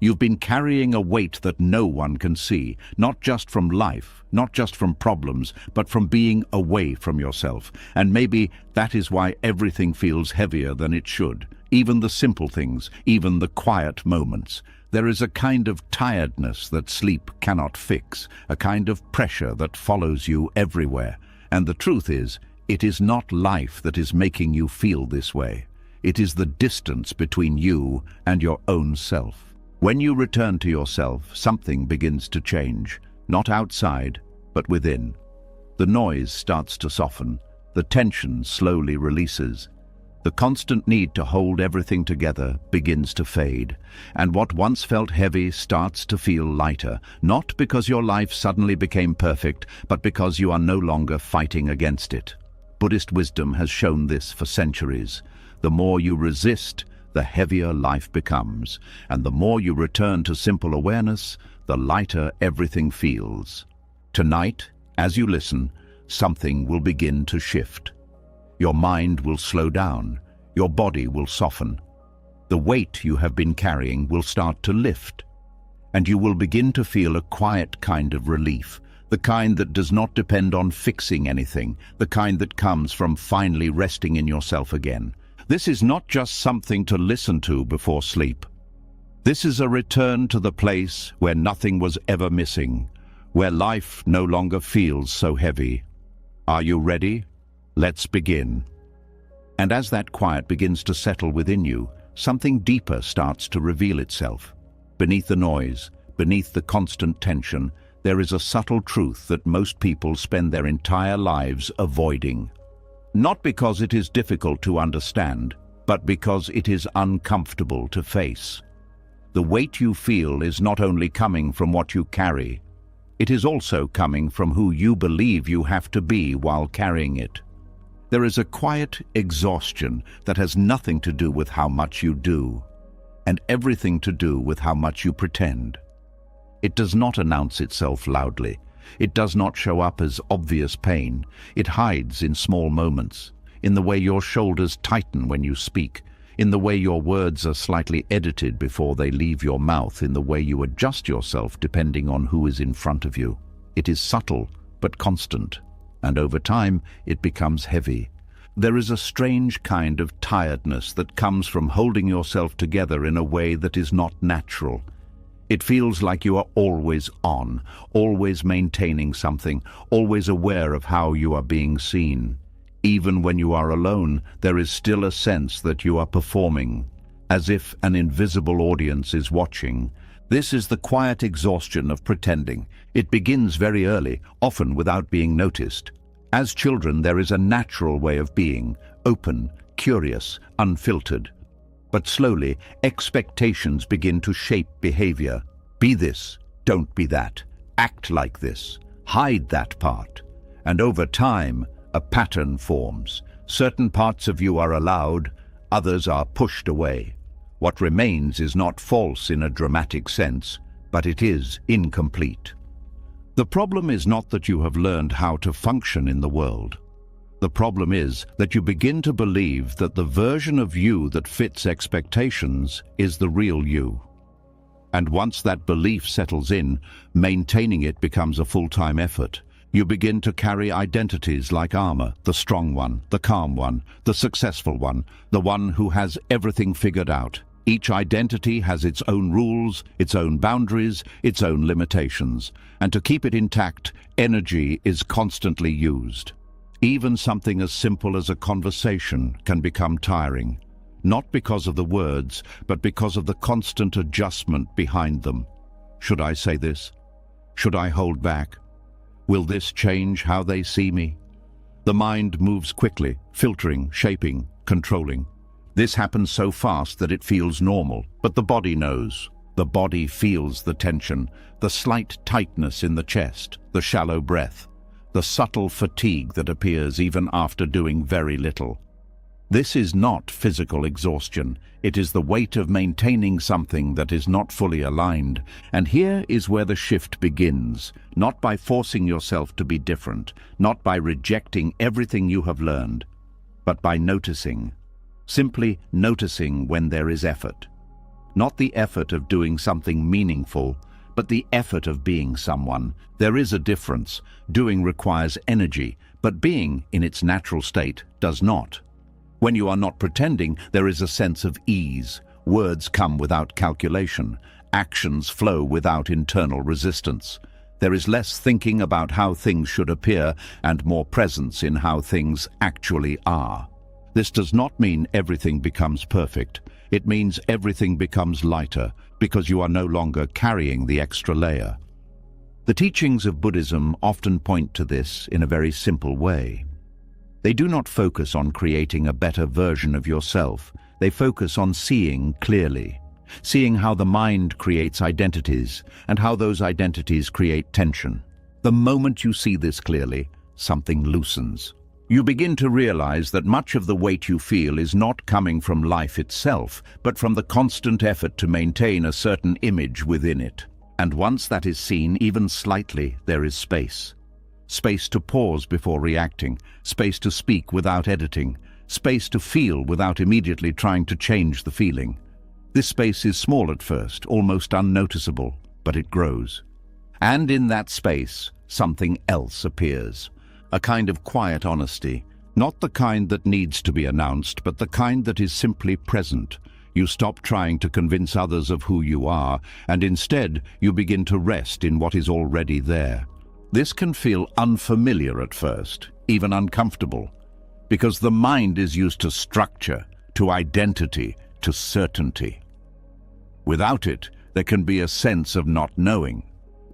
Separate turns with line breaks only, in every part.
You've been carrying a weight that no one can see, not just from life, not just from problems, but from being away from yourself. And maybe that is why everything feels heavier than it should. Even the simple things, even the quiet moments. There is a kind of tiredness that sleep cannot fix, a kind of pressure that follows you everywhere. And the truth is, it is not life that is making you feel this way. It is the distance between you and your own self. When you return to yourself, something begins to change, not outside, but within. The noise starts to soften, the tension slowly releases. The constant need to hold everything together begins to fade, and what once felt heavy starts to feel lighter, not because your life suddenly became perfect, but because you are no longer fighting against it. Buddhist wisdom has shown this for centuries. The more you resist, the heavier life becomes, and the more you return to simple awareness, the lighter everything feels. Tonight, as you listen, something will begin to shift. Your mind will slow down, your body will soften. The weight you have been carrying will start to lift, and you will begin to feel a quiet kind of relief, the kind that does not depend on fixing anything, the kind that comes from finally resting in yourself again. This is not just something to listen to before sleep. This is a return to the place where nothing was ever missing, where life no longer feels so heavy. Are you ready? Let's begin. And as that quiet begins to settle within you, something deeper starts to reveal itself. Beneath the noise, beneath the constant tension, there is a subtle truth that most people spend their entire lives avoiding. Not because it is difficult to understand, but because it is uncomfortable to face. The weight you feel is not only coming from what you carry, it is also coming from who you believe you have to be while carrying it. There is a quiet exhaustion that has nothing to do with how much you do, and everything to do with how much you pretend. It does not announce itself loudly. It does not show up as obvious pain. It hides in small moments, in the way your shoulders tighten when you speak, in the way your words are slightly edited before they leave your mouth, in the way you adjust yourself depending on who is in front of you. It is subtle but constant, and over time it becomes heavy. There is a strange kind of tiredness that comes from holding yourself together in a way that is not natural. It feels like you are always on, always maintaining something, always aware of how you are being seen. Even when you are alone, there is still a sense that you are performing, as if an invisible audience is watching. This is the quiet exhaustion of pretending. It begins very early, often without being noticed. As children, there is a natural way of being, open, curious, unfiltered. But slowly, expectations begin to shape behavior. Be this, don't be that. Act like this, hide that part. And over time, a pattern forms. Certain parts of you are allowed, others are pushed away. What remains is not false in a dramatic sense, but it is incomplete. The problem is not that you have learned how to function in the world. The problem is that you begin to believe that the version of you that fits expectations is the real you. And once that belief settles in, maintaining it becomes a full-time effort. You begin to carry identities like armor, the strong one, the calm one, the successful one, the one who has everything figured out. Each identity has its own rules, its own boundaries, its own limitations. And to keep it intact, energy is constantly used. Even something as simple as a conversation can become tiring, not because of the words, but because of the constant adjustment behind them. Should I say this? Should I hold back? Will this change how they see me? The mind moves quickly, filtering, shaping, controlling. This happens so fast that it feels normal, but the body knows. The body feels the tension, the slight tightness in the chest, the shallow breath, the subtle fatigue that appears even after doing very little. This is not physical exhaustion. It is the weight of maintaining something that is not fully aligned. And here is where the shift begins, not by forcing yourself to be different, not by rejecting everything you have learned, but by noticing. Simply noticing when there is effort. not the effort of doing something meaningful, but the effort of being someone. There is a difference. Doing requires energy, but being, in its natural state, does not. When you are not pretending, there is a sense of ease. Words come without calculation. Actions flow without internal resistance. There is less thinking about how things should appear and more presence in how things actually are. This does not mean everything becomes perfect. It means everything becomes lighter because you are no longer carrying the extra layer. The teachings of Buddhism often point to this in a very simple way. They do not focus on creating a better version of yourself. They focus on seeing clearly, seeing how the mind creates identities and how those identities create tension. The moment you see this clearly, something loosens. You begin to realize that much of the weight you feel is not coming from life itself, but from the constant effort to maintain a certain image within it. And once that is seen, even slightly, there is space. Space to pause before reacting, space to speak without editing, space to feel without immediately trying to change the feeling. This space is small at first, almost unnoticeable, but it grows. And in that space, something else appears. A kind of quiet honesty, not the kind that needs to be announced, but the kind that is simply present. You stop trying to convince others of who you are, and instead you begin to rest in what is already there. This can feel unfamiliar at first, even uncomfortable, because the mind is used to structure, to identity, to certainty. Without it, there can be a sense of not knowing.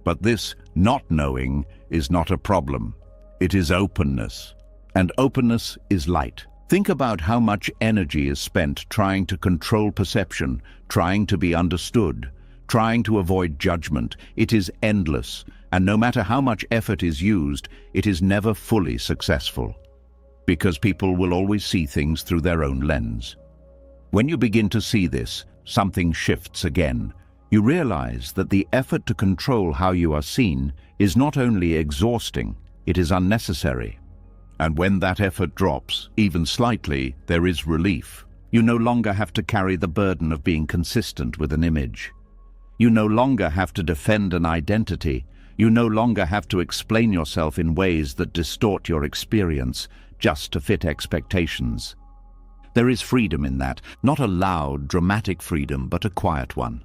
But this not knowing is not a problem. It is openness. And openness is light. Think about how much energy is spent trying to control perception, trying to be understood, trying to avoid judgment. It is endless, and no matter how much effort is used, it is never fully successful. Because people will always see things through their own lens. When you begin to see this, something shifts again. You realize that the effort to control how you are seen is not only exhausting, it is unnecessary. And when that effort drops, even slightly, there is relief. You no longer have to carry the burden of being consistent with an image. You no longer have to defend an identity. You no longer have to explain yourself in ways that distort your experience just to fit expectations. There is freedom in that, not a loud, dramatic freedom, but a quiet one.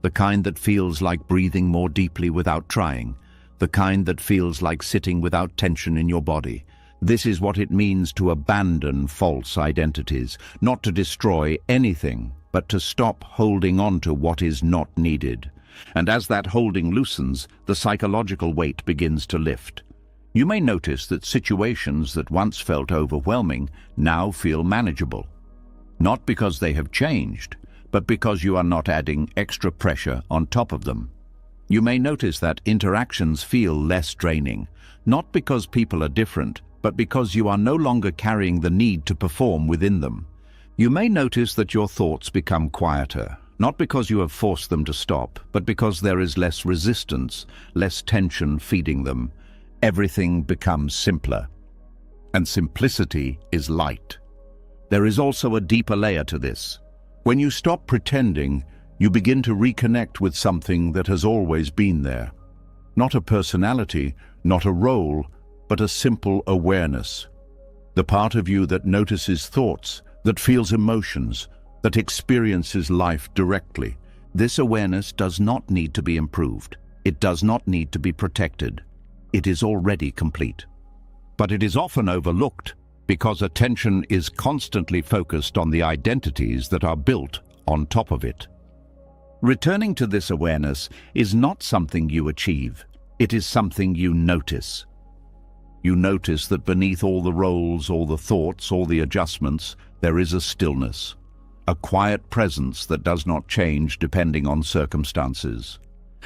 The kind that feels like breathing more deeply without trying. The kind that feels like sitting without tension in your body. This is what it means to abandon false identities, not to destroy anything, but to stop holding on to what is not needed. And as that holding loosens, the psychological weight begins to lift. You may notice that situations that once felt overwhelming now feel manageable. Not because they have changed, but because you are not adding extra pressure on top of them. You may notice that interactions feel less draining, not because people are different, but because you are no longer carrying the need to perform within them. You may notice that your thoughts become quieter, not because you have forced them to stop, but because there is less resistance, less tension feeding them. Everything becomes simpler. And simplicity is light. There is also a deeper layer to this. When you stop pretending, you begin to reconnect with something that has always been there. Not a personality, not a role, but a simple awareness. The part of you that notices thoughts, that feels emotions, that experiences life directly. This awareness does not need to be improved. It does not need to be protected. It is already complete. But it is often overlooked because attention is constantly focused on the identities that are built on top of it. Returning to this awareness is not something you achieve. It is something you notice. You notice that beneath all the roles, all the thoughts, all the adjustments, there is a stillness, a quiet presence that does not change depending on circumstances.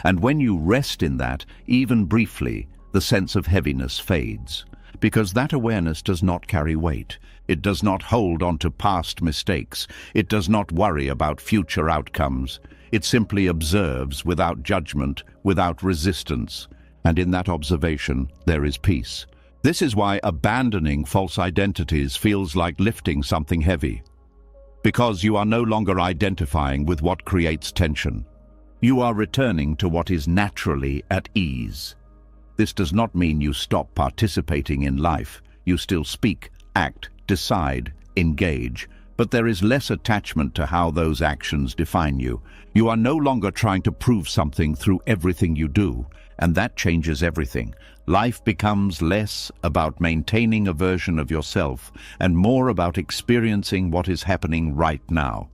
And when you rest in that, even briefly, the sense of heaviness fades, because that awareness does not carry weight. It does not hold on to past mistakes. It does not worry about future outcomes. It simply observes without judgment, without resistance. And in that observation, there is peace. This is why abandoning false identities feels like lifting something heavy. because you are no longer identifying with what creates tension. You are returning to what is naturally at ease. This does not mean you stop participating in life. You still speak, act, decide, engage, but there is less attachment to how those actions define you. You are no longer trying to prove something through everything you do, and that changes everything. Life becomes less about maintaining a version of yourself and more about experiencing what is happening right now.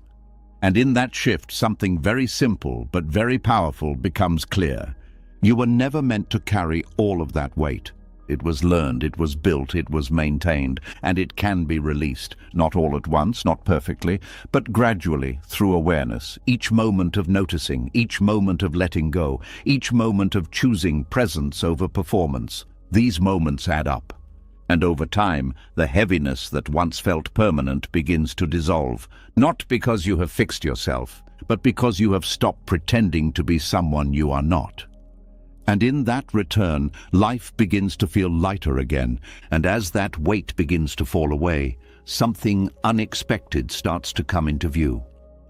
And in that shift, something very simple but very powerful becomes clear. You were never meant to carry all of that weight. It was learned, it was built, it was maintained, and it can be released, not all at once, not perfectly, but gradually through awareness, each moment of noticing, each moment of letting go, each moment of choosing presence over performance. These moments add up. And over time, the heaviness that once felt permanent begins to dissolve, not because you have fixed yourself, but because you have stopped pretending to be someone you are not. And in that return, life begins to feel lighter again, and as that weight begins to fall away, something unexpected starts to come into view.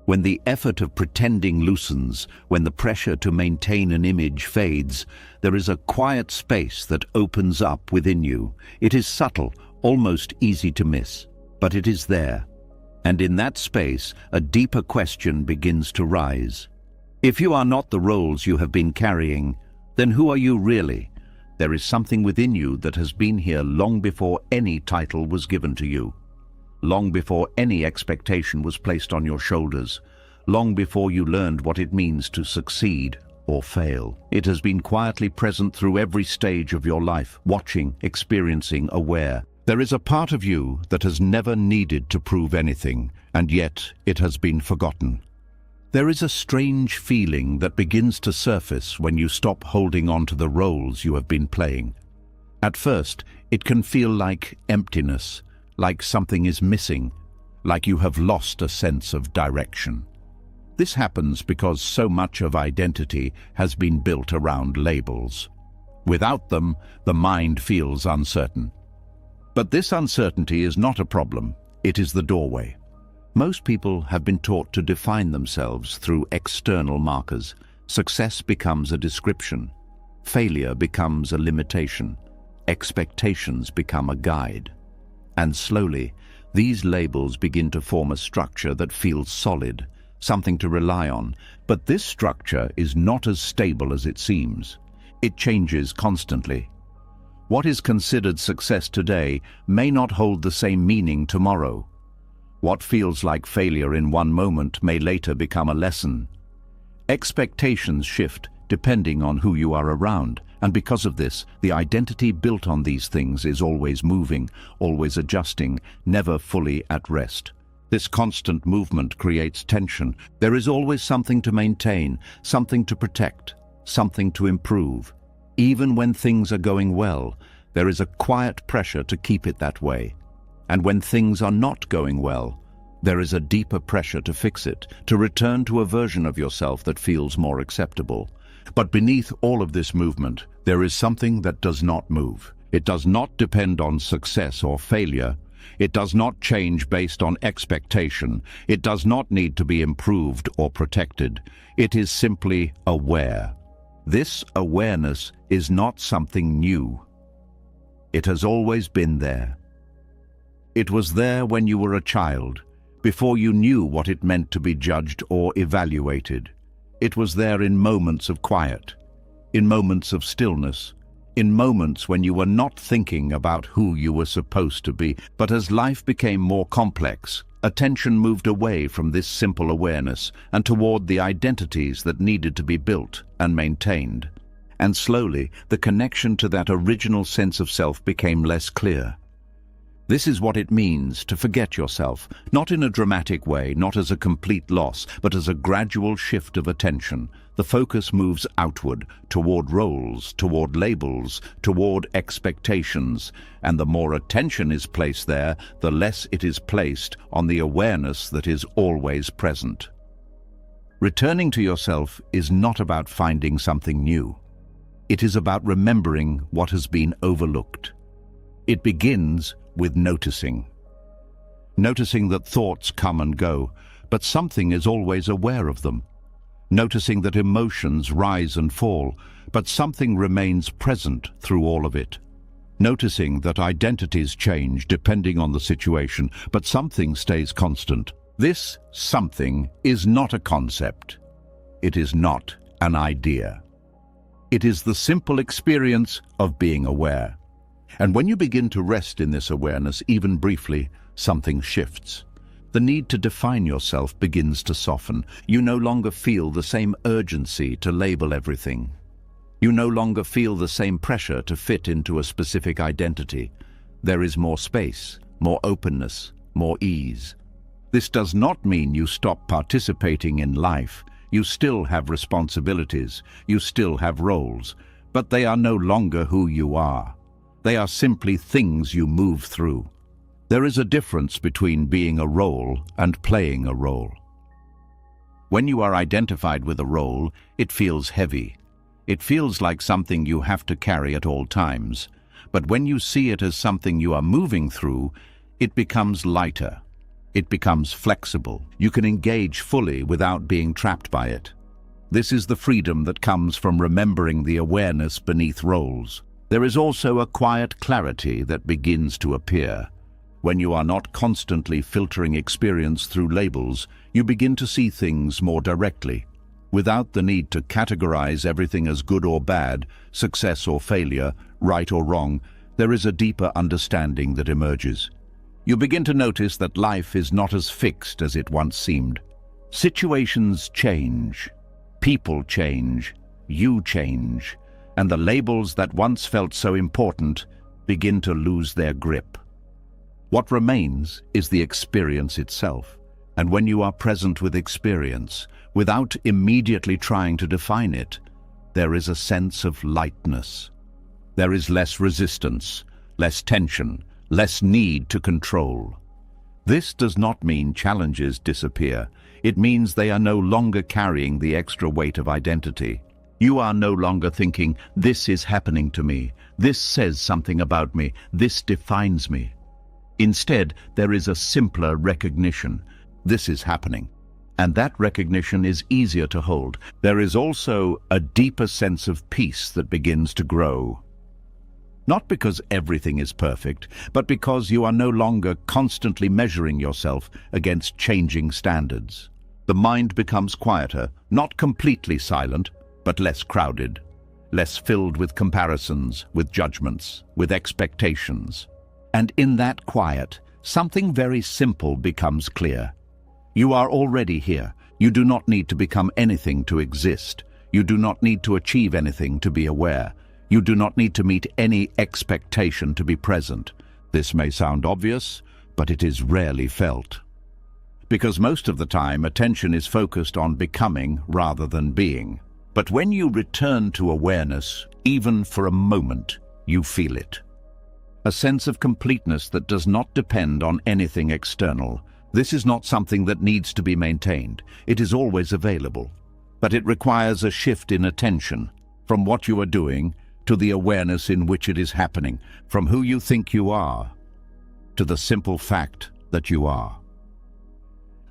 When the effort of pretending loosens, when the pressure to maintain an image fades, there is a quiet space that opens up within you. It is subtle, almost easy to miss, but it is there. And in that space, a deeper question begins to rise. If you are not the roles you have been carrying, then who are you really? There is something within you that has been here long before any title was given to you, long before any expectation was placed on your shoulders, long before you learned what it means to succeed or fail. It has been quietly present through every stage of your life, watching, experiencing, aware. There is a part of you that has never needed to prove anything, and yet it has been forgotten. There is a strange feeling that begins to surface when you stop holding on to the roles you have been playing. At first, it can feel like emptiness, like something is missing, like you have lost a sense of direction. This happens because so much of identity has been built around labels. Without them, the mind feels uncertain. But this uncertainty is not a problem, it is the doorway. Most people have been taught to define themselves through external markers. Success becomes a description. Failure becomes a limitation. Expectations become a guide. And slowly, these labels begin to form a structure that feels solid, something to rely on. But this structure is not as stable as it seems. It changes constantly. What is considered success today may not hold the same meaning tomorrow. What feels like failure in one moment may later become a lesson. Expectations shift depending on who you are around, and because of this, the identity built on these things is always moving, always adjusting, never fully at rest. This constant movement creates tension. There is always something to maintain, something to protect, something to improve. Even when things are going well, there is a quiet pressure to keep it that way. And when things are not going well, there is a deeper pressure to fix it, to return to a version of yourself that feels more acceptable. But beneath all of this movement, there is something that does not move. It does not depend on success or failure. It does not change based on expectation. It does not need to be improved or protected. It is simply aware. This awareness is not something new. It has always been there. It was there when you were a child, before you knew what it meant to be judged or evaluated. It was there in moments of quiet, in moments of stillness, in moments when you were not thinking about who you were supposed to be. But as life became more complex, attention moved away from this simple awareness and toward the identities that needed to be built and maintained. And slowly, the connection to that original sense of self became less clear. This is what it means to forget yourself, not in a dramatic way, not as a complete loss, but as a gradual shift of attention. The focus moves outward, toward roles, toward labels, toward expectations, and the more attention is placed there, the less it is placed on the awareness that is always present. Returning to yourself is not about finding something new. It is about remembering what has been overlooked. It begins with noticing. Noticing that thoughts come and go, but something is always aware of them. Noticing that emotions rise and fall, but something remains present through all of it. Noticing that identities change depending on the situation, but something stays constant. This something is not a concept. It is not an idea. It is the simple experience of being aware. And when you begin to rest in this awareness, even briefly, something shifts. The need to define yourself begins to soften. You no longer feel the same urgency to label everything. You no longer feel the same pressure to fit into a specific identity. There is more space, more openness, more ease. This does not mean you stop participating in life. You still have responsibilities, you still have roles, but they are no longer who you are. They are simply things you move through. There is a difference between being a role and playing a role. When you are identified with a role, it feels heavy. It feels like something you have to carry at all times. But when you see it as something you are moving through, it becomes lighter. It becomes flexible. You can engage fully without being trapped by it. This is the freedom that comes from remembering the awareness beneath roles. There is also a quiet clarity that begins to appear. When you are not constantly filtering experience through labels, you begin to see things more directly. Without the need to categorize everything as good or bad, success or failure, right or wrong, there is a deeper understanding that emerges. You begin to notice that life is not as fixed as it once seemed. Situations change, people change, you change, and the labels that once felt so important begin to lose their grip. What remains is the experience itself, and when you are present with experience, without immediately trying to define it, there is a sense of lightness. There is less resistance, less tension, less need to control. This does not mean challenges disappear. It means they are no longer carrying the extra weight of identity. You are no longer thinking, this is happening to me, this says something about me, this defines me. Instead, there is a simpler recognition. This is happening. And that recognition is easier to hold. There is also a deeper sense of peace that begins to grow. Not because everything is perfect, but because you are no longer constantly measuring yourself against changing standards. The mind becomes quieter, not completely silent, but less crowded, less filled with comparisons, with judgments, with expectations. And in that quiet, something very simple becomes clear. You are already here. You do not need to become anything to exist. You do not need to achieve anything to be aware. You do not need to meet any expectation to be present. This may sound obvious, but it is rarely felt. Because most of the time, attention is focused on becoming rather than being. But when you return to awareness, even for a moment, you feel it. A sense of completeness that does not depend on anything external. This is not something that needs to be maintained. It is always available. But it requires a shift in attention, from what you are doing to the awareness in which it is happening, from who you think you are to the simple fact that you are.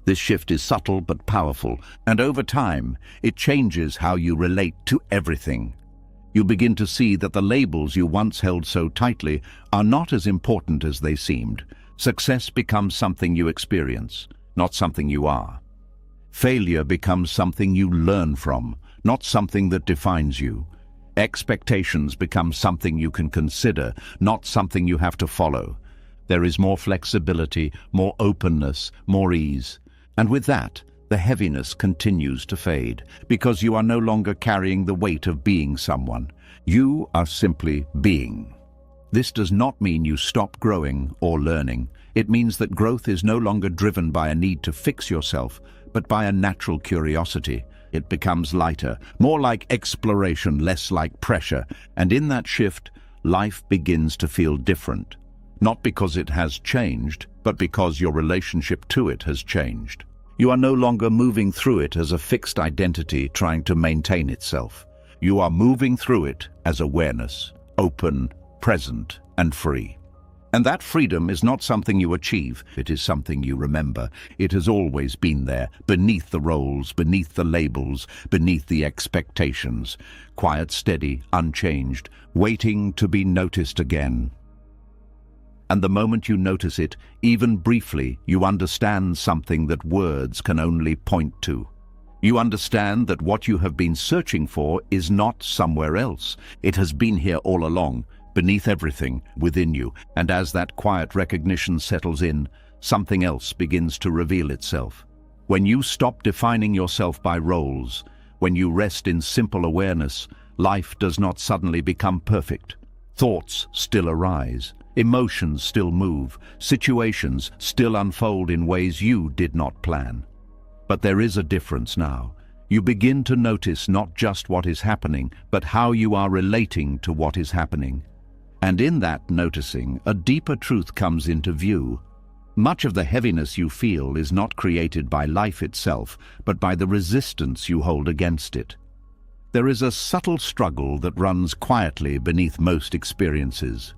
This shift is subtle but powerful, and over time, it changes how you relate to everything. You begin to see that the labels you once held so tightly are not as important as they seemed. Success becomes something you experience, not something you are. Failure becomes something you learn from, not something that defines you. Expectations become something you can consider, not something you have to follow. There is more flexibility, more openness, more ease. And with that, the heaviness continues to fade, because you are no longer carrying the weight of being someone. You are simply being. This does not mean you stop growing or learning. It means that growth is no longer driven by a need to fix yourself, but by a natural curiosity. It becomes lighter, more like exploration, less like pressure. And in that shift, life begins to feel different. Not because it has changed, but because your relationship to it has changed. You are no longer moving through it as a fixed identity trying to maintain itself. You are moving through it as awareness, open, present, and free. And that freedom is not something you achieve, it is something you remember. It has always been there, beneath the roles, beneath the labels, beneath the expectations. Quiet, steady, unchanged, waiting to be noticed again. And the moment you notice it, even briefly, you understand something that words can only point to. You understand that what you have been searching for is not somewhere else. It has been here all along, beneath everything, within you. And as that quiet recognition settles in, something else begins to reveal itself. When you stop defining yourself by roles, when you rest in simple awareness, life does not suddenly become perfect. Thoughts still arise, emotions still move, situations still unfold in ways you did not plan. But there is a difference now. You begin to notice not just what is happening, but how you are relating to what is happening. And in that noticing, a deeper truth comes into view. Much of the heaviness you feel is not created by life itself, but by the resistance you hold against it. There is a subtle struggle that runs quietly beneath most experiences.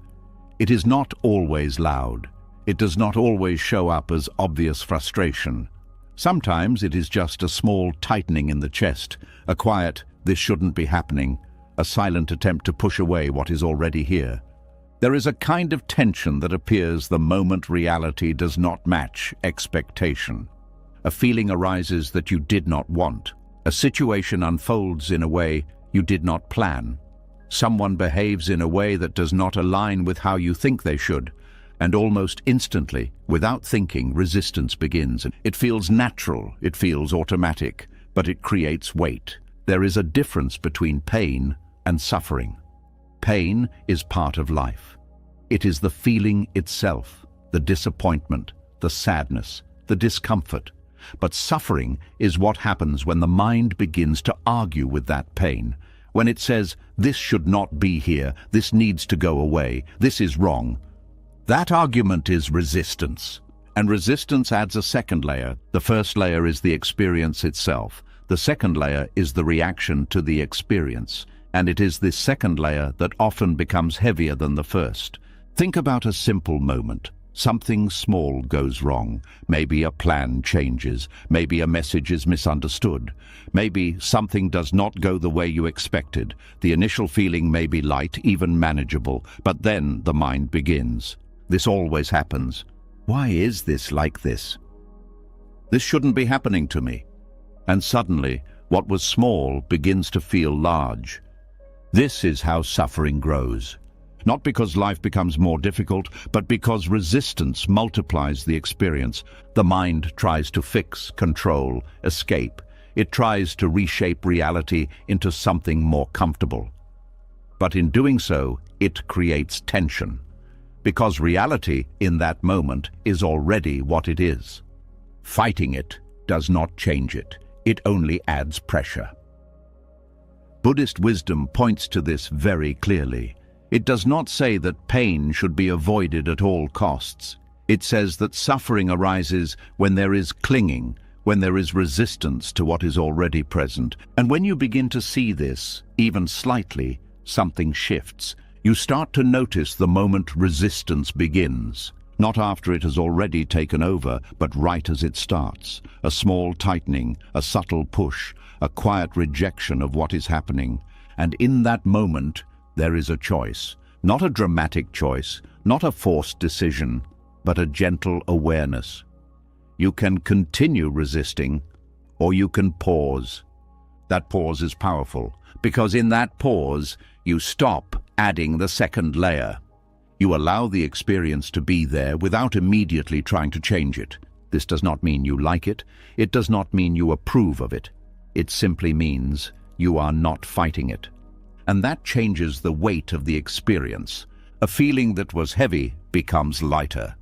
It is not always loud. It does not always show up as obvious frustration. Sometimes it is just a small tightening in the chest, a quiet, "this shouldn't be happening," a silent attempt to push away what is already here. There is a kind of tension that appears the moment reality does not match expectation. A feeling arises that you did not want. A situation unfolds in a way you did not plan. Someone behaves in a way that does not align with how you think they should. And almost instantly, without thinking, resistance begins. It feels natural, it feels automatic, but it creates weight. There is a difference between pain and suffering. Pain is part of life. It is the feeling itself, the disappointment, the sadness, the discomfort. But suffering is what happens when the mind begins to argue with that pain. When it says, "this should not be here, this needs to go away, this is wrong." That argument is resistance. And resistance adds a second layer. The first layer is the experience itself. The second layer is the reaction to the experience. And it is this second layer that often becomes heavier than the first. Think about a simple moment. Something small goes wrong. Maybe a plan changes. Maybe a message is misunderstood. Maybe something does not go the way you expected. The initial feeling may be light, even manageable, but then the mind begins. This always happens. Why is this like this? This shouldn't be happening to me. And suddenly, what was small begins to feel large. This is how suffering grows. Not because life becomes more difficult, but because resistance multiplies the experience. The mind tries to fix, control, escape. It tries to reshape reality into something more comfortable. But in doing so, it creates tension. Because reality, in that moment, is already what it is. Fighting it does not change it. It only adds pressure. Buddhist wisdom points to this very clearly. It does not say that pain should be avoided at all costs. It says that suffering arises when there is clinging, when there is resistance to what is already present. And when you begin to see this, even slightly, something shifts. You start to notice the moment resistance begins. Not after it has already taken over, but right as it starts. A small tightening, a subtle push, a quiet rejection of what is happening. And in that moment, there is a choice. Not a dramatic choice, not a forced decision, but a gentle awareness. You can continue resisting, or you can pause. That pause is powerful, because in that pause, you stop adding the second layer. You allow the experience to be there without immediately trying to change it. This does not mean you like it. It does not mean you approve of it. It simply means you are not fighting it. And that changes the weight of the experience. A feeling that was heavy becomes lighter.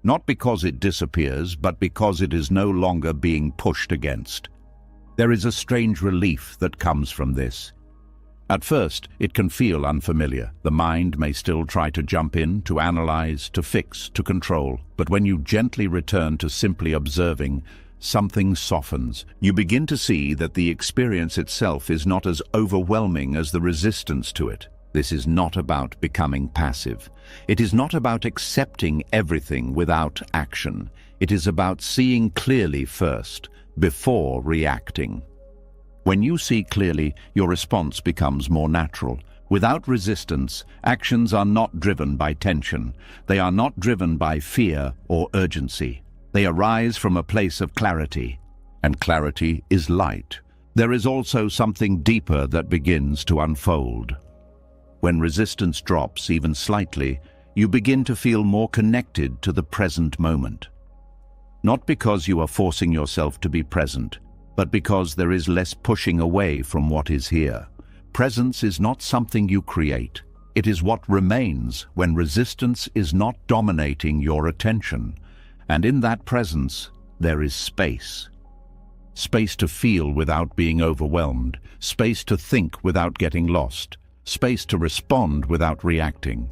Not because it disappears, but because it is no longer being pushed against. There is a strange relief that comes from this. At first, it can feel unfamiliar. The mind may still try to jump in, to analyze, to fix, to control. But when you gently return to simply observing, something softens. You begin to see that the experience itself is not as overwhelming as the resistance to it. This is not about becoming passive. It is not about accepting everything without action. It is about seeing clearly first, before reacting. When you see clearly, your response becomes more natural. Without resistance, actions are not driven by tension. They are not driven by fear or urgency. They arise from a place of clarity, and clarity is light. There is also something deeper that begins to unfold. When resistance drops even slightly, you begin to feel more connected to the present moment. Not because you are forcing yourself to be present, but because there is less pushing away from what is here. Presence is not something you create. It is what remains when resistance is not dominating your attention. And in that presence, there is space. Space to feel without being overwhelmed. Space to think without getting lost. Space to respond without reacting.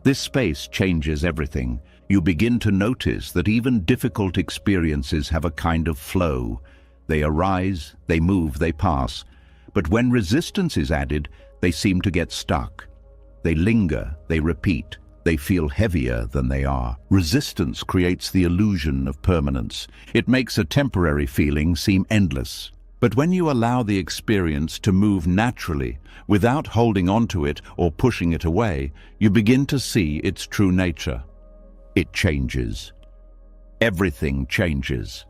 This space changes everything. You begin to notice that even difficult experiences have a kind of flow. They arise, they move, they pass. But when resistance is added, they seem to get stuck. They linger, they repeat, they feel heavier than they are. Resistance creates the illusion of permanence. It makes a temporary feeling seem endless. But when you allow the experience to move naturally, without holding onto it or pushing it away, you begin to see its true nature. It changes. Everything changes.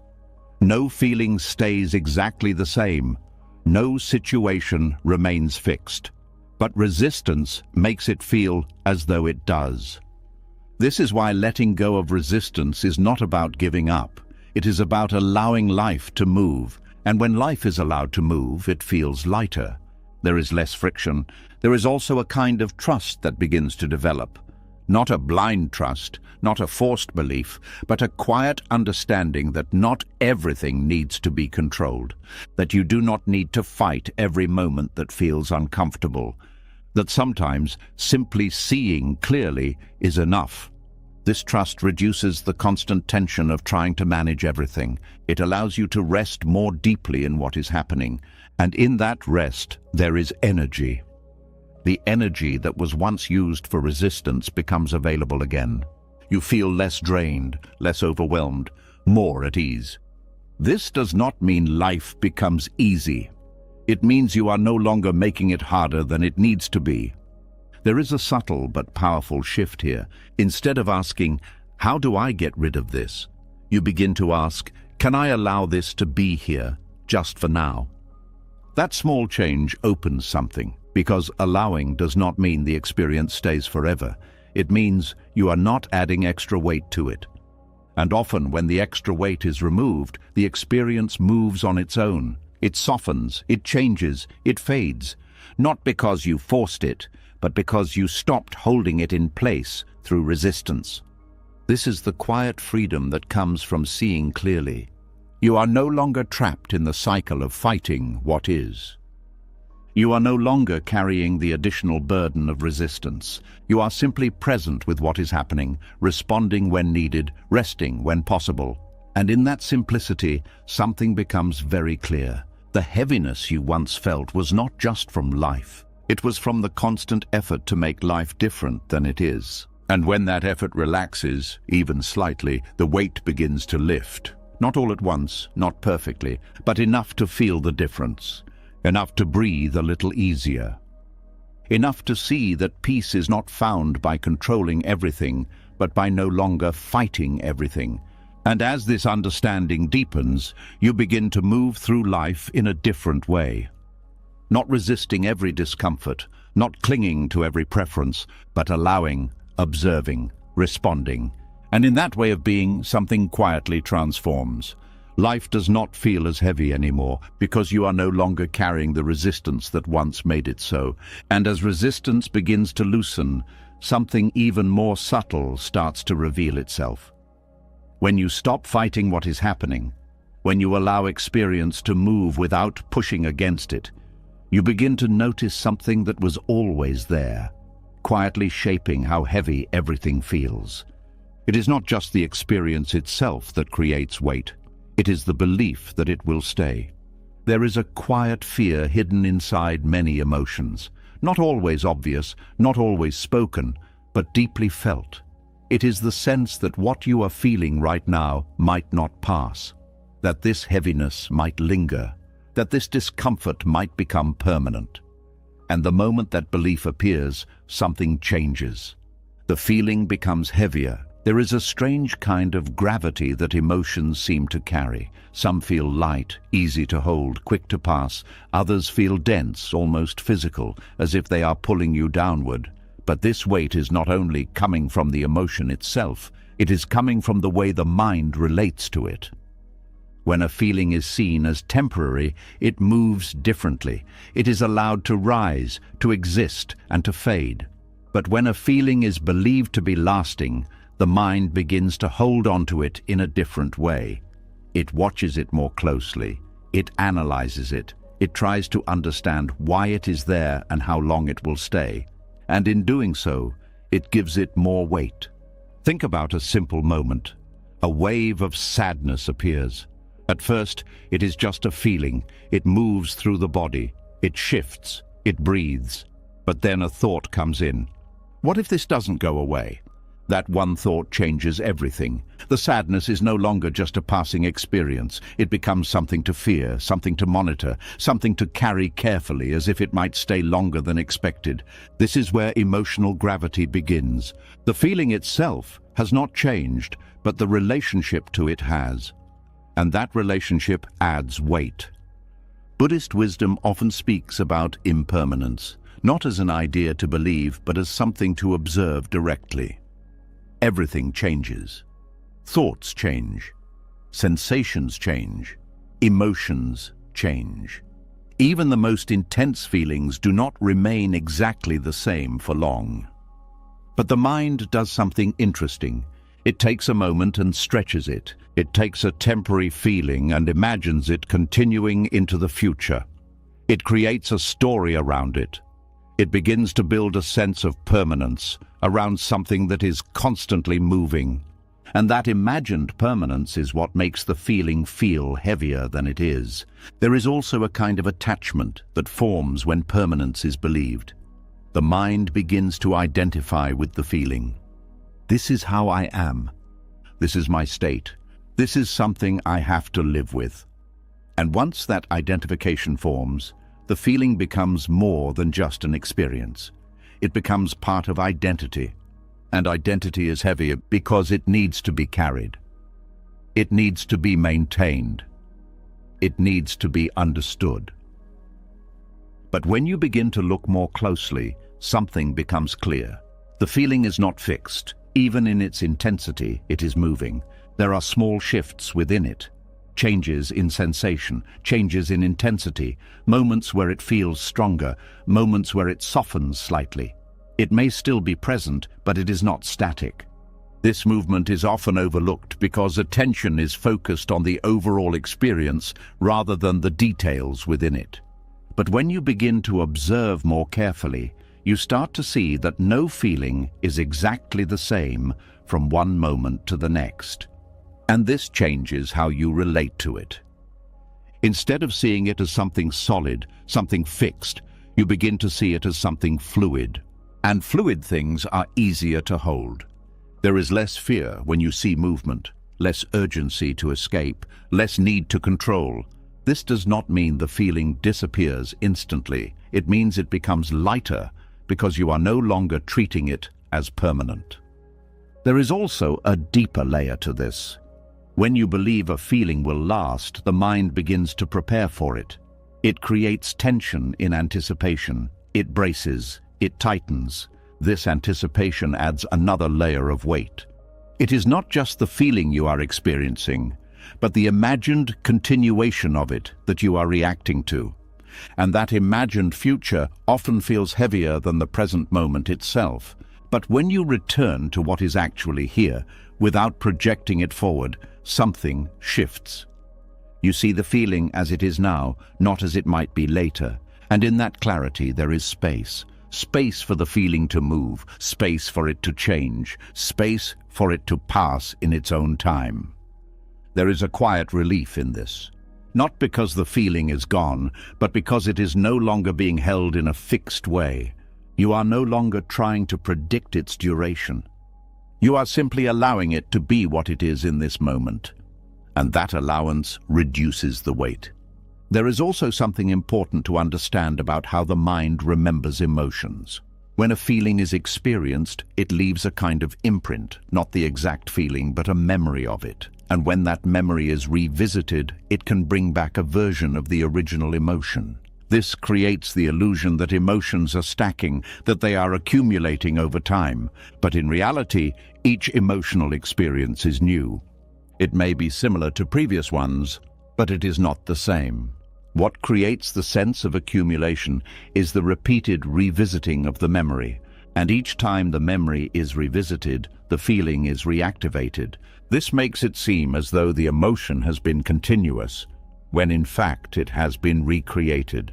No feeling stays exactly the same. No situation remains fixed. But resistance makes it feel as though it does. This is why letting go of resistance is not about giving up. It is about allowing life to move. And when life is allowed to move, it feels lighter. There is less friction. There is also a kind of trust that begins to develop. Not a blind trust, not a forced belief, but a quiet understanding that not everything needs to be controlled, that you do not need to fight every moment that feels uncomfortable, that sometimes simply seeing clearly is enough. This trust reduces the constant tension of trying to manage everything. It allows you to rest more deeply in what is happening, and in that rest there is energy. The energy that was once used for resistance becomes available again. You feel less drained, less overwhelmed, more at ease. This does not mean life becomes easy. It means you are no longer making it harder than it needs to be. There is a subtle but powerful shift here. Instead of asking, "How do I get rid of this?" you begin to ask, "Can I allow this to be here, just for now?" That small change opens something, because allowing does not mean the experience stays forever. It means you are not adding extra weight to it. And often when the extra weight is removed, the experience moves on its own. It softens, it changes, it fades. Not because you forced it, but because you stopped holding it in place through resistance. This is the quiet freedom that comes from seeing clearly. You are no longer trapped in the cycle of fighting what is. You are no longer carrying the additional burden of resistance. You are simply present with what is happening, responding when needed, resting when possible. And in that simplicity, something becomes very clear. The heaviness you once felt was not just from life. It was from the constant effort to make life different than it is. And when that effort relaxes, even slightly, the weight begins to lift. Not all at once, not perfectly, but enough to feel the difference. Enough to breathe a little easier. Enough to see that peace is not found by controlling everything, but by no longer fighting everything. And as this understanding deepens, you begin to move through life in a different way. Not resisting every discomfort, not clinging to every preference, but allowing, observing, responding. And in that way of being, something quietly transforms. Life does not feel as heavy anymore because you are no longer carrying the resistance that once made it so. And as resistance begins to loosen, something even more subtle starts to reveal itself. When you stop fighting what is happening, when you allow experience to move without pushing against it, you begin to notice something that was always there, quietly shaping how heavy everything feels. It is not just the experience itself that creates weight. It is the belief that it will stay. There is a quiet fear hidden inside many emotions, not always obvious, not always spoken, but deeply felt. It is the sense that what you are feeling right now might not pass, that this heaviness might linger, that this discomfort might become permanent. And the moment that belief appears, something changes. The feeling becomes heavier. There is a strange kind of gravity that emotions seem to carry. Some feel light, easy to hold, quick to pass. Others feel dense, almost physical, as if they are pulling you downward. But this weight is not only coming from the emotion itself, it is coming from the way the mind relates to it. When a feeling is seen as temporary, it moves differently. It is allowed to rise, to exist, and to fade. But when a feeling is believed to be lasting, the mind begins to hold on to it in a different way. It watches it more closely. It analyzes it. It tries to understand why it is there and how long it will stay. And in doing so, it gives it more weight. Think about a simple moment. A wave of sadness appears. At first, it is just a feeling. It moves through the body. It shifts. It breathes. But then a thought comes in. What if this doesn't go away? That one thought changes everything. The sadness is no longer just a passing experience. It becomes something to fear, something to monitor, something to carry carefully as if it might stay longer than expected. This is where emotional gravity begins. The feeling itself has not changed, but the relationship to it has. And that relationship adds weight. Buddhist wisdom often speaks about impermanence, not as an idea to believe, but as something to observe directly. Everything changes. Thoughts change. Sensations change. Emotions change. Even the most intense feelings do not remain exactly the same for long. But the mind does something interesting. It takes a moment and stretches it. It takes a temporary feeling and imagines it continuing into the future. It creates a story around it. It begins to build a sense of permanence around something that is constantly moving. And that imagined permanence is what makes the feeling feel heavier than it is. There is also a kind of attachment that forms when permanence is believed. The mind begins to identify with the feeling. This is how I am. This is my state. This is something I have to live with. And once that identification forms, the feeling becomes more than just an experience. It becomes part of identity. And identity is heavier because it needs to be carried. It needs to be maintained. It needs to be understood. But when you begin to look more closely, something becomes clear. The feeling is not fixed. Even in its intensity, it is moving. There are small shifts within it. Changes in sensation, changes in intensity, moments where it feels stronger, moments where it softens slightly. It may still be present, but it is not static. This movement is often overlooked because attention is focused on the overall experience rather than the details within it. But when you begin to observe more carefully, you start to see that no feeling is exactly the same from one moment to the next. And this changes how you relate to it. Instead of seeing it as something solid, something fixed, you begin to see it as something fluid. And fluid things are easier to hold. There is less fear when you see movement, less urgency to escape, less need to control. This does not mean the feeling disappears instantly. It means it becomes lighter because you are no longer treating it as permanent. There is also a deeper layer to this. When you believe a feeling will last, the mind begins to prepare for it. It creates tension in anticipation. It braces. It tightens. This anticipation adds another layer of weight. It is not just the feeling you are experiencing, but the imagined continuation of it that you are reacting to. And that imagined future often feels heavier than the present moment itself. But when you return to what is actually here, without projecting it forward, something shifts. You see the feeling as it is now, not as it might be later. And in that clarity there is space. Space for the feeling to move, space for it to change, space for it to pass in its own time. There is a quiet relief in this. Not because the feeling is gone, but because it is no longer being held in a fixed way. You are no longer trying to predict its duration. You are simply allowing it to be what it is in this moment, and that allowance reduces the weight. There is also something important to understand about how the mind remembers emotions. When a feeling is experienced, it leaves a kind of imprint, not the exact feeling, but a memory of it. And when that memory is revisited, it can bring back a version of the original emotion. This creates the illusion that emotions are stacking, that they are accumulating over time. But in reality, each emotional experience is new. It may be similar to previous ones, but it is not the same. What creates the sense of accumulation is the repeated revisiting of the memory. And each time the memory is revisited, the feeling is reactivated. This makes it seem as though the emotion has been continuous, when in fact it has been recreated.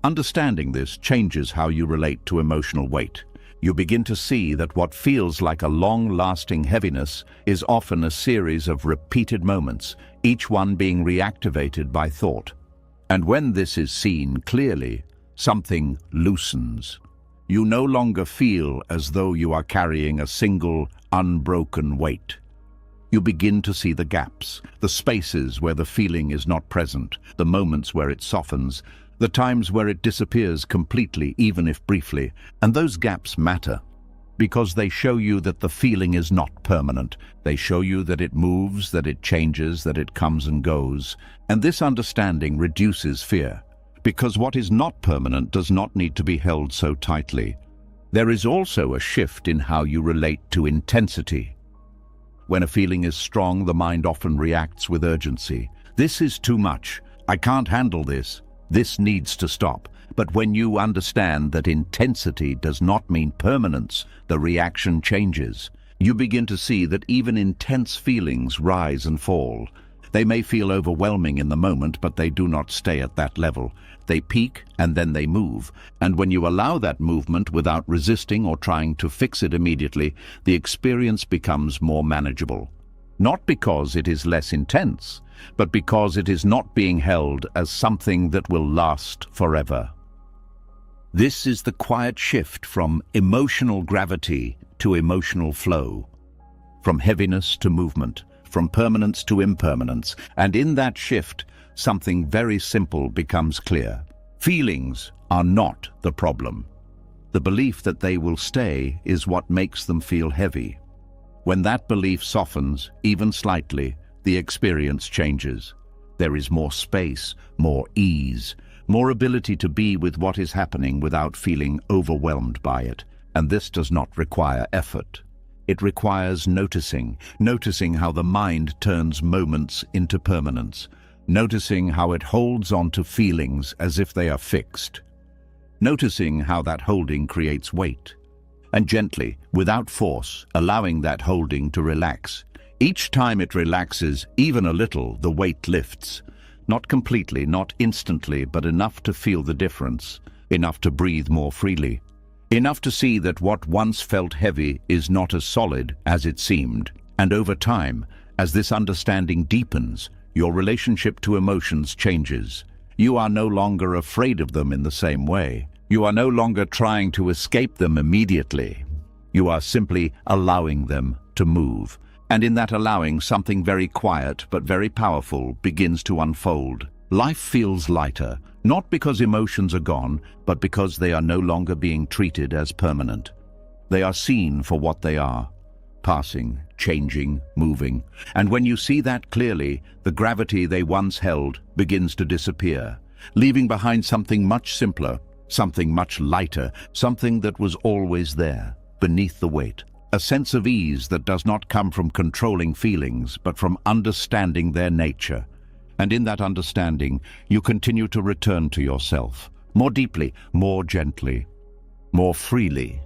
Understanding this changes how you relate to emotional weight. You begin to see that what feels like a long-lasting heaviness is often a series of repeated moments, each one being reactivated by thought. And when this is seen clearly, something loosens. You no longer feel as though you are carrying a single, unbroken weight. You begin to see the gaps, the spaces where the feeling is not present, the moments where it softens, the times where it disappears completely, even if briefly. And those gaps matter, because they show you that the feeling is not permanent. They show you that it moves, that it changes, that it comes and goes. And this understanding reduces fear, because what is not permanent does not need to be held so tightly. There is also a shift in how you relate to intensity. When a feeling is strong, the mind often reacts with urgency. This is too much. I can't handle this. This needs to stop. But when you understand that intensity does not mean permanence, the reaction changes. You begin to see that even intense feelings rise and fall. They may feel overwhelming in the moment, but they do not stay at that level. They peak and then they move. And when you allow that movement without resisting or trying to fix it immediately, the experience becomes more manageable. Not because it is less intense, but because it is not being held as something that will last forever. This is the quiet shift from emotional gravity to emotional flow, from heaviness to movement, from permanence to impermanence. And in that shift, something very simple becomes clear. Feelings are not the problem. The belief that they will stay is what makes them feel heavy. When that belief softens, even slightly, the experience changes. There is more space, more ease, more ability to be with what is happening without feeling overwhelmed by it. And this does not require effort. It requires noticing how the mind turns moments into permanence, noticing how it holds on to feelings as if they are fixed, noticing how that holding creates weight, and gently, without force, allowing that holding to relax. Each time it relaxes, even a little, the weight lifts. Not completely, not instantly, but enough to feel the difference, enough to breathe more freely, enough to see that what once felt heavy is not as solid as it seemed. And over time, as this understanding deepens, your relationship to emotions changes. You are no longer afraid of them in the same way. You are no longer trying to escape them immediately. You are simply allowing them to move. And in that allowing, something very quiet but very powerful begins to unfold. Life feels lighter, not because emotions are gone, but because they are no longer being treated as permanent. They are seen for what they are, passing, changing, moving. And when you see that clearly, the gravity they once held begins to disappear, leaving behind something much simpler, something much lighter, something that was always there, beneath the weight. A sense of ease that does not come from controlling feelings, but from understanding their nature. And in that understanding, you continue to return to yourself, more deeply, more gently, more freely.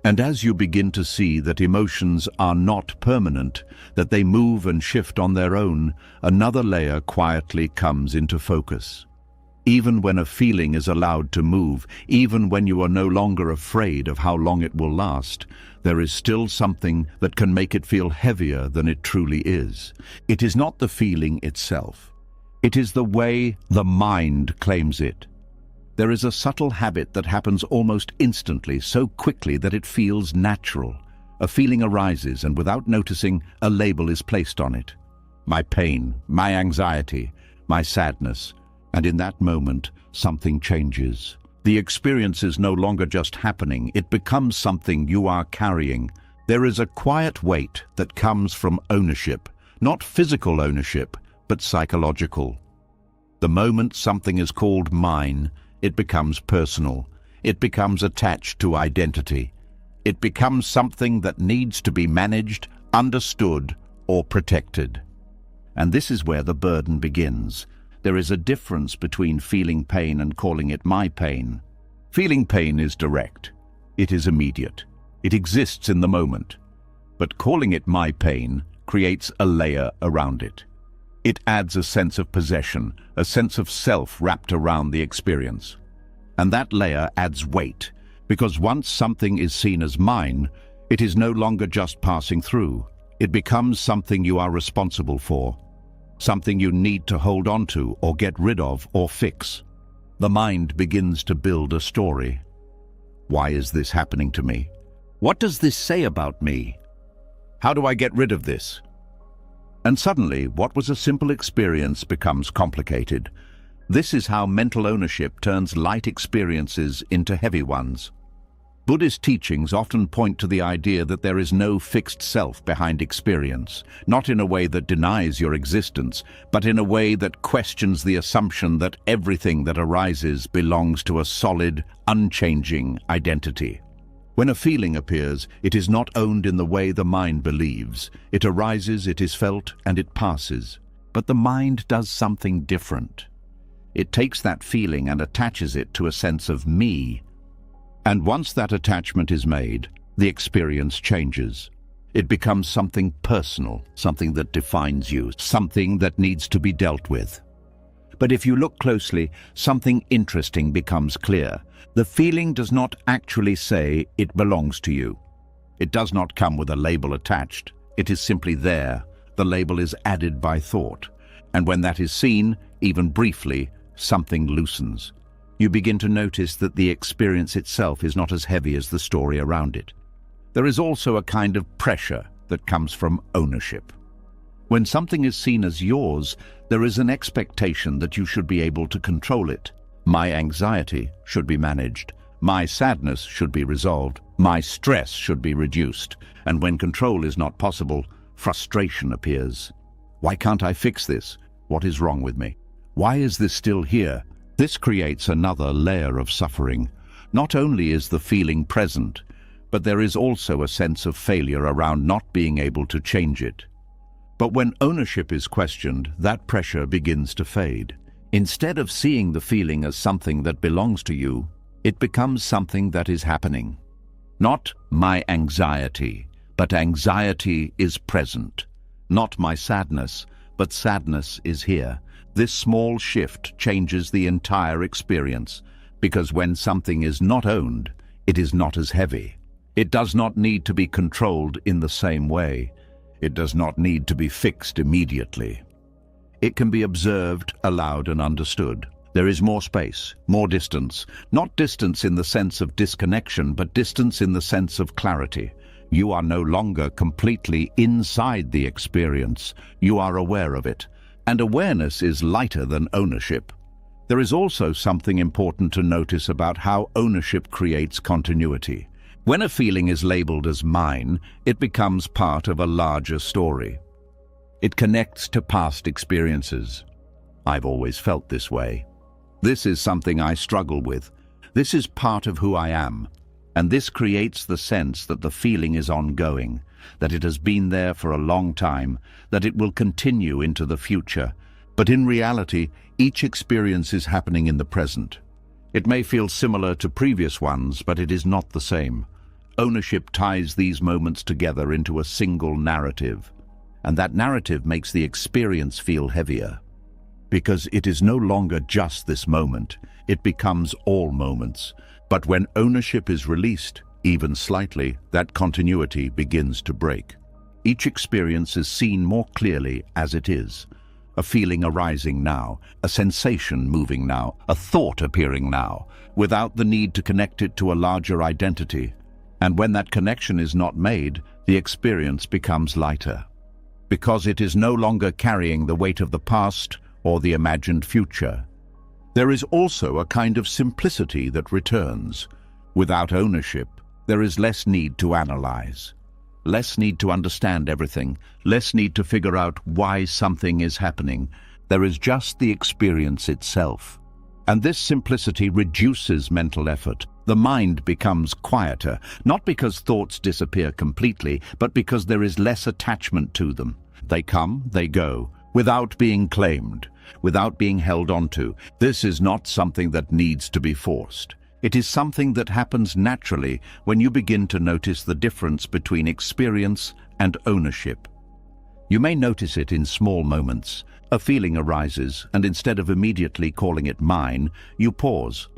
And as you begin to see that emotions are not permanent, that they move and shift on their own, another layer quietly comes into focus. Even when a feeling is allowed to move, even when you are no longer afraid of how long it will last, there is still something that can make it feel heavier than it truly is. It is not the feeling itself. It is the way the mind claims it. There is a subtle habit that happens almost instantly, so quickly that it feels natural. A feeling arises, and without noticing, a label is placed on it. My pain, my anxiety, my sadness. And in that moment, something changes. The experience is no longer just happening, it becomes something you are carrying. There is a quiet weight that comes from ownership, not physical ownership, but psychological. The moment something is called mine, it becomes personal. It becomes attached to identity. It becomes something that needs to be managed, understood, or protected. And this is where the burden begins. There is a difference between feeling pain and calling it my pain. Feeling pain is direct. It is immediate. It exists in the moment. But calling it my pain creates a layer around it. It adds a sense of possession, a sense of self wrapped around the experience. And that layer adds weight, because once something is seen as mine, it is no longer just passing through. It becomes something you are responsible for, something you need to hold on to or get rid of or fix. The mind begins to build a story. Why is this happening to me? What does this say about me? How do I get rid of this? And suddenly, what was a simple experience becomes complicated. This is how mental ownership turns light experiences into heavy ones. Buddhist teachings often point to the idea that there is no fixed self behind experience, not in a way that denies your existence, but in a way that questions the assumption that everything that arises belongs to a solid, unchanging identity. When a feeling appears, it is not owned in the way the mind believes. It arises, it is felt, and it passes. But the mind does something different. It takes that feeling and attaches it to a sense of me. And once that attachment is made, the experience changes. It becomes something personal, something that defines you, something that needs to be dealt with. But if you look closely, something interesting becomes clear. The feeling does not actually say it belongs to you. It does not come with a label attached. It is simply there. The label is added by thought. And when that is seen, even briefly, something loosens. You begin to notice that the experience itself is not as heavy as the story around it. There is also a kind of pressure that comes from ownership. When something is seen as yours, there is an expectation that you should be able to control it. My anxiety should be managed. My sadness should be resolved. My stress should be reduced. And when control is not possible, frustration appears. Why can't I fix this? What is wrong with me? Why is this still here? This creates another layer of suffering. Not only is the feeling present, but there is also a sense of failure around not being able to change it. But when ownership is questioned, that pressure begins to fade. Instead of seeing the feeling as something that belongs to you, it becomes something that is happening. Not my anxiety, but anxiety is present. Not my sadness, but sadness is here. This small shift changes the entire experience, because when something is not owned, it is not as heavy. It does not need to be controlled in the same way. It does not need to be fixed immediately. It can be observed, allowed, and understood. There is more space, more distance. Not distance in the sense of disconnection, but distance in the sense of clarity. You are no longer completely inside the experience. You are aware of it. And awareness is lighter than ownership. There is also something important to notice about how ownership creates continuity. When a feeling is labeled as mine, it becomes part of a larger story. It connects to past experiences. I've always felt this way. This is something I struggle with. This is part of who I am. And this creates the sense that the feeling is ongoing, that it has been there for a long time, that it will continue into the future. But in reality, each experience is happening in the present. It may feel similar to previous ones, but it is not the same. Ownership ties these moments together into a single narrative. And that narrative makes the experience feel heavier. Because it is no longer just this moment, it becomes all moments. But when ownership is released, even slightly, that continuity begins to break. Each experience is seen more clearly as it is. a feeling arising now, a sensation moving now, a thought appearing now, without the need to connect it to a larger identity. And when that connection is not made, the experience becomes lighter, because it is no longer carrying the weight of the past or the imagined future. There is also a kind of simplicity that returns. Without ownership, there is less need to analyze, less need to understand everything, less need to figure out why something is happening. There is just the experience itself. And this simplicity reduces mental effort. The mind becomes quieter, not because thoughts disappear completely, but because there is less attachment to them. They come, they go, without being claimed, without being held onto. This is not something that needs to be forced. It is something that happens naturally when you begin to notice the difference between experience and ownership. You may notice it in small moments. A feeling arises, and instead of immediately calling it mine, you pause.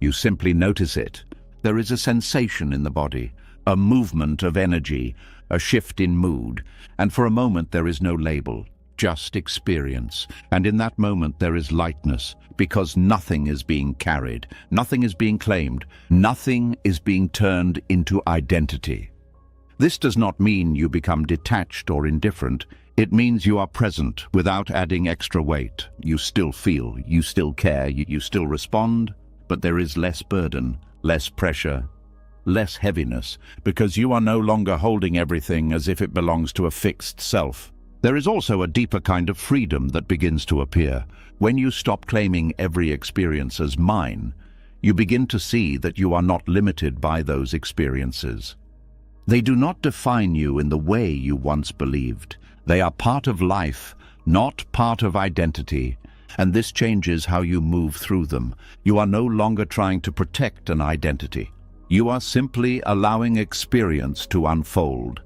You simply notice it. There is a sensation in the body, a movement of energy, a shift in mood, and for a moment there is no label, just experience. And in that moment there is lightness, because nothing is being carried, nothing is being claimed, nothing is being turned into identity. This does not mean you become detached or indifferent. It means you are present without adding extra weight. You still feel, you still care, you still respond, but there is less burden, less pressure, less heaviness, because you are no longer holding everything as if it belongs to a fixed self. There is also a deeper kind of freedom that begins to appear. When you stop claiming every experience as mine, you begin to see that you are not limited by those experiences. They do not define you in the way you once believed. They are part of life, not part of identity, and this changes how you move through them. You are no longer trying to protect an identity. You are simply allowing experience to unfold.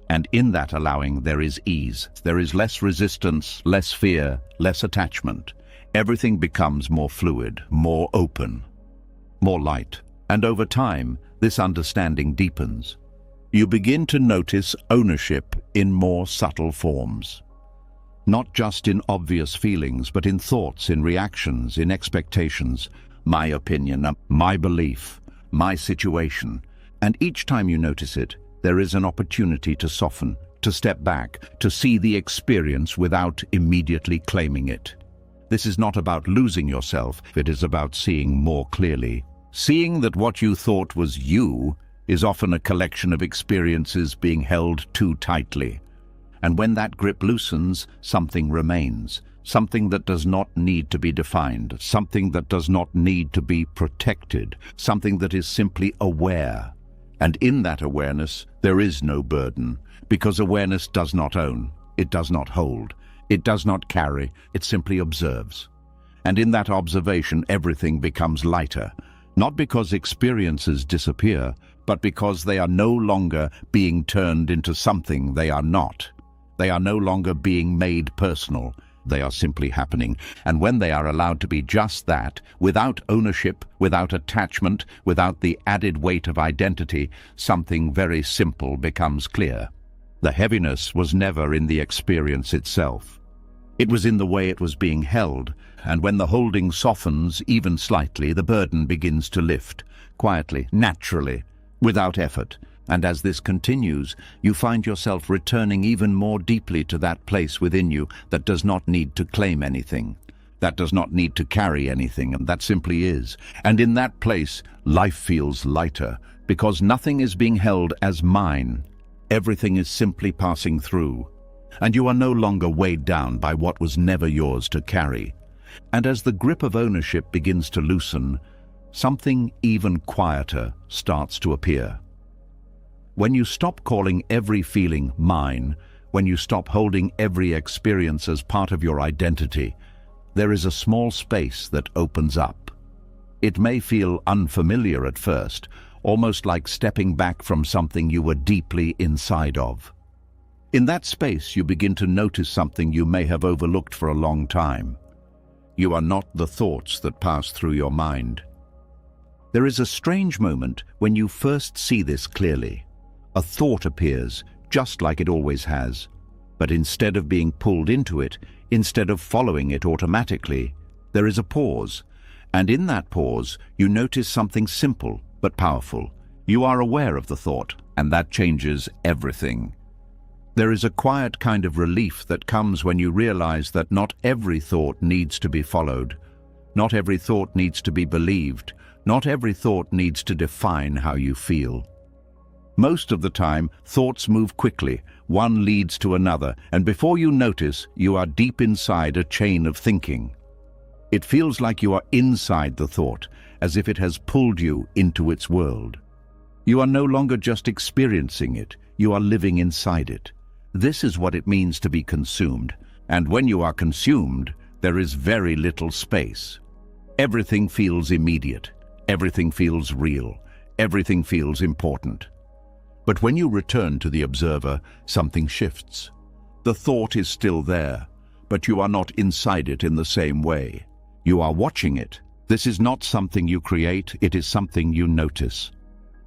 And in that allowing there is ease. There is less resistance, less fear, less attachment. Everything becomes more fluid, more open, more light. And over time, this understanding deepens. You begin to notice ownership in more subtle forms. Not just in obvious feelings, but in thoughts, in reactions, in expectations. My opinion, my belief, my situation. And each time you notice it, there is an opportunity to soften, to step back, to see the experience without immediately claiming it. This is not about losing yourself, it is about seeing more clearly. Seeing that what you thought was you is often a collection of experiences being held too tightly. And when that grip loosens, something remains, something that does not need to be defined, something that does not need to be protected, something that is simply aware. And in that awareness, there is no burden, because awareness does not own, it does not hold, it does not carry, it simply observes. And in that observation, everything becomes lighter, not because experiences disappear, but because they are no longer being turned into something they are not. They are no longer being made personal. They are simply happening. And when they are allowed to be just that, without ownership, without attachment, without the added weight of identity, something very simple becomes clear. The heaviness was never in the experience itself. It was in the way it was being held. And when the holding softens, even slightly, the burden begins to lift, quietly, naturally, without effort. And as this continues, you find yourself returning even more deeply to that place within you that does not need to claim anything, that does not need to carry anything, and that simply is. And in that place, life feels lighter, because nothing is being held as mine. Everything is simply passing through, and you are no longer weighed down by what was never yours to carry. And as the grip of ownership begins to loosen, something even quieter starts to appear. When you stop calling every feeling mine, when you stop holding every experience as part of your identity, there is a small space that opens up. It may feel unfamiliar at first, almost like stepping back from something you were deeply inside of. In that space, you begin to notice something you may have overlooked for a long time. You are not the thoughts that pass through your mind. There is a strange moment when you first see this clearly. A thought appears, just like it always has. But instead of being pulled into it, instead of following it automatically, there is a pause. And in that pause, you notice something simple but powerful. You are aware of the thought, and that changes everything. There is a quiet kind of relief that comes when you realize that not every thought needs to be followed. Not every thought needs to be believed. Not every thought needs to define how you feel. Most of the time, thoughts move quickly. One leads to another, and before you notice, you are deep inside a chain of thinking. It feels like you are inside the thought, as if it has pulled you into its world. You are no longer just experiencing it, you are living inside it. This is what it means to be consumed. And when you are consumed, there is very little space. Everything feels immediate. Everything feels real. Everything feels important. But when you return to the observer, something shifts. The thought is still there, but you are not inside it in the same way. You are watching it. This is not something you create, it is something you notice.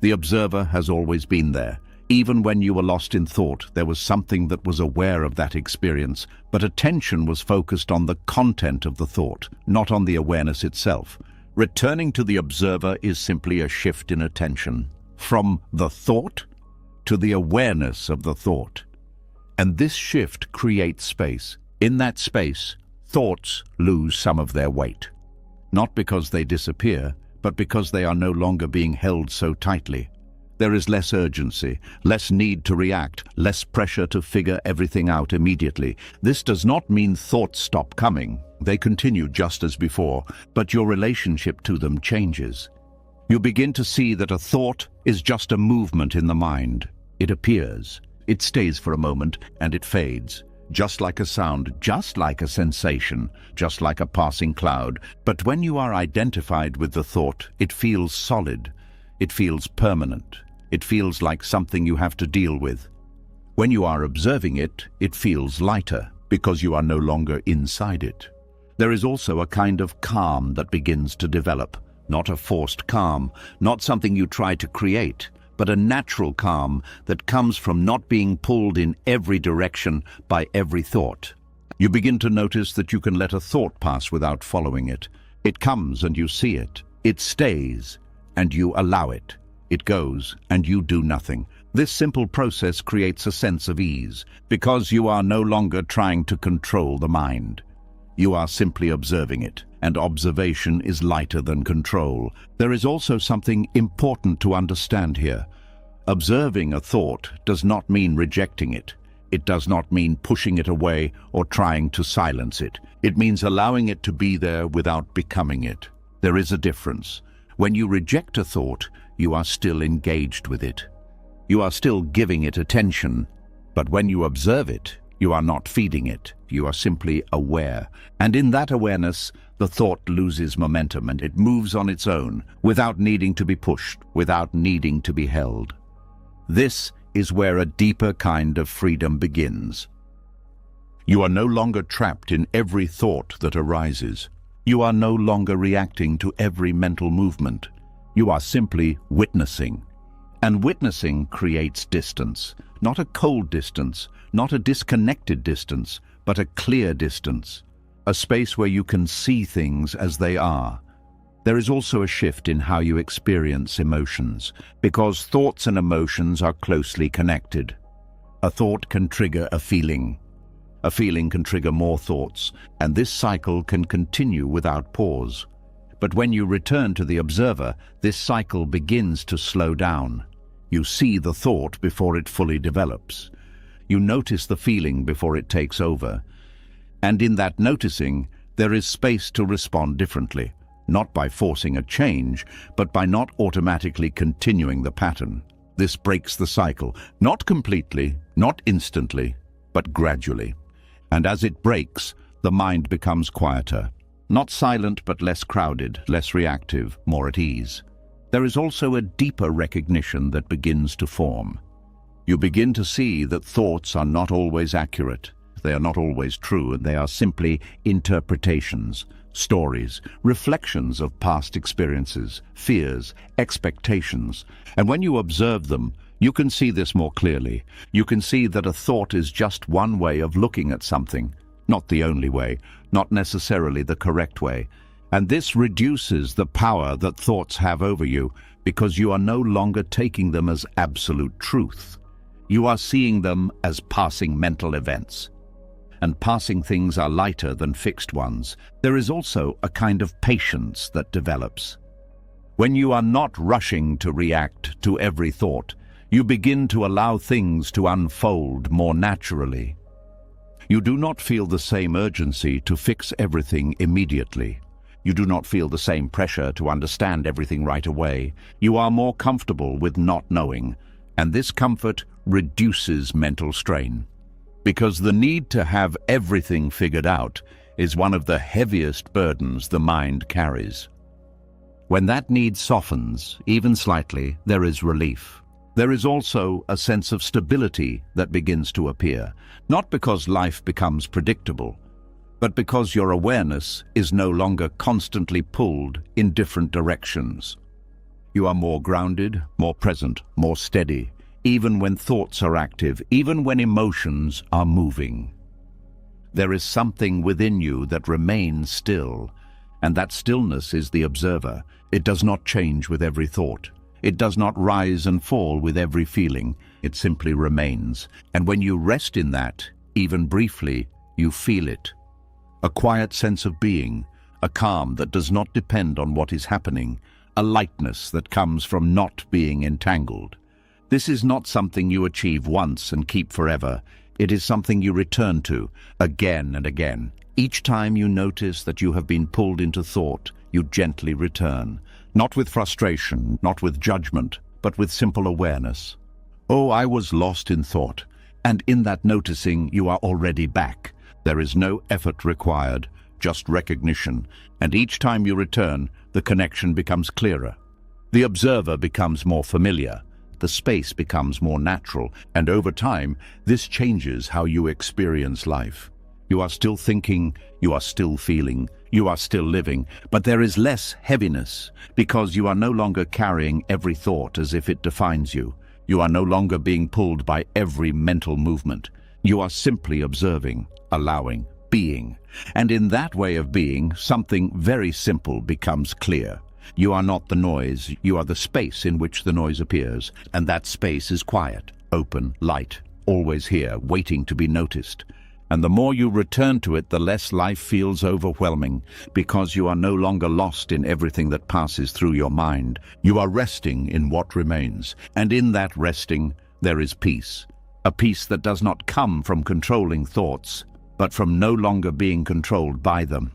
The observer has always been there. Even when you were lost in thought, there was something that was aware of that experience, but attention was focused on the content of the thought, not on the awareness itself. Returning to the observer is simply a shift in attention, from the thought to the awareness of the thought. And this shift creates space. In that space, thoughts lose some of their weight. Not because they disappear, but because they are no longer being held so tightly. There is less urgency, less need to react, less pressure to figure everything out immediately. This does not mean thoughts stop coming. They continue just as before, but your relationship to them changes. You begin to see that a thought is just a movement in the mind. It appears, it stays for a moment, and it fades. Just like a sound, just like a sensation, just like a passing cloud. But when you are identified with the thought, it feels solid. It feels permanent. It feels like something you have to deal with. When you are observing it, it feels lighter, because you are no longer inside it. There is also a kind of calm that begins to develop. Not a forced calm, not something you try to create, but a natural calm that comes from not being pulled in every direction by every thought. You begin to notice that you can let a thought pass without following it. It comes and you see it. It stays and you allow it. It goes and you do nothing. This simple process creates a sense of ease, because you are no longer trying to control the mind. You are simply observing it, and observation is lighter than control. There is also something important to understand here. Observing a thought does not mean rejecting it. It does not mean pushing it away or trying to silence it. It means allowing it to be there without becoming it. There is a difference. When you reject a thought, you are still engaged with it. You are still giving it attention. But when you observe it, you are not feeding it. You are simply aware. And in that awareness, the thought loses momentum and it moves on its own, without needing to be pushed, without needing to be held. This is where a deeper kind of freedom begins. You are no longer trapped in every thought that arises. You are no longer reacting to every mental movement. You are simply witnessing. And witnessing creates distance. Not a cold distance, not a disconnected distance, but a clear distance. A space where you can see things as they are. There is also a shift in how you experience emotions, because thoughts and emotions are closely connected. A thought can trigger a feeling. A feeling can trigger more thoughts, and this cycle can continue without pause. But when you return to the observer, this cycle begins to slow down. You see the thought before it fully develops. You notice the feeling before it takes over. And in that noticing, there is space to respond differently, not by forcing a change, but by not automatically continuing the pattern. This breaks the cycle, not completely, not instantly, but gradually. And as it breaks, the mind becomes quieter. Not silent, but less crowded, less reactive, more at ease. There is also a deeper recognition that begins to form. You begin to see that thoughts are not always accurate. They are not always true, and they are simply interpretations, stories, reflections of past experiences, fears, expectations. And when you observe them, You can see this more clearly. You can see that a thought is just one way of looking at something, not the only way, not necessarily the correct way. And this reduces the power that thoughts have over you because you are no longer taking them as absolute truth. You are seeing them as passing mental events. And passing things are lighter than fixed ones. There is also a kind of patience that develops. When you are not rushing to react to every thought, you begin to allow things to unfold more naturally. You do not feel the same urgency to fix everything immediately. You do not feel the same pressure to understand everything right away. You are more comfortable with not knowing, and this comfort reduces mental strain. Because the need to have everything figured out is one of the heaviest burdens the mind carries. When that need softens, even slightly, there is relief. There is also a sense of stability that begins to appear, not because life becomes predictable, but because your awareness is no longer constantly pulled in different directions. You are more grounded, more present, more steady, even when thoughts are active, even when emotions are moving. There is something within you that remains still, and that stillness is the observer. It does not change with every thought. It does not rise and fall with every feeling. It simply remains. And when you rest in that, even briefly, you feel it. A quiet sense of being, a calm that does not depend on what is happening, a lightness that comes from not being entangled. This is not something you achieve once and keep forever. It is something you return to again and again. Each time you notice that you have been pulled into thought, you gently return, not with frustration, not with judgment, but with simple awareness. Oh, I was lost in thought, and in that noticing you are already back. There is no effort required, just recognition, and each time you return, the connection becomes clearer. The observer becomes more familiar. The space becomes more natural, and over time, this changes how you experience life. You are still thinking, you are still feeling, you are still living, but there is less heaviness because you are no longer carrying every thought as if it defines you. You are no longer being pulled by every mental movement. You are simply observing, allowing, being. And in that way of being, something very simple becomes clear. You are not the noise, you are the space in which the noise appears, and that space is quiet, open, light, always here, waiting to be noticed. And the more you return to it, the less life feels overwhelming, because you are no longer lost in everything that passes through your mind. You are resting in what remains, and in that resting, there is peace. A peace that does not come from controlling thoughts, but from no longer being controlled by them.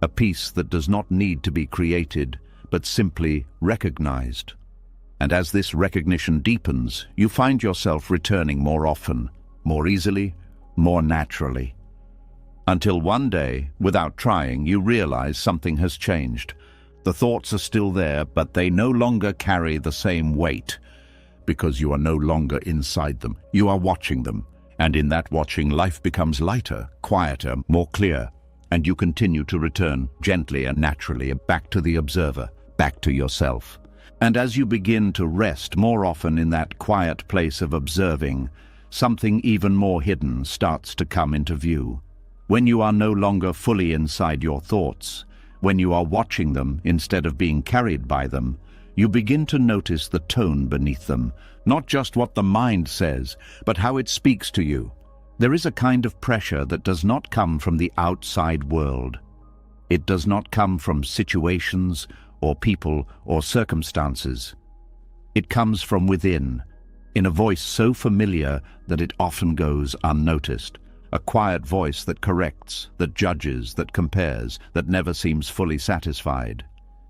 A peace that does not need to be created, but simply recognized. And as this recognition deepens, you find yourself returning more often, more easily, more naturally. Until one day, without trying, you realize something has changed. The thoughts are still there, but they no longer carry the same weight, because you are no longer inside them. You are watching them, and in that watching, life becomes lighter, quieter, more clear, and you continue to return gently and naturally back to the observer, back to yourself. And as you begin to rest more often in that quiet place of observing, something even more hidden starts to come into view. When you are no longer fully inside your thoughts, when you are watching them instead of being carried by them, you begin to notice the tone beneath them, not just what the mind says, but how it speaks to you. There is a kind of pressure that does not come from the outside world. It does not come from situations or people or circumstances. It comes from within, in a voice so familiar that it often goes unnoticed. A quiet voice that corrects, that judges, that compares, that never seems fully satisfied.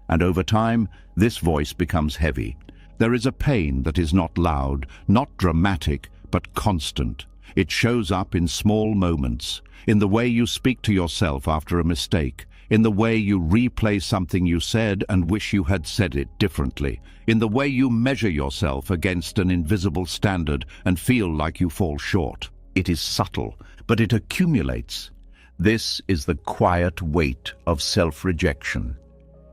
And over time, this voice becomes heavy. There is a pain that is not loud, not dramatic, but constant. It shows up in small moments, in the way you speak to yourself after a mistake, in the way you replay something you said and wish you had said it differently, in the way you measure yourself against an invisible standard and feel like you fall short. It is subtle, but it accumulates. This is the quiet weight of self-rejection.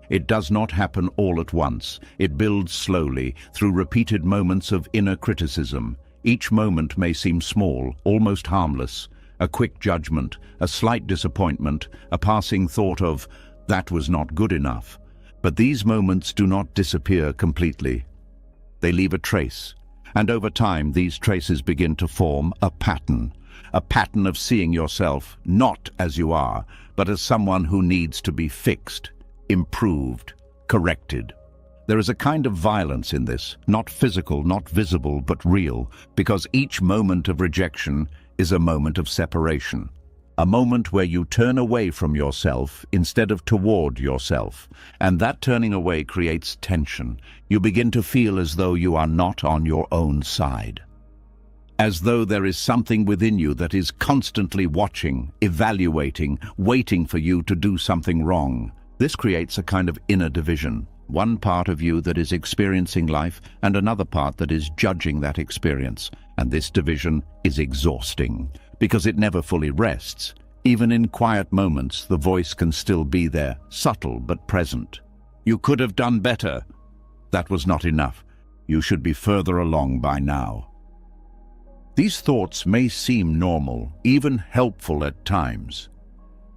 It does not happen all at once. It builds slowly, through repeated moments of inner criticism. Each moment may seem small, almost harmless. A quick judgment, a slight disappointment, a passing thought of, "That was not good enough." But these moments do not disappear completely. They leave a trace, and over time these traces begin to form a pattern of seeing yourself not as you are, but as someone who needs to be fixed, improved, corrected. There is a kind of violence in this, not physical, not visible, but real, because each moment of rejection is a moment of separation. A moment where you turn away from yourself instead of toward yourself. And that turning away creates tension. You begin to feel as though you are not on your own side. As though there is something within you that is constantly watching, evaluating, waiting for you to do something wrong. This creates a kind of inner division. One part of you that is experiencing life and another part that is judging that experience. And this division is exhausting because it never fully rests. Even in quiet moments, the voice can still be there, subtle but present. You could have done better. That was not enough. You should be further along by now. These thoughts may seem normal, even helpful at times.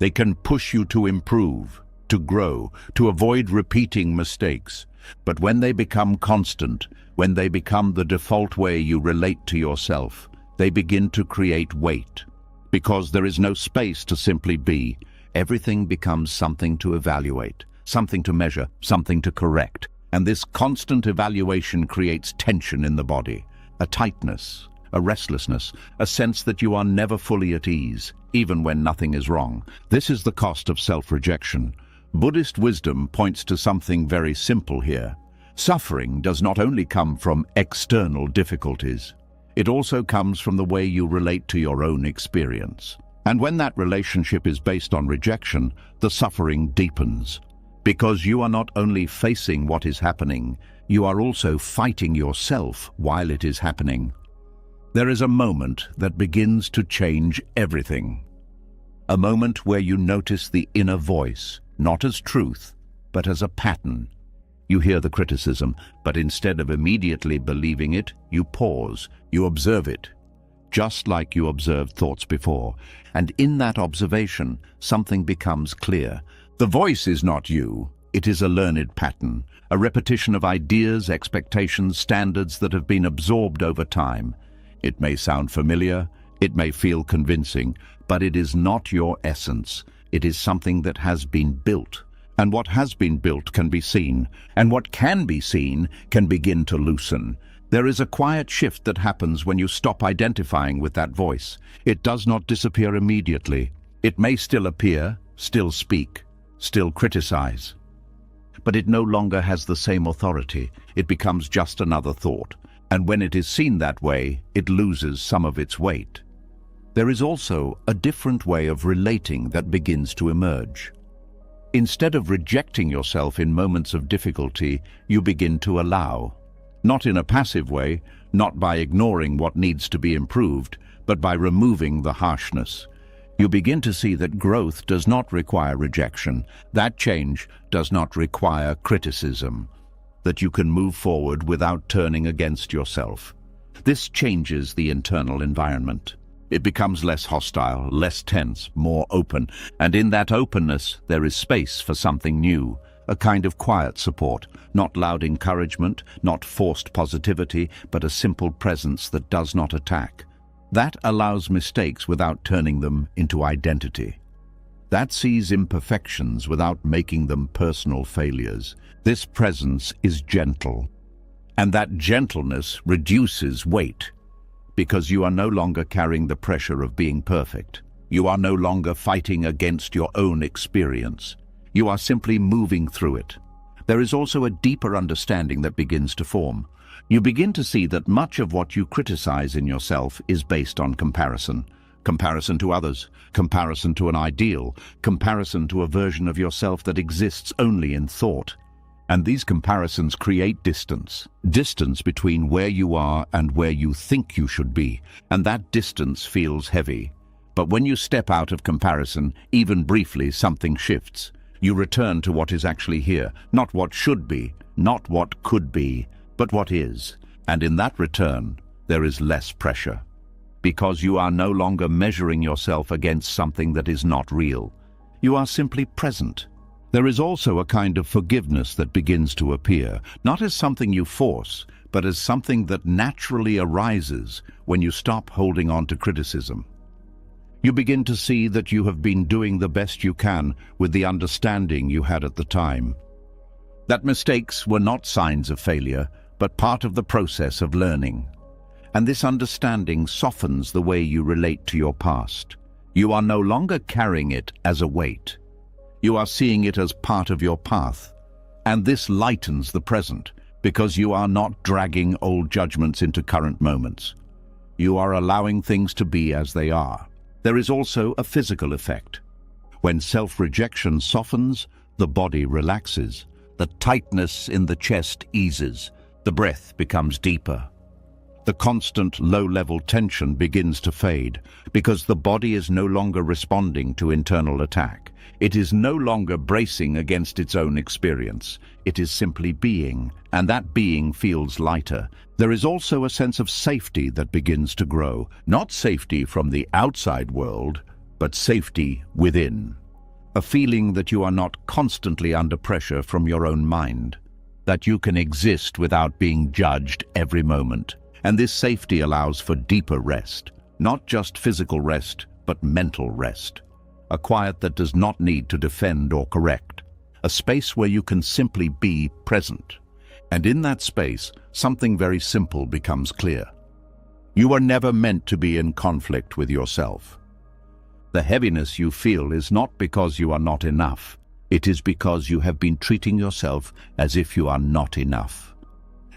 They can push you to improve, to grow, to avoid repeating mistakes. But when they become constant, when they become the default way you relate to yourself, they begin to create weight. Because there is no space to simply be, everything becomes something to evaluate, something to measure, something to correct. And this constant evaluation creates tension in the body, a tightness, a restlessness, a sense that you are never fully at ease, even when nothing is wrong. This is the cost of self-rejection. Buddhist wisdom points to something very simple here. Suffering does not only come from external difficulties. It also comes from the way you relate to your own experience. And when that relationship is based on rejection, the suffering deepens. Because you are not only facing what is happening, you are also fighting yourself while it is happening. There is a moment that begins to change everything. A moment where you notice the inner voice, not as truth, but as a pattern. You hear the criticism, but instead of immediately believing it, you pause, you observe it, just like you observed thoughts before. And in that observation, something becomes clear. The voice is not you, it is a learned pattern, a repetition of ideas, expectations, standards that have been absorbed over time. It may sound familiar, it may feel convincing, but it is not your essence. It is something that has been built. And what has been built can be seen, and what can be seen can begin to loosen. There is a quiet shift that happens when you stop identifying with that voice. It does not disappear immediately. It may still appear, still speak, still criticize. But it no longer has the same authority. It becomes just another thought. And when it is seen that way, it loses some of its weight. There is also a different way of relating that begins to emerge. Instead of rejecting yourself in moments of difficulty, you begin to allow. Not in a passive way, not by ignoring what needs to be improved, but by removing the harshness. You begin to see that growth does not require rejection, that change does not require criticism, that you can move forward without turning against yourself. This changes the internal environment. It becomes less hostile, less tense, more open, and in that openness there is space for something new, a kind of quiet support, not loud encouragement, not forced positivity, but a simple presence that does not attack. That allows mistakes without turning them into identity. That sees imperfections without making them personal failures. This presence is gentle, and that gentleness reduces weight. Because you are no longer carrying the pressure of being perfect. You are no longer fighting against your own experience. You are simply moving through it. There is also a deeper understanding that begins to form. You begin to see that much of what you criticize in yourself is based on comparison. Comparison to others, comparison to an ideal, comparison to a version of yourself that exists only in thought. And these comparisons create distance. Distance between where you are and where you think you should be. And that distance feels heavy. But when you step out of comparison, even briefly, something shifts. You return to what is actually here, not what should be, not what could be, but what is. And in that return, there is less pressure, because you are no longer measuring yourself against something that is not real. You are simply present. There is also a kind of forgiveness that begins to appear, not as something you force, but as something that naturally arises when you stop holding on to criticism. You begin to see that you have been doing the best you can with the understanding you had at the time. That mistakes were not signs of failure, but part of the process of learning. And this understanding softens the way you relate to your past. You are no longer carrying it as a weight. You are seeing it as part of your path. And this lightens the present, because you are not dragging old judgments into current moments. You are allowing things to be as they are. There is also a physical effect. When self-rejection softens, the body relaxes. The tightness in the chest eases. The breath becomes deeper. The constant low-level tension begins to fade because the body is no longer responding to internal attack. It is no longer bracing against its own experience. It is simply being, and that being feels lighter. There is also a sense of safety that begins to grow. Not safety from the outside world, but safety within. A feeling that you are not constantly under pressure from your own mind. That you can exist without being judged every moment. And this safety allows for deeper rest. Not just physical rest, but mental rest. A quiet that does not need to defend or correct. A space where you can simply be present. And in that space, something very simple becomes clear. You are never meant to be in conflict with yourself. The heaviness you feel is not because you are not enough. It is because you have been treating yourself as if you are not enough.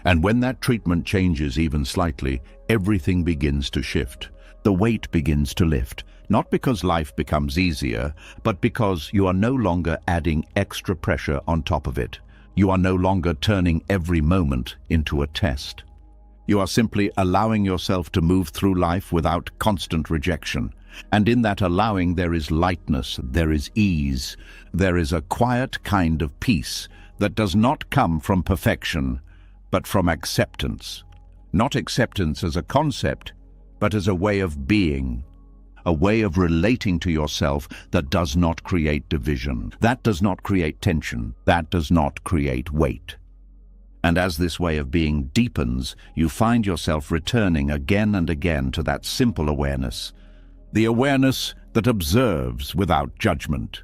And when that treatment changes even slightly, everything begins to shift. The weight begins to lift, not because life becomes easier, but because you are no longer adding extra pressure on top of it. You are no longer turning every moment into a test. You are simply allowing yourself to move through life without constant rejection. And in that allowing there is lightness, there is ease, there is a quiet kind of peace that does not come from perfection, but from acceptance. Not acceptance as a concept, but as a way of being, a way of relating to yourself that does not create division, that does not create tension, that does not create weight. And as this way of being deepens, you find yourself returning again and again to that simple awareness, the awareness that observes without judgment,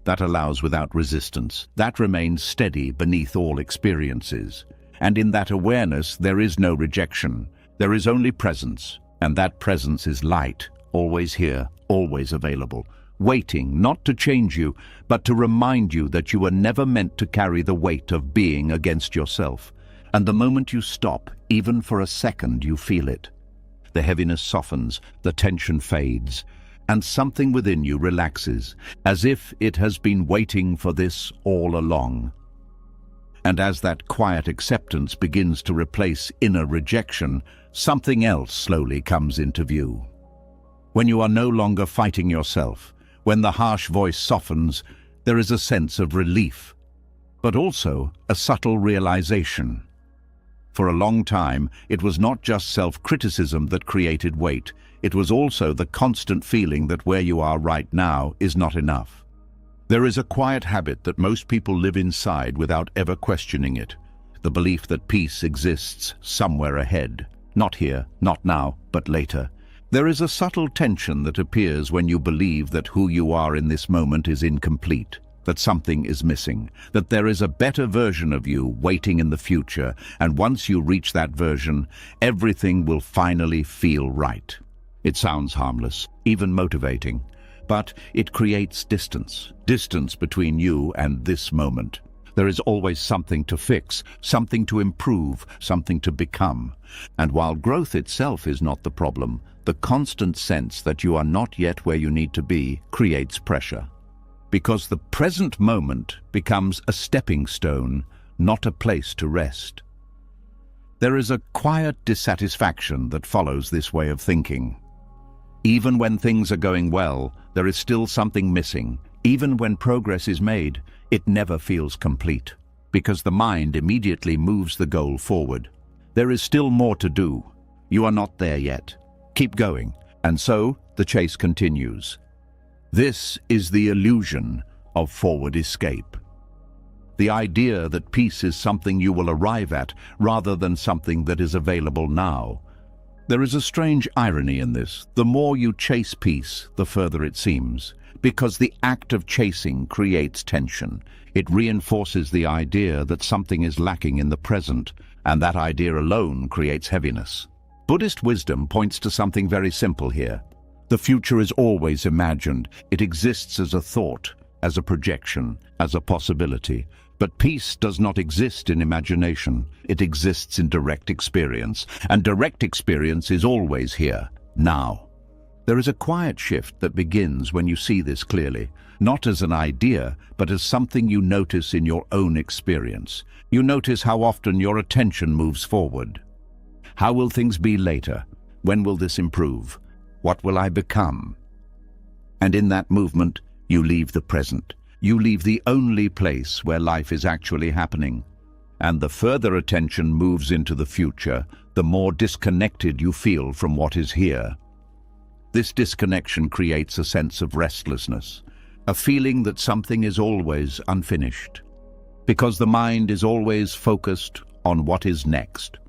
that allows without resistance, that remains steady beneath all experiences. And in that awareness, there is no rejection. There is only presence, and that presence is light, always here, always available, waiting not to change you, but to remind you that you were never meant to carry the weight of being against yourself. And the moment you stop, even for a second, you feel it. The heaviness softens, the tension fades, and something within you relaxes, as if it has been waiting for this all along. And as that quiet acceptance begins to replace inner rejection, something else slowly comes into view. When you are no longer fighting yourself, when the harsh voice softens, there is a sense of relief, but also a subtle realization. For a long time, it was not just self-criticism that created weight, it was also the constant feeling that where you are right now is not enough. There is a quiet habit that most people live inside without ever questioning it, the belief that peace exists somewhere ahead, not here, not now, but later. There is a subtle tension that appears when you believe that who you are in this moment is incomplete, that something is missing, that there is a better version of you waiting in the future, and once you reach that version, everything will finally feel right. It sounds harmless, even motivating, but it creates distance between you and this moment. There is always something to fix, something to improve, something to become. And while growth itself is not the problem, the constant sense that you are not yet where you need to be creates pressure. Because the present moment becomes a stepping stone, not a place to rest. There is a quiet dissatisfaction that follows this way of thinking. Even when things are going well, there is still something missing, Even when progress is made, it never feels complete, because the mind immediately moves the goal forward. There is still more to do. You are not there yet. Keep going. And so, the chase continues. This is the illusion of forward escape. The idea that peace is something you will arrive at rather than something that is available now. There is a strange irony in this. The more you chase peace, the further it seems, because the act of chasing creates tension. It reinforces the idea that something is lacking in the present, and that idea alone creates heaviness. Buddhist wisdom points to something very simple here. The future is always imagined. It exists as a thought, as a projection, as a possibility. But peace does not exist in imagination. It exists in direct experience, and direct experience is always here, now. There is a quiet shift that begins when you see this clearly, not as an idea, but as something you notice in your own experience. You notice how often your attention moves forward. How will things be later? When will this improve? What will I become? And in that movement, you leave the present. You leave the only place where life is actually happening. And the further attention moves into the future, the more disconnected you feel from what is here. This disconnection creates a sense of restlessness, a feeling that something is always unfinished, because the mind is always focused on what is next.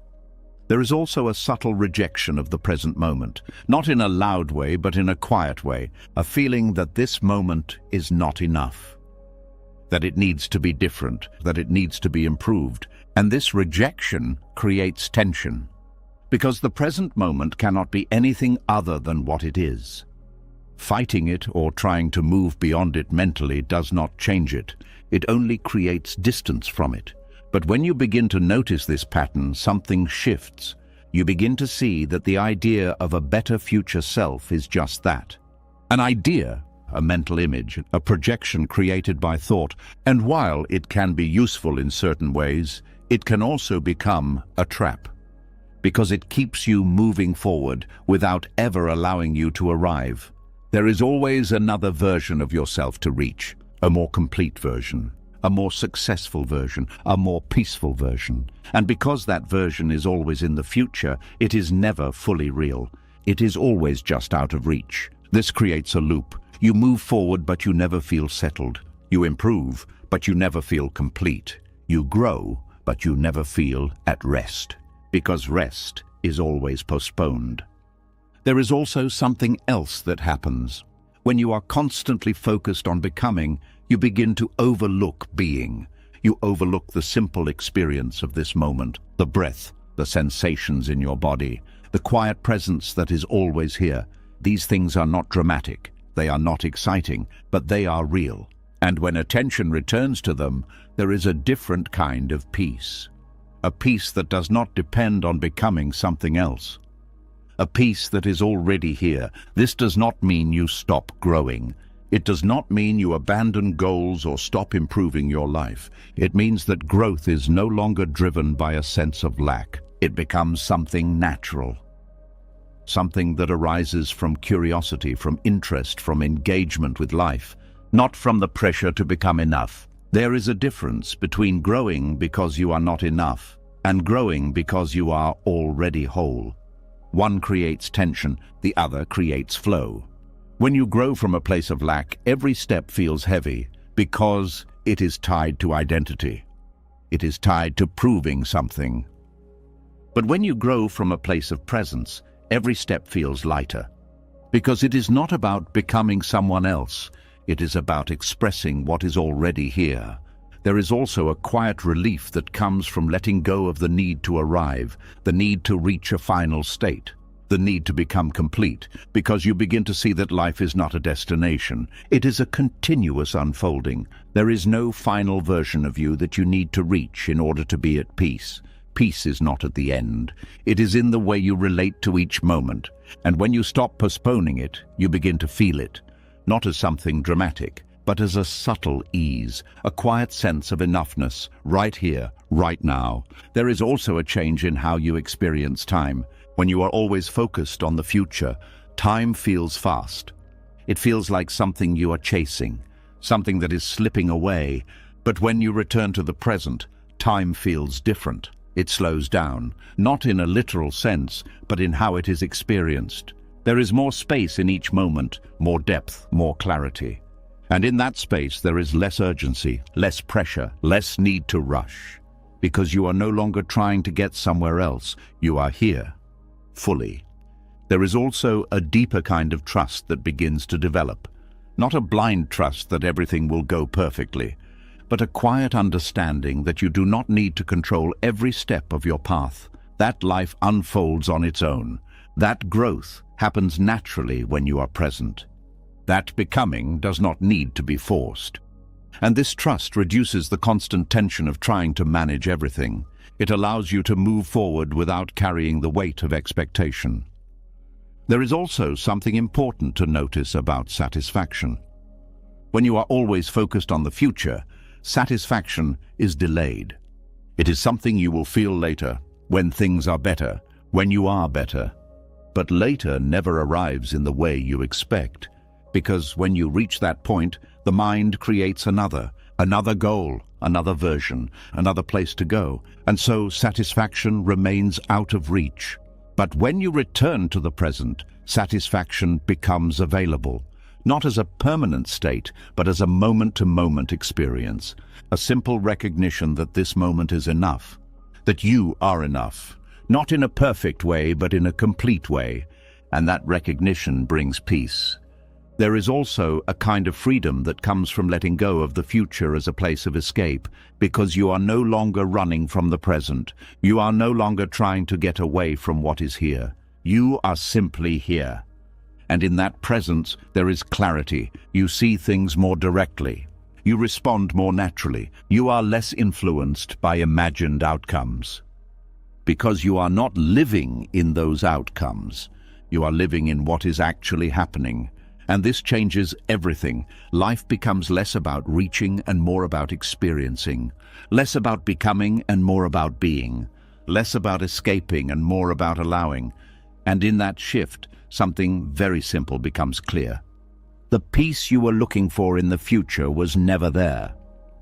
There is also a subtle rejection of the present moment, not in a loud way, but in a quiet way, a feeling that this moment is not enough, that it needs to be different, that it needs to be improved. And this rejection creates tension, because the present moment cannot be anything other than what it is. Fighting it or trying to move beyond it mentally does not change it. It only creates distance from it. But when you begin to notice this pattern, something shifts. You begin to see that the idea of a better future self is just that. An idea, a mental image, a projection created by thought, and while it can be useful in certain ways, it can also become a trap, because it keeps you moving forward without ever allowing you to arrive. There is always another version of yourself to reach, a more complete version, a more successful version, a more peaceful version. And because that version is always in the future, it is never fully real. It is always just out of reach. This creates a loop. You move forward, but you never feel settled. You improve, but you never feel complete. You grow, but you never feel at rest, because rest is always postponed. There is also something else that happens. When you are constantly focused on becoming, you begin to overlook being. You overlook the simple experience of this moment, the breath, the sensations in your body, the quiet presence that is always here. These things are not dramatic. They are not exciting, but they are real. And when attention returns to them, there is a different kind of peace. A peace that does not depend on becoming something else. A peace that is already here. This does not mean you stop growing. It does not mean you abandon goals or stop improving your life. It means that growth is no longer driven by a sense of lack. It becomes something natural. Something that arises from curiosity, from interest, from engagement with life, not from the pressure to become enough. There is a difference between growing because you are not enough and growing because you are already whole. One creates tension, the other creates flow. When you grow from a place of lack, every step feels heavy because it is tied to identity. It is tied to proving something. But when you grow from a place of presence, every step feels lighter, because it is not about becoming someone else. It is about expressing what is already here. There is also a quiet relief that comes from letting go of the need to arrive, the need to reach a final state, the need to become complete, because you begin to see that life is not a destination. It is a continuous unfolding. There is no final version of you that you need to reach in order to be at peace. Peace is not at the end. It is in the way you relate to each moment. And when you stop postponing it, you begin to feel it, not as something dramatic, but as a subtle ease, a quiet sense of enoughness, right here, right now. There is also a change in how you experience time. When you are always focused on the future, time feels fast. It feels like something you are chasing, something that is slipping away. But when you return to the present, time feels different. It slows down, not in a literal sense, but in how it is experienced. There is more space in each moment, more depth, more clarity. And in that space there is less urgency, less pressure, less need to rush. Because you are no longer trying to get somewhere else, you are here, fully. There is also a deeper kind of trust that begins to develop. Not a blind trust that everything will go perfectly, but a quiet understanding that you do not need to control every step of your path. That life unfolds on its own. That growth happens naturally when you are present. That becoming does not need to be forced. And this trust reduces the constant tension of trying to manage everything. It allows you to move forward without carrying the weight of expectation. There is also something important to notice about satisfaction. When you are always focused on the future, satisfaction is delayed. It is something you will feel later, when things are better, when you are better. But later never arrives in the way you expect, because when you reach that point, the mind creates another goal, another version, another place to go, and so satisfaction remains out of reach. But when you return to the present, satisfaction becomes available, not as a permanent state, but as a moment-to-moment experience, a simple recognition that this moment is enough, that you are enough, not in a perfect way, but in a complete way, and that recognition brings peace. There is also a kind of freedom that comes from letting go of the future as a place of escape, because you are no longer running from the present. You are no longer trying to get away from what is here. You are simply here. And in that presence, there is clarity. You see things more directly. You respond more naturally. You are less influenced by imagined outcomes. Because you are not living in those outcomes. You are living in what is actually happening. And this changes everything. Life becomes less about reaching and more about experiencing. Less about becoming and more about being. Less about escaping and more about allowing. And in that shift, something very simple becomes clear. The peace you were looking for in the future was never there.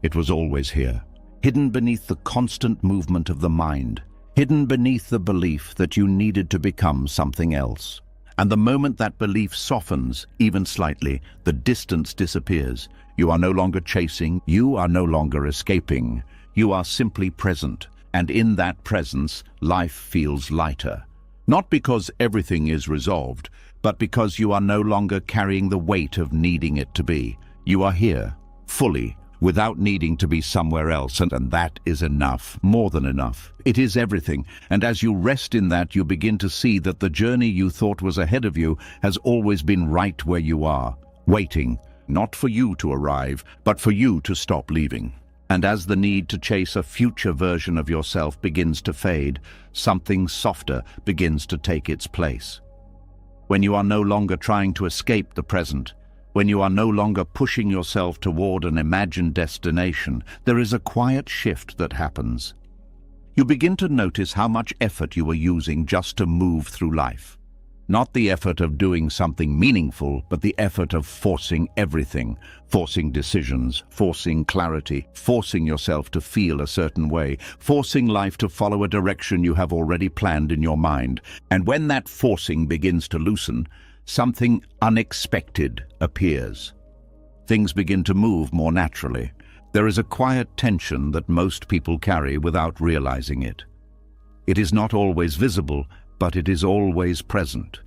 It was always here, hidden beneath the constant movement of the mind, hidden beneath the belief that you needed to become something else. And the moment that belief softens, even slightly, the distance disappears. You are no longer chasing, you are no longer escaping. You are simply present, and in that presence, life feels lighter. Not because everything is resolved, but because you are no longer carrying the weight of needing it to be. You are here, fully, without needing to be somewhere else, and that is enough, more than enough. It is everything, and as you rest in that, you begin to see that the journey you thought was ahead of you has always been right where you are, waiting, not for you to arrive, but for you to stop leaving. And as the need to chase a future version of yourself begins to fade, something softer begins to take its place. When you are no longer trying to escape the present, when you are no longer pushing yourself toward an imagined destination, there is a quiet shift that happens. You begin to notice how much effort you are using just to move through life. Not the effort of doing something meaningful, but the effort of forcing everything, forcing decisions, forcing clarity, forcing yourself to feel a certain way, forcing life to follow a direction you have already planned in your mind. And when that forcing begins to loosen, something unexpected appears. Things begin to move more naturally. There is a quiet tension that most people carry without realizing it. It is not always visible, but it is always present.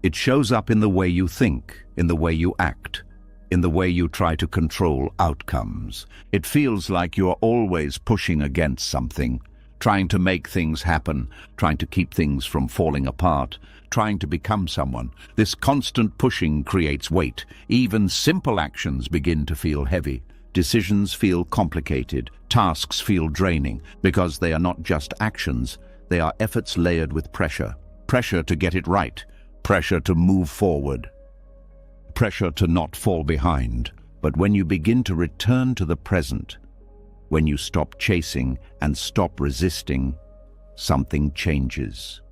It shows up in the way you think, in the way you act, in the way you try to control outcomes. It feels like you are always pushing against something, trying to make things happen, trying to keep things from falling apart, trying to become someone. This constant pushing creates weight. Even simple actions begin to feel heavy. Decisions feel complicated. Tasks feel draining, because they are not just actions. They are efforts layered with pressure. Pressure to get it right. Pressure to move forward. Pressure to not fall behind. But when you begin to return to the present, when you stop chasing and stop resisting, something changes.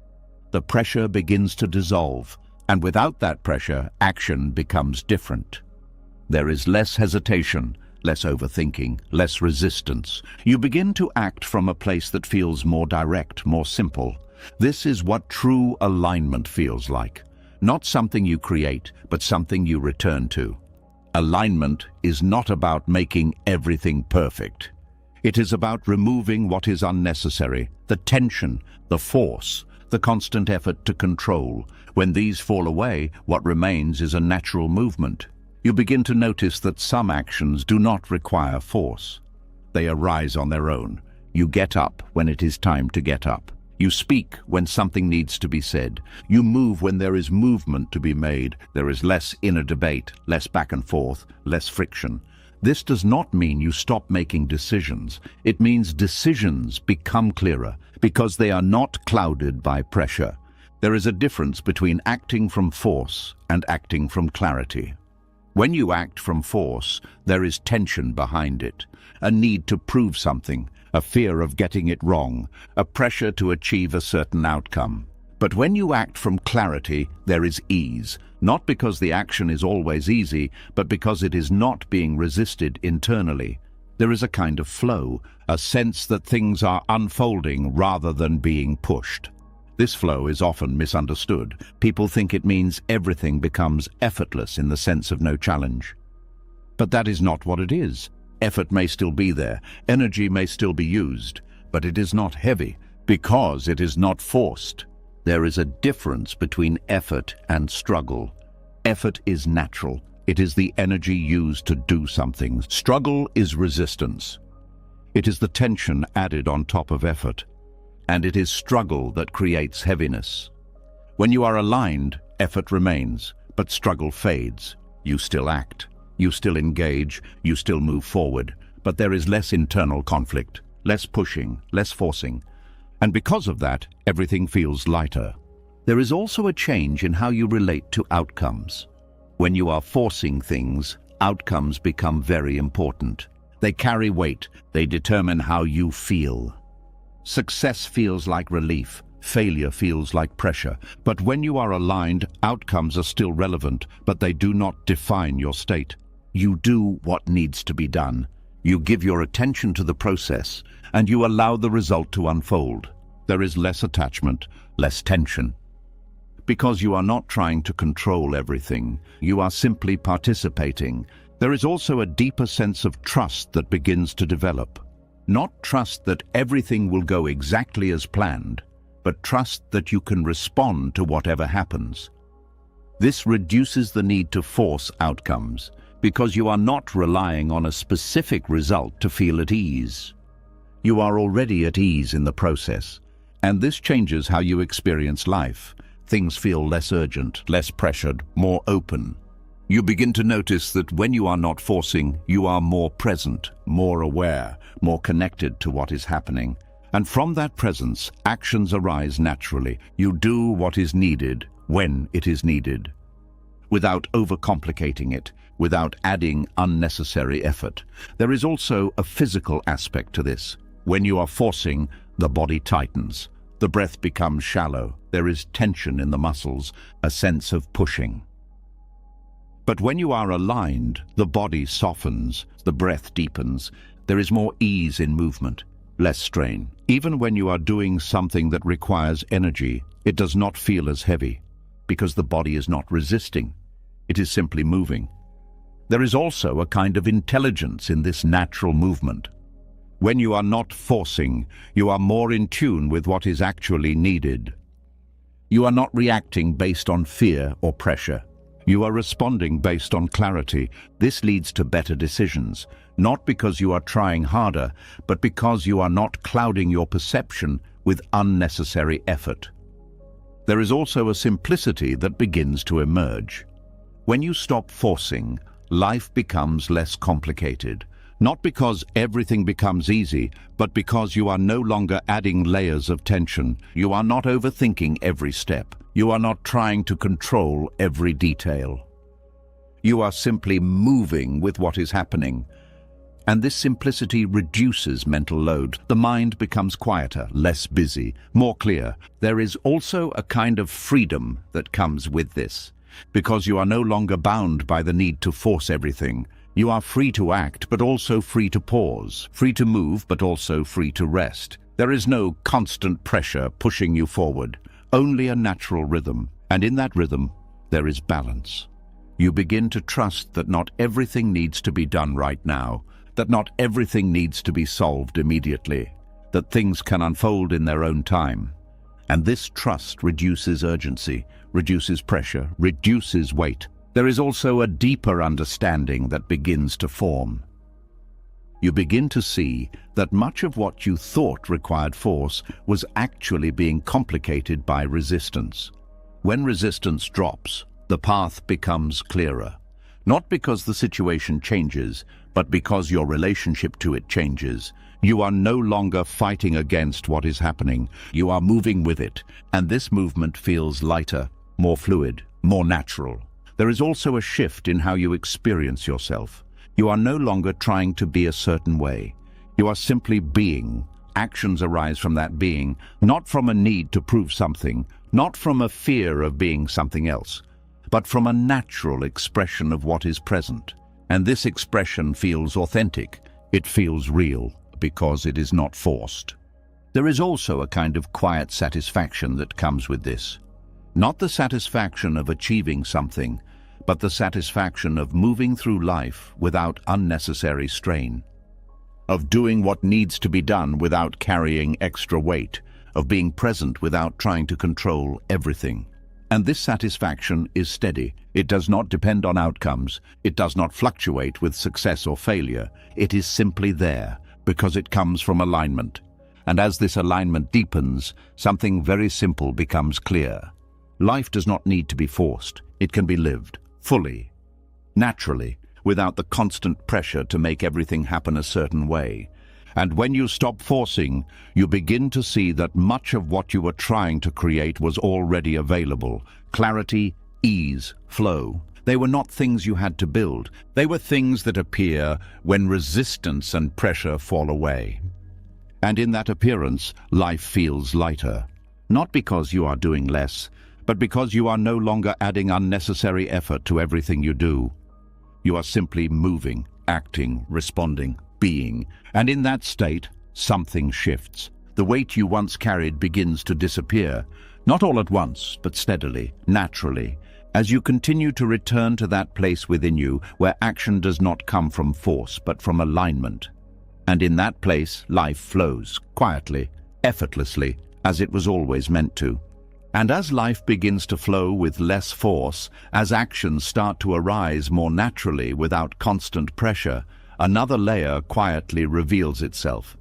The pressure begins to dissolve, and without that pressure, action becomes different. There is less hesitation, less overthinking, less resistance. You begin to act from a place that feels more direct, more simple. This is what true alignment feels like. Not something you create, but something you return to. Alignment is not about making everything perfect. It is about removing what is unnecessary, the tension, the force, the constant effort to control. When these fall away, what remains is a natural movement. You begin to notice that some actions do not require force. They arise on their own. You get up when it is time to get up. You speak when something needs to be said. You move when there is movement to be made. There is less inner debate, less back and forth, less friction. This does not mean you stop making decisions. It means decisions become clearer because they are not clouded by pressure. There is a difference between acting from force and acting from clarity. When you act from force, there is tension behind it, a need to prove something, a fear of getting it wrong, a pressure to achieve a certain outcome. But when you act from clarity, there is ease, not because the action is always easy, but because it is not being resisted internally. There is a kind of flow, a sense that things are unfolding rather than being pushed. This flow is often misunderstood. People think it means everything becomes effortless in the sense of no challenge. But that is not what it is. Effort may still be there, energy may still be used, but it is not heavy because it is not forced. There is a difference between effort and struggle. Effort is natural. It is the energy used to do something. Struggle is resistance. It is the tension added on top of effort. And it is struggle that creates heaviness. When you are aligned, effort remains, but struggle fades. You still act, you still engage, you still move forward, but there is less internal conflict, less pushing, less forcing. And because of that, everything feels lighter. There is also a change in how you relate to outcomes. When you are forcing things, outcomes become very important. They carry weight, they determine how you feel. Success feels like relief, failure feels like pressure. But when you are aligned, outcomes are still relevant, but they do not define your state. You do what needs to be done. You give your attention to the process, and you allow the result to unfold. There is less attachment, less tension. Because you are not trying to control everything, you are simply participating. There is also a deeper sense of trust that begins to develop. Not trust that everything will go exactly as planned, but trust that you can respond to whatever happens. This reduces the need to force outcomes, because you are not relying on a specific result to feel at ease. You are already at ease in the process, and this changes how you experience life. Things feel less urgent, less pressured, more open. You begin to notice that when you are not forcing, you are more present, more aware, more connected to what is happening. And from that presence, actions arise naturally. You do what is needed when it is needed, without overcomplicating it, without adding unnecessary effort. There is also a physical aspect to this. When you are forcing, the body tightens. The breath becomes shallow. There is tension in the muscles, a sense of pushing. But when you are aligned, the body softens, the breath deepens. There is more ease in movement, less strain. Even when you are doing something that requires energy, it does not feel as heavy, because the body is not resisting. It is simply moving. There is also a kind of intelligence in this natural movement. When you are not forcing, you are more in tune with what is actually needed. You are not reacting based on fear or pressure. You are responding based on clarity. This leads to better decisions, not because you are trying harder, but because you are not clouding your perception with unnecessary effort. There is also a simplicity that begins to emerge. When you stop forcing, life becomes less complicated. Not because everything becomes easy, but because you are no longer adding layers of tension. You are not overthinking every step. You are not trying to control every detail. You are simply moving with what is happening. And this simplicity reduces mental load. The mind becomes quieter, less busy, more clear. There is also a kind of freedom that comes with this. because you are no longer bound by the need to force everything. You are free to act, but also free to pause, free to move, but also free to rest. There is no constant pressure pushing you forward, only a natural rhythm, and in that rhythm, there is balance. You begin to trust that not everything needs to be done right now, that not everything needs to be solved immediately, that things can unfold in their own time. And this trust reduces urgency, reduces pressure, reduces weight. There is also a deeper understanding that begins to form. You begin to see that much of what you thought required force was actually being complicated by resistance. When resistance drops, the path becomes clearer. Not because the situation changes, but because your relationship to it changes. You are no longer fighting against what is happening. You are moving with it, and this movement feels lighter, more fluid, more natural. There is also a shift in how you experience yourself. You are no longer trying to be a certain way. You are simply being. Actions arise from that being, not from a need to prove something, not from a fear of being something else, but from a natural expression of what is present. And this expression feels authentic. It feels real, because it is not forced. There is also a kind of quiet satisfaction that comes with this. Not the satisfaction of achieving something, but the satisfaction of moving through life without unnecessary strain, of doing what needs to be done without carrying extra weight, of being present without trying to control everything. And this satisfaction is steady. It does not depend on outcomes. It does not fluctuate with success or failure. It is simply there because it comes from alignment. And as this alignment deepens, something very simple becomes clear. Life does not need to be forced. It can be lived fully, naturally, without the constant pressure to make everything happen a certain way. And when you stop forcing, you begin to see that much of what you were trying to create was already available. Clarity, ease, flow. They were not things you had to build. They were things that appear when resistance and pressure fall away. And in that appearance, life feels lighter. Not because you are doing less, but because you are no longer adding unnecessary effort to everything you do. You are simply moving, acting, responding, being, and in that state, something shifts. The weight you once carried begins to disappear, not all at once, but steadily, naturally, as you continue to return to that place within you where action does not come from force, but from alignment. And in that place, life flows, quietly, effortlessly, as it was always meant to. And as life begins to flow with less force, as actions start to arise more naturally without constant pressure, another layer quietly reveals itself.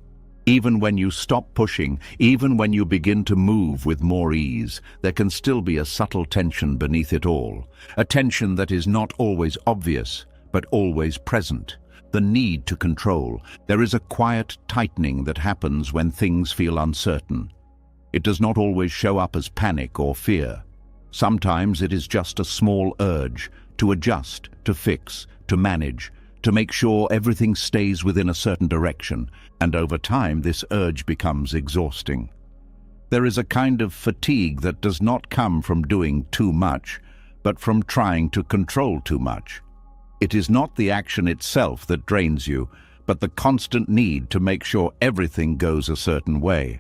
Even when you stop pushing, even when you begin to move with more ease, there can still be a subtle tension beneath it all. A tension that is not always obvious, but always present. The need to control. There is a quiet tightening that happens when things feel uncertain. It does not always show up as panic or fear. Sometimes it is just a small urge to adjust, to fix, to manage, to make sure everything stays within a certain direction, and over time this urge becomes exhausting. There is a kind of fatigue that does not come from doing too much, but from trying to control too much. It is not the action itself that drains you, but the constant need to make sure everything goes a certain way.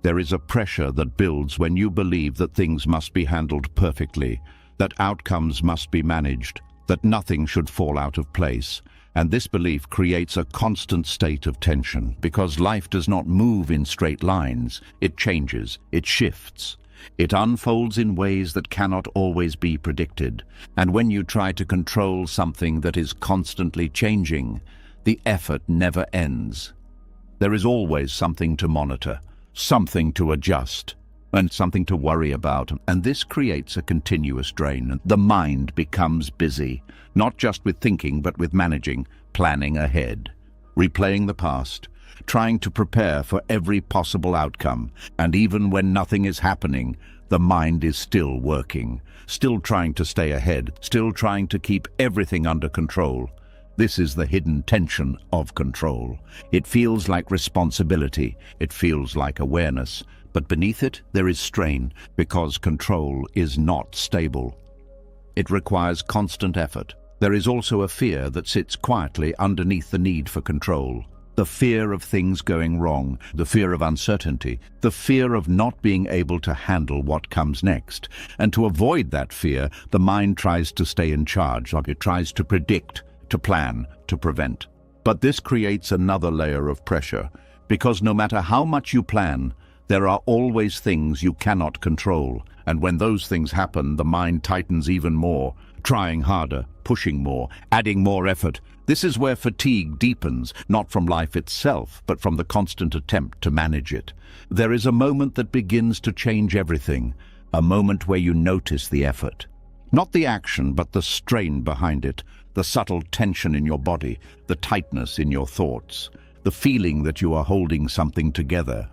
There is a pressure that builds when you believe that things must be handled perfectly, that outcomes must be managed, that nothing should fall out of place. And this belief creates a constant state of tension because life does not move in straight lines. It changes, it shifts. It unfolds in ways that cannot always be predicted. And when you try to control something that is constantly changing, the effort never ends. There is always something to monitor, something to adjust, and something to worry about, and this creates a continuous drain. The mind becomes busy, not just with thinking, but with managing, planning ahead, replaying the past, trying to prepare for every possible outcome. And even when nothing is happening, the mind is still working, still trying to stay ahead, still trying to keep everything under control. This is the hidden tension of control. It feels like responsibility, it feels like awareness, but beneath it there is strain because control is not stable. It requires constant effort. There is also a fear that sits quietly underneath the need for control. The fear of things going wrong, the fear of uncertainty, the fear of not being able to handle what comes next. And to avoid that fear, the mind tries to stay in charge. It tries to predict, to plan, to prevent. But this creates another layer of pressure, because no matter how much you plan, there are always things you cannot control. And when those things happen, the mind tightens even more, trying harder, pushing more, adding more effort. This is where fatigue deepens, not from life itself, but from the constant attempt to manage it. There is a moment that begins to change everything, a moment where you notice the effort. Not the action, but the strain behind it, the subtle tension in your body, the tightness in your thoughts, the feeling that you are holding something together.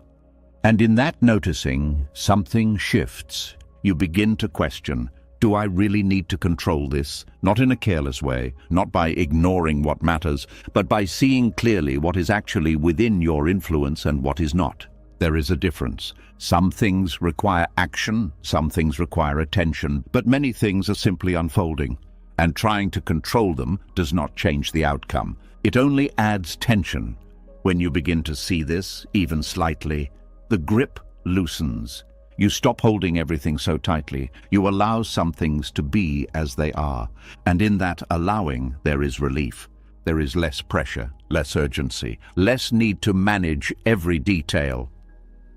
And in that noticing, something shifts. You begin to question, do I really need to control this? Not in a careless way, not by ignoring what matters, but by seeing clearly what is actually within your influence and what is not. There is a difference. Some things require action, some things require attention, but many things are simply unfolding. And trying to control them does not change the outcome. It only adds tension. When you begin to see this, even slightly, the grip loosens. You stop holding everything so tightly. You allow some things to be as they are. And in that allowing, there is relief. There is less pressure, less urgency, less need to manage every detail.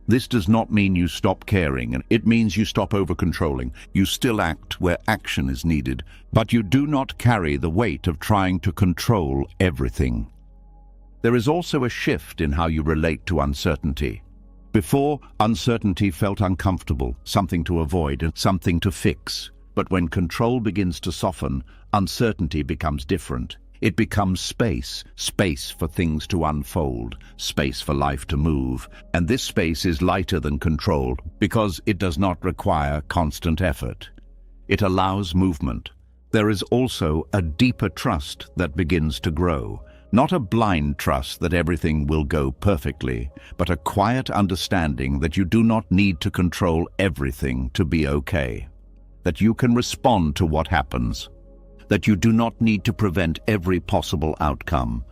This does not mean you stop caring, and it means you stop over-controlling. You still act where action is needed, but you do not carry the weight of trying to control everything. There is also a shift in how you relate to uncertainty. Before, uncertainty felt uncomfortable, something to avoid and something to fix. But when control begins to soften, uncertainty becomes different. It becomes space, space for things to unfold, space for life to move. And this space is lighter than control because it does not require constant effort. It allows movement. There is also a deeper trust that begins to grow. Not a blind trust that everything will go perfectly, but a quiet understanding that you do not need to control everything to be okay. That you can respond to what happens. That you do not need to prevent every possible outcome.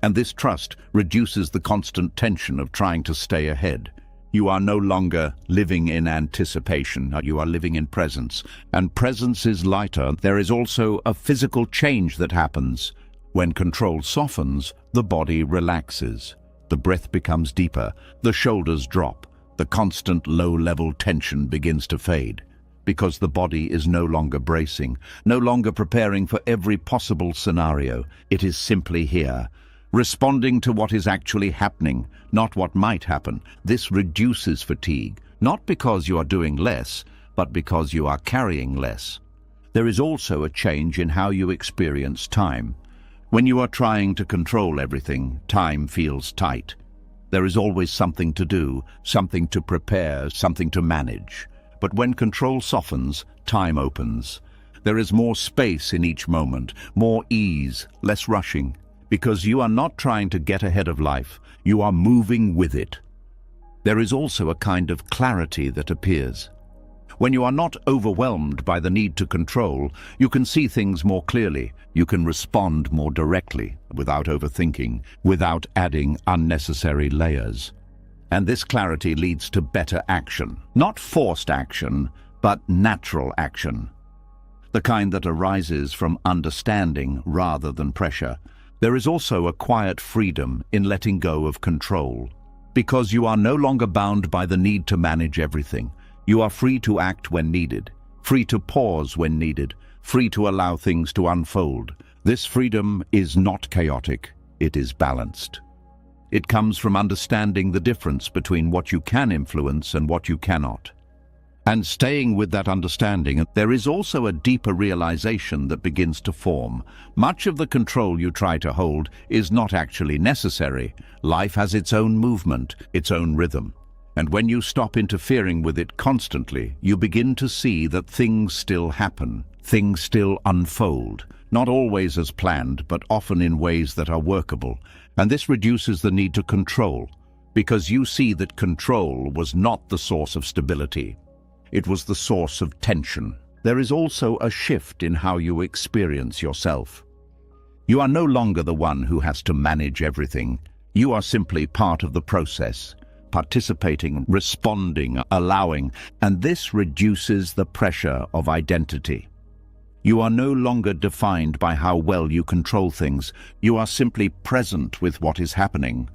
And this trust reduces the constant tension of trying to stay ahead. You are no longer living in anticipation, you are living in presence. And presence is lighter. There is also a physical change that happens. When control softens, the body relaxes. The breath becomes deeper, the shoulders drop, the constant low-level tension begins to fade. Because the body is no longer bracing, no longer preparing for every possible scenario. It is simply here, responding to what is actually happening, not what might happen. This reduces fatigue, not because you are doing less, but because you are carrying less. There is also a change in how you experience time. When you are trying to control everything, time feels tight. There is always something to do, something to prepare, something to manage. But when control softens, time opens. There is more space in each moment, more ease, less rushing. Because you are not trying to get ahead of life, you are moving with it. There is also a kind of clarity that appears. When you are not overwhelmed by the need to control, you can see things more clearly. You can respond more directly, without overthinking, without adding unnecessary layers. And this clarity leads to better action. Not forced action, but natural action. The kind that arises from understanding rather than pressure. There is also a quiet freedom in letting go of control. Because you are no longer bound by the need to manage everything. You are free to act when needed, free to pause when needed, free to allow things to unfold. This freedom is not chaotic, it is balanced. It comes from understanding the difference between what you can influence and what you cannot. And staying with that understanding, there is also a deeper realization that begins to form. Much of the control you try to hold is not actually necessary. Life has its own movement, its own rhythm. And when you stop interfering with it constantly, you begin to see that things still happen, things still unfold, not always as planned, but often in ways that are workable. And this reduces the need to control, because you see that control was not the source of stability. It was the source of tension. there is also a shift in how you experience yourself. You are no longer the one who has to manage everything. You are simply part of the process, participating, responding, allowing, and this reduces the pressure of identity. You are no longer defined by how well you control things. You are simply present with what is happening.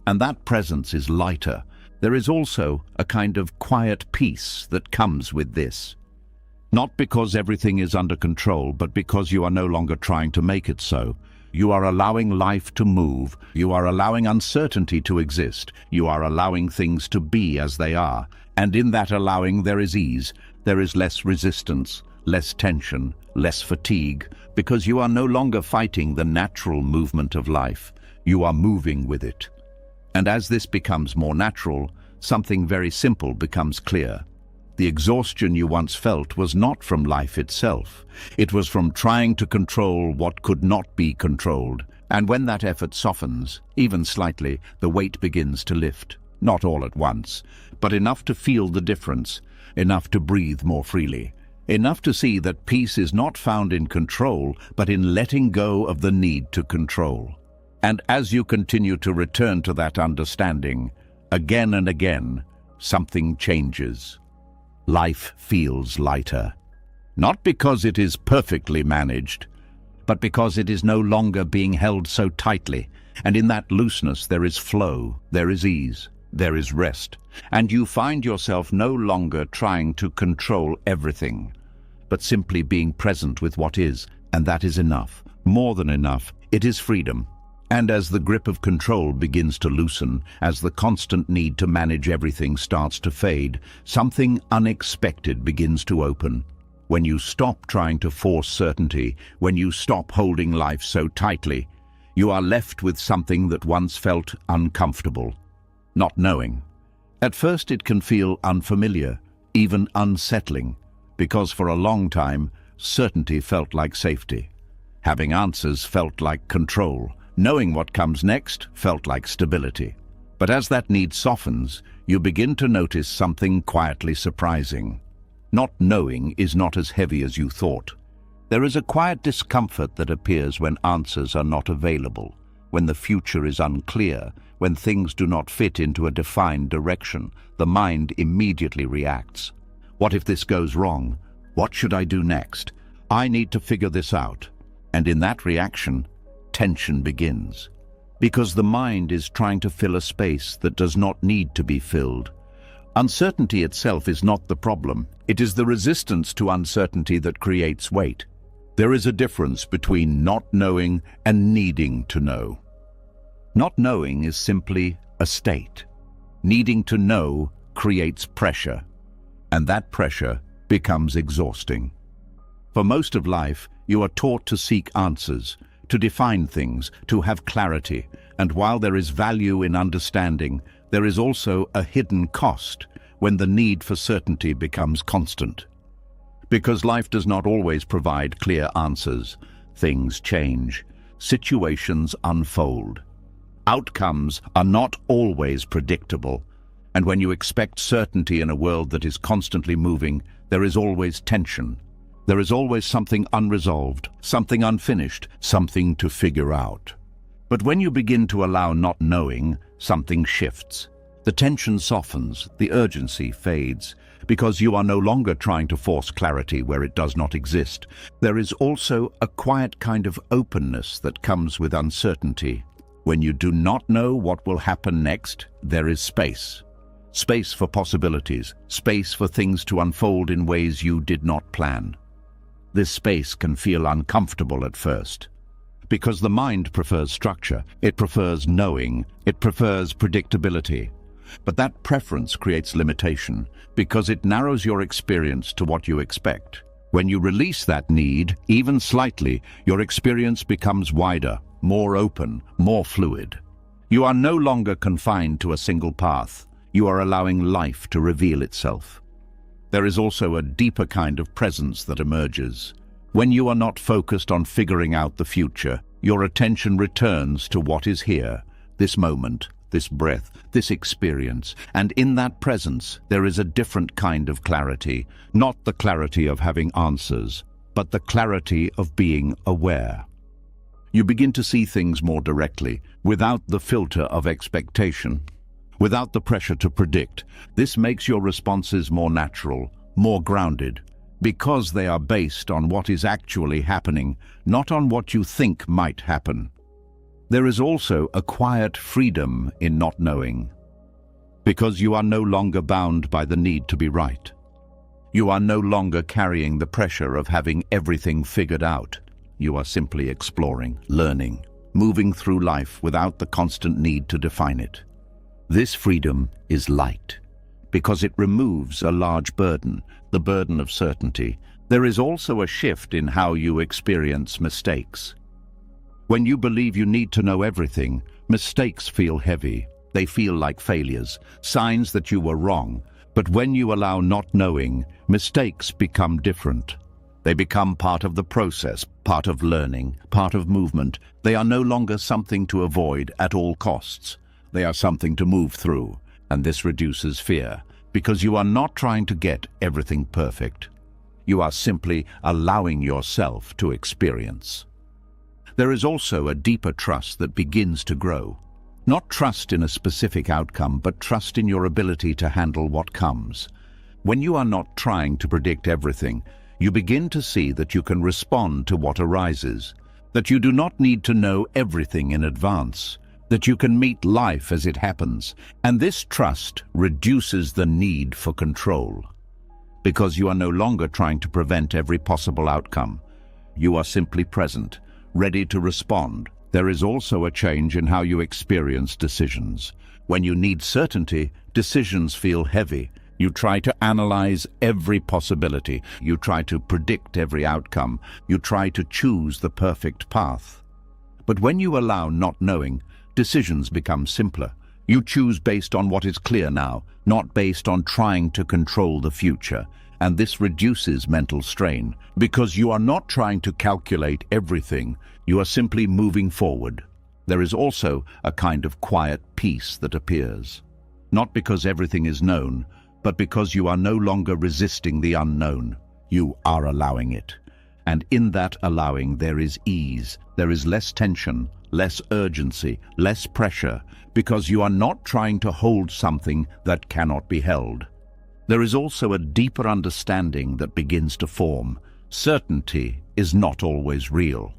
And that presence is lighter. There is also a kind of quiet peace that comes with this. Not because everything is under control, but because you are no longer trying to make it so. You are allowing life to move. You are allowing uncertainty to exist. You are allowing things to be as they are. And in that allowing there is ease. There is less resistance, less tension, less fatigue, because you are no longer fighting the natural movement of life. You are moving with it. And as this becomes more natural, something very simple becomes clear. The exhaustion you once felt was not from life itself. It was from trying to control what could not be controlled. And when that effort softens, even slightly, the weight begins to lift. Not all at once, but enough to feel the difference, enough to breathe more freely, enough to see that peace is not found in control, but in letting go of the need to control. And as you continue to return to that understanding, again and again, something changes. Life feels lighter. Not because it is perfectly managed, but because it is no longer being held so tightly. And in that looseness there is flow, there is ease, there is rest. And you find yourself no longer trying to control everything, but simply being present with what is. And that is enough, more than enough. It is freedom. And as the grip of control begins to loosen, as the constant need to manage everything starts to fade, something unexpected begins to open. When you stop trying to force certainty, when you stop holding life so tightly, you are left with something that once felt uncomfortable, not knowing. At first it can feel unfamiliar, even unsettling, because for a long time, certainty felt like safety. Having answers felt like control. Knowing what comes next felt like stability. But as that need softens, you begin to notice something quietly surprising. Not knowing is not as heavy as you thought. There is a quiet discomfort that appears when answers are not available, when the future is unclear, when things do not fit into a defined direction. The mind immediately reacts. What if this goes wrong? What should I do next? I need to figure this out. And in that reaction, tension begins, because the mind is trying to fill a space that does not need to be filled. Uncertainty itself is not the problem. It is the resistance to uncertainty that creates weight. There is a difference between not knowing and needing to know. Not knowing is simply a state. Needing to know creates pressure, and that pressure becomes exhausting. For most of life, you are taught to seek answers, to define things, to have clarity. And while there is value in understanding, there is also a hidden cost when the need for certainty becomes constant. Because life does not always provide clear answers. Things change. Situations unfold. Outcomes are not always predictable. And when you expect certainty in a world that is constantly moving, there is always tension. There is always something unresolved, something unfinished, something to figure out. But when you begin to allow not knowing, something shifts. The tension softens, the urgency fades, because you are no longer trying to force clarity where it does not exist. There is also a quiet kind of openness that comes with uncertainty. When you do not know what will happen next, there is space. Space for possibilities, space for things to unfold in ways you did not plan. This space can feel uncomfortable at first, because the mind prefers structure, it prefers knowing, it prefers predictability. But that preference creates limitation, because it narrows your experience to what you expect. When you release that need, even slightly, your experience becomes wider, more open, more fluid. You are no longer confined to a single path. You are allowing life to reveal itself. There is also a deeper kind of presence that emerges. When you are not focused on figuring out the future, your attention returns to what is here, this moment, this breath, this experience. And in that presence, there is a different kind of clarity, not the clarity of having answers, but the clarity of being aware. You begin to see things more directly, without the filter of expectation, without the pressure to predict. This makes your responses more natural, more grounded, because they are based on what is actually happening, not on what you think might happen. There is also a quiet freedom in not knowing, because you are no longer bound by the need to be right. You are no longer carrying the pressure of having everything figured out. You are simply exploring, learning, moving through life without the constant need to define it. This freedom is light, because it removes a large burden, the burden of certainty. There is also a shift in how you experience mistakes. When you believe you need to know everything, mistakes feel heavy. They feel like failures, signs that you were wrong. But when you allow not knowing, mistakes become different. They become part of the process, part of learning, part of movement. They are no longer something to avoid at all costs. They are something to move through, and this reduces fear, because you are not trying to get everything perfect. You are simply allowing yourself to experience. There is also a deeper trust that begins to grow. Not trust in a specific outcome, but trust in your ability to handle what comes. When you are not trying to predict everything, you begin to see that you can respond to what arises, that you do not need to know everything in advance, that you can meet life as it happens, and this trust reduces the need for control. Because you are no longer trying to prevent every possible outcome. You are simply present, ready to respond. There is also a change in how you experience decisions. When you need certainty, decisions feel heavy. You try to analyze every possibility. You try to predict every outcome. You try to choose the perfect path. But when you allow not knowing, decisions become simpler. You choose based on what is clear now, not based on trying to control the future. And this reduces mental strain, because you are not trying to calculate everything. You are simply moving forward. There is also a kind of quiet peace that appears. Not because everything is known, but because you are no longer resisting the unknown. You are allowing it. And in that allowing there is ease, there is less tension, less urgency, less pressure, because you are not trying to hold something that cannot be held. There is also a deeper understanding that begins to form. Certainty is not always real.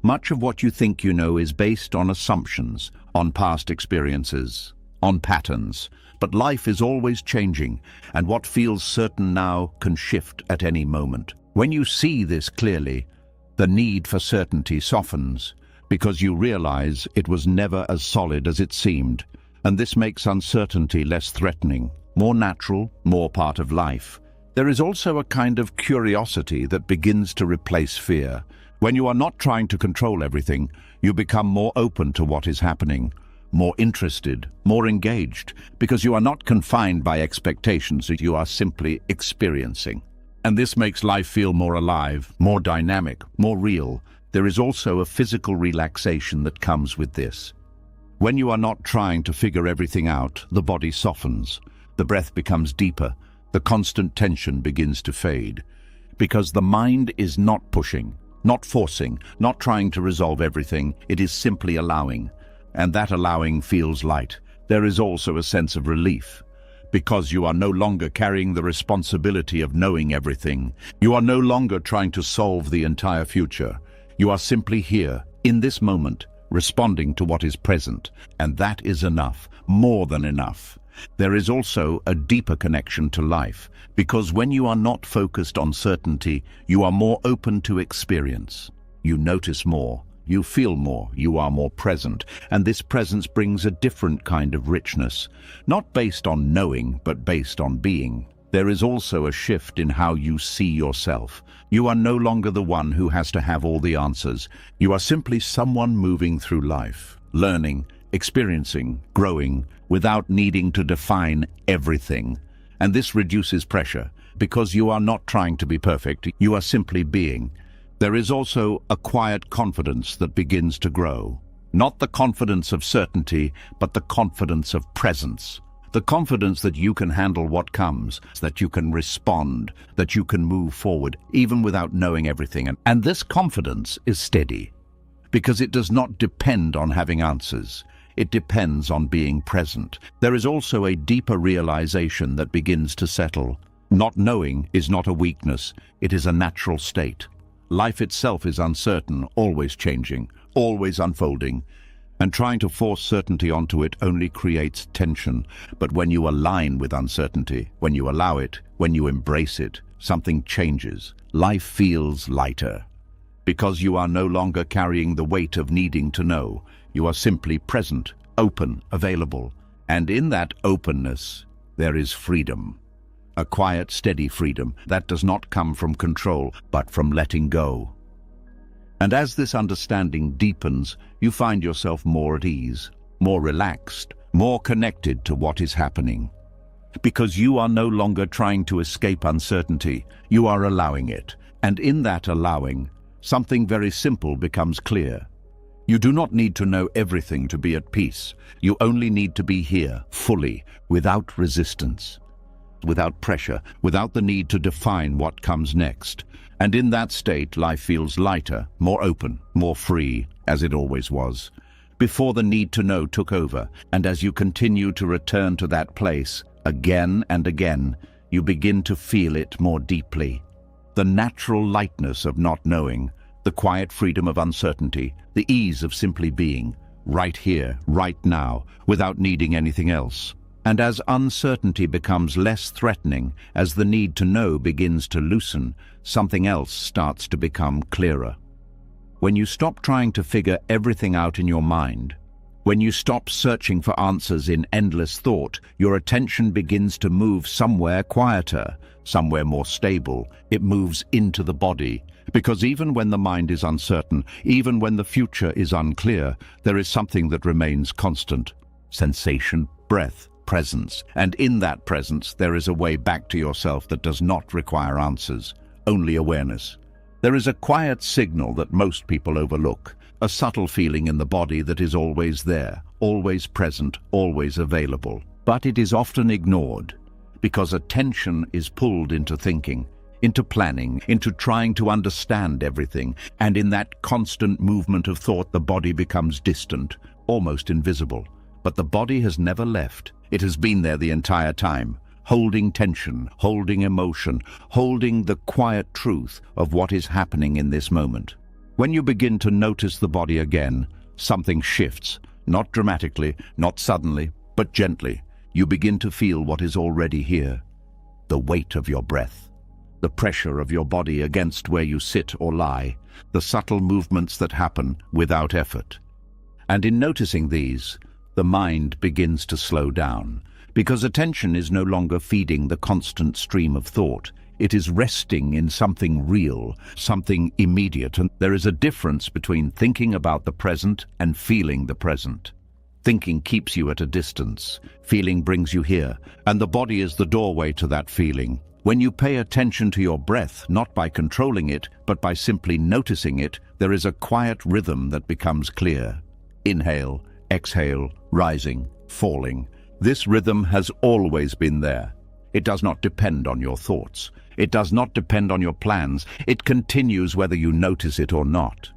Much of what you think you know is based on assumptions, on past experiences, on patterns. But life is always changing, and what feels certain now can shift at any moment. When you see this clearly, the need for certainty softens, because you realize it was never as solid as it seemed, and this makes uncertainty less threatening, more natural, more part of life. There is also a kind of curiosity that begins to replace fear. When you are not trying to control everything, you become more open to what is happening, more interested, more engaged, because you are not confined by expectations that you are simply experiencing. And this makes life feel more alive, more dynamic, more real. There is also a physical relaxation that comes with this. When you are not trying to figure everything out, the body softens, the breath becomes deeper, the constant tension begins to fade, because the mind is not pushing, not forcing, not trying to resolve everything. It is simply allowing. And that allowing feels light. There is also a sense of relief, because you are no longer carrying the responsibility of knowing everything. You are no longer trying to solve the entire future. You are simply here, in this moment, responding to what is present. And that is enough, more than enough. There is also a deeper connection to life, because when you are not focused on certainty, you are more open to experience. You notice more. You feel more, you are more present, and this presence brings a different kind of richness, not based on knowing, but based on being. There is also a shift in how you see yourself. You are no longer the one who has to have all the answers. You are simply someone moving through life, learning, experiencing, growing, without needing to define everything. And this reduces pressure, because you are not trying to be perfect, you are simply being. There is also a quiet confidence that begins to grow. Not the confidence of certainty, but the confidence of presence. The confidence that you can handle what comes, that you can respond, that you can move forward, even without knowing everything. And this confidence is steady, because it does not depend on having answers. It depends on being present. There is also a deeper realization that begins to settle. Not knowing is not a weakness, it is a natural state. Life itself is uncertain, always changing, always unfolding. And trying to force certainty onto it only creates tension. But when you align with uncertainty, when you allow it, when you embrace it, something changes. Life feels lighter. Because you are no longer carrying the weight of needing to know. You are simply present, open, available. And in that openness, there is freedom. A quiet, steady freedom that does not come from control, but from letting go. And as this understanding deepens, you find yourself more at ease, more relaxed, more connected to what is happening. Because you are no longer trying to escape uncertainty, you are allowing it. And in that allowing, something very simple becomes clear. You do not need to know everything to be at peace. You only need to be here, fully, without resistance, without pressure, without the need to define what comes next. And in that state, life feels lighter, more open, more free, as it always was, before the need to know took over. And as you continue to return to that place, again and again, you begin to feel it more deeply. The natural lightness of not knowing, the quiet freedom of uncertainty, the ease of simply being, right here, right now, without needing anything else. And as uncertainty becomes less threatening, as the need to know begins to loosen, something else starts to become clearer. When you stop trying to figure everything out in your mind, when you stop searching for answers in endless thought, your attention begins to move somewhere quieter, somewhere more stable. It moves into the body. Because even when the mind is uncertain, even when the future is unclear, there is something that remains constant: sensation, breath, presence. And in that presence, there is a way back to yourself that does not require answers, only awareness. There is a quiet signal that most people overlook, a subtle feeling in the body that is always there, always present, always available. But it is often ignored, because attention is pulled into thinking, into planning, into trying to understand everything. And in that constant movement of thought, the body becomes distant, almost invisible. But the body has never left. It has been there the entire time, holding tension, holding emotion, holding the quiet truth of what is happening in this moment. When you begin to notice the body again, something shifts, not dramatically, not suddenly, but gently. You begin to feel what is already here: the weight of your breath, the pressure of your body against where you sit or lie, the subtle movements that happen without effort. And in noticing these, the mind begins to slow down, because attention is no longer feeding the constant stream of thought. It is resting in something real, something immediate. And there is a difference between thinking about the present and feeling the present. Thinking keeps you at a distance. Feeling brings you here, and the body is the doorway to that feeling. When you pay attention to your breath, not by controlling it, but by simply noticing it, there is a quiet rhythm that becomes clear. Inhale, exhale, rising, falling. This rhythm has always been there. It does not depend on your thoughts. It does not depend on your plans. It continues whether you notice it or not.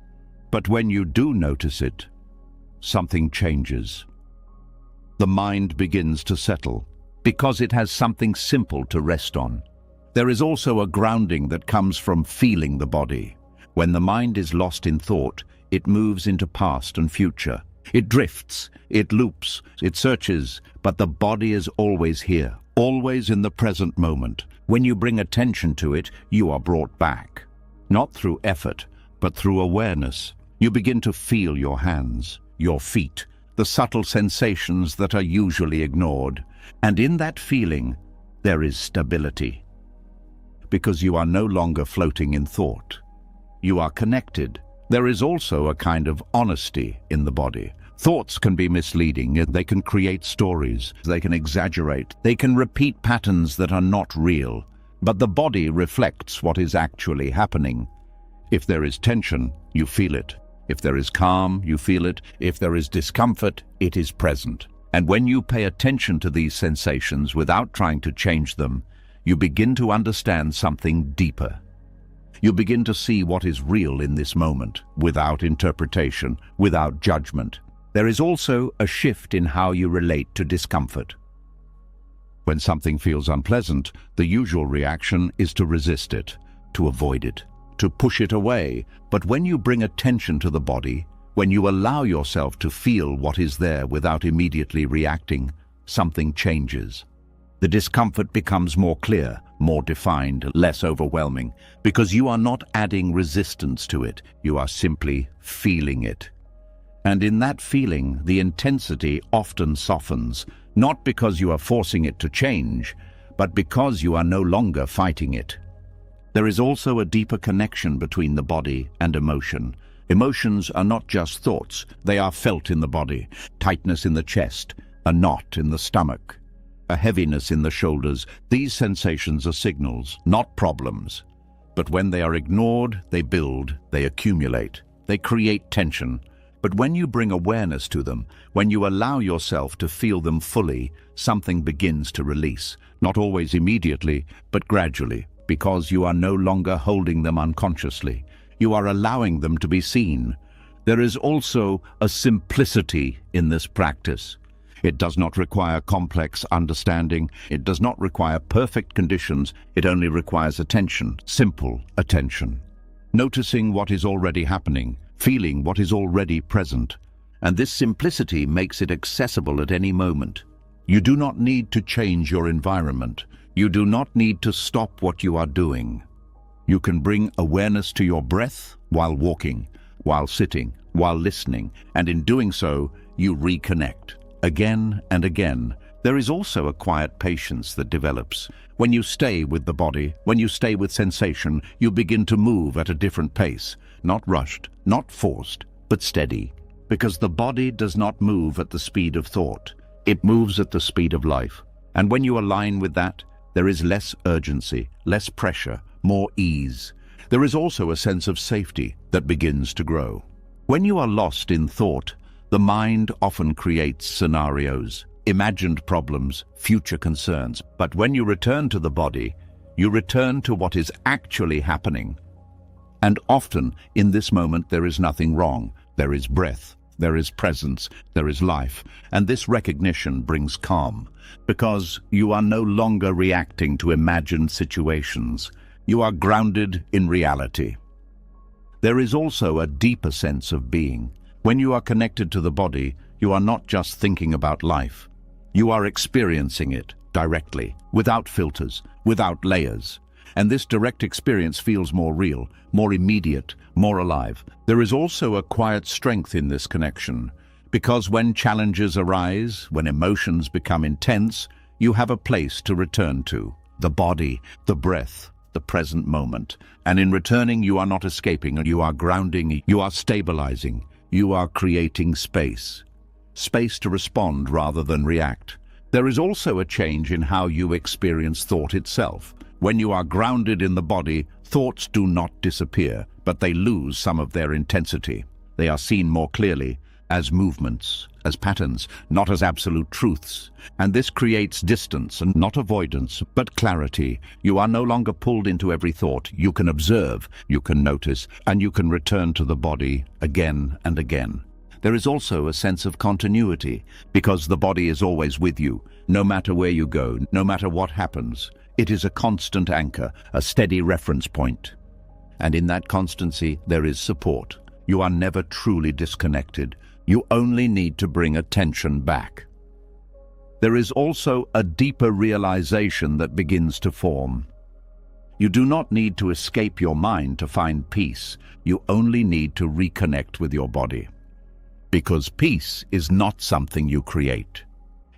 But when you do notice it, something changes. The mind begins to settle, because it has something simple to rest on. There is also a grounding that comes from feeling the body. When the mind is lost in thought, it moves into past and future. It drifts, it loops, it searches, but the body is always here, always in the present moment. When you bring attention to it, you are brought back. Not through effort, but through awareness. You begin to feel your hands, your feet, the subtle sensations that are usually ignored. And in that feeling, there is stability. Because you are no longer floating in thought. You are connected. There is also a kind of honesty in the body. Thoughts can be misleading. They can create stories. They can exaggerate. They can repeat patterns that are not real. But the body reflects what is actually happening. If there is tension, you feel it. If there is calm, you feel it. If there is discomfort, it is present. And when you pay attention to these sensations without trying to change them, you begin to understand something deeper. You begin to see what is real in this moment, without interpretation, without judgment. There is also a shift in how you relate to discomfort. When something feels unpleasant, the usual reaction is to resist it, to avoid it, to push it away. But when you bring attention to the body, when you allow yourself to feel what is there without immediately reacting, something changes. The discomfort becomes more clear, more defined, less overwhelming, because you are not adding resistance to it, you are simply feeling it. And in that feeling, the intensity often softens, not because you are forcing it to change, but because you are no longer fighting it. There is also a deeper connection between the body and emotion. Emotions are not just thoughts, they are felt in the body. Tightness in the chest, a knot in the stomach, a heaviness in the shoulders. These sensations are signals, not problems. But when they are ignored, they build, they accumulate, they create tension. But when you bring awareness to them, when you allow yourself to feel them fully, something begins to release, not always immediately, but gradually, because you are no longer holding them unconsciously. You are allowing them to be seen. There is also a simplicity in this practice. It does not require complex understanding. It does not require perfect conditions. It only requires attention, simple attention. Noticing what is already happening, feeling what is already present. And this simplicity makes it accessible at any moment. You do not need to change your environment. You do not need to stop what you are doing. You can bring awareness to your breath while walking, while sitting, while listening, and in doing so, you reconnect. Again and again. There is also a quiet patience that develops. When you stay with the body, when you stay with sensation, you begin to move at a different pace. Not rushed, not forced, but steady. Because the body does not move at the speed of thought. It moves at the speed of life. And when you align with that, there is less urgency, less pressure, more ease. There is also a sense of safety that begins to grow. When you are lost in thought, the mind often creates scenarios, imagined problems, future concerns. But when you return to the body, you return to what is actually happening. And often, in this moment, there is nothing wrong. There is breath, there is presence, there is life. And this recognition brings calm, because you are no longer reacting to imagined situations. You are grounded in reality. There is also a deeper sense of being. When you are connected to the body, you are not just thinking about life. You are experiencing it directly, without filters, without layers. And this direct experience feels more real, more immediate, more alive. There is also a quiet strength in this connection, because when challenges arise, when emotions become intense, you have a place to return to. The body, the breath, the present moment. And in returning, you are not escaping, you are grounding, you are stabilizing. You are creating space. Space to respond rather than react. There is also a change in how you experience thought itself. When you are grounded in the body, thoughts do not disappear, but they lose some of their intensity. They are seen more clearly as movements, as patterns, not as absolute truths. And this creates distance, and not avoidance, but clarity. You are no longer pulled into every thought. You can observe, you can notice, and you can return to the body again and again. There is also a sense of continuity, because the body is always with you, no matter where you go, no matter what happens. It is a constant anchor, a steady reference point. And in that constancy, there is support. You are never truly disconnected. You only need to bring attention back. There is also a deeper realization that begins to form. You do not need to escape your mind to find peace. You only need to reconnect with your body. Because peace is not something you create.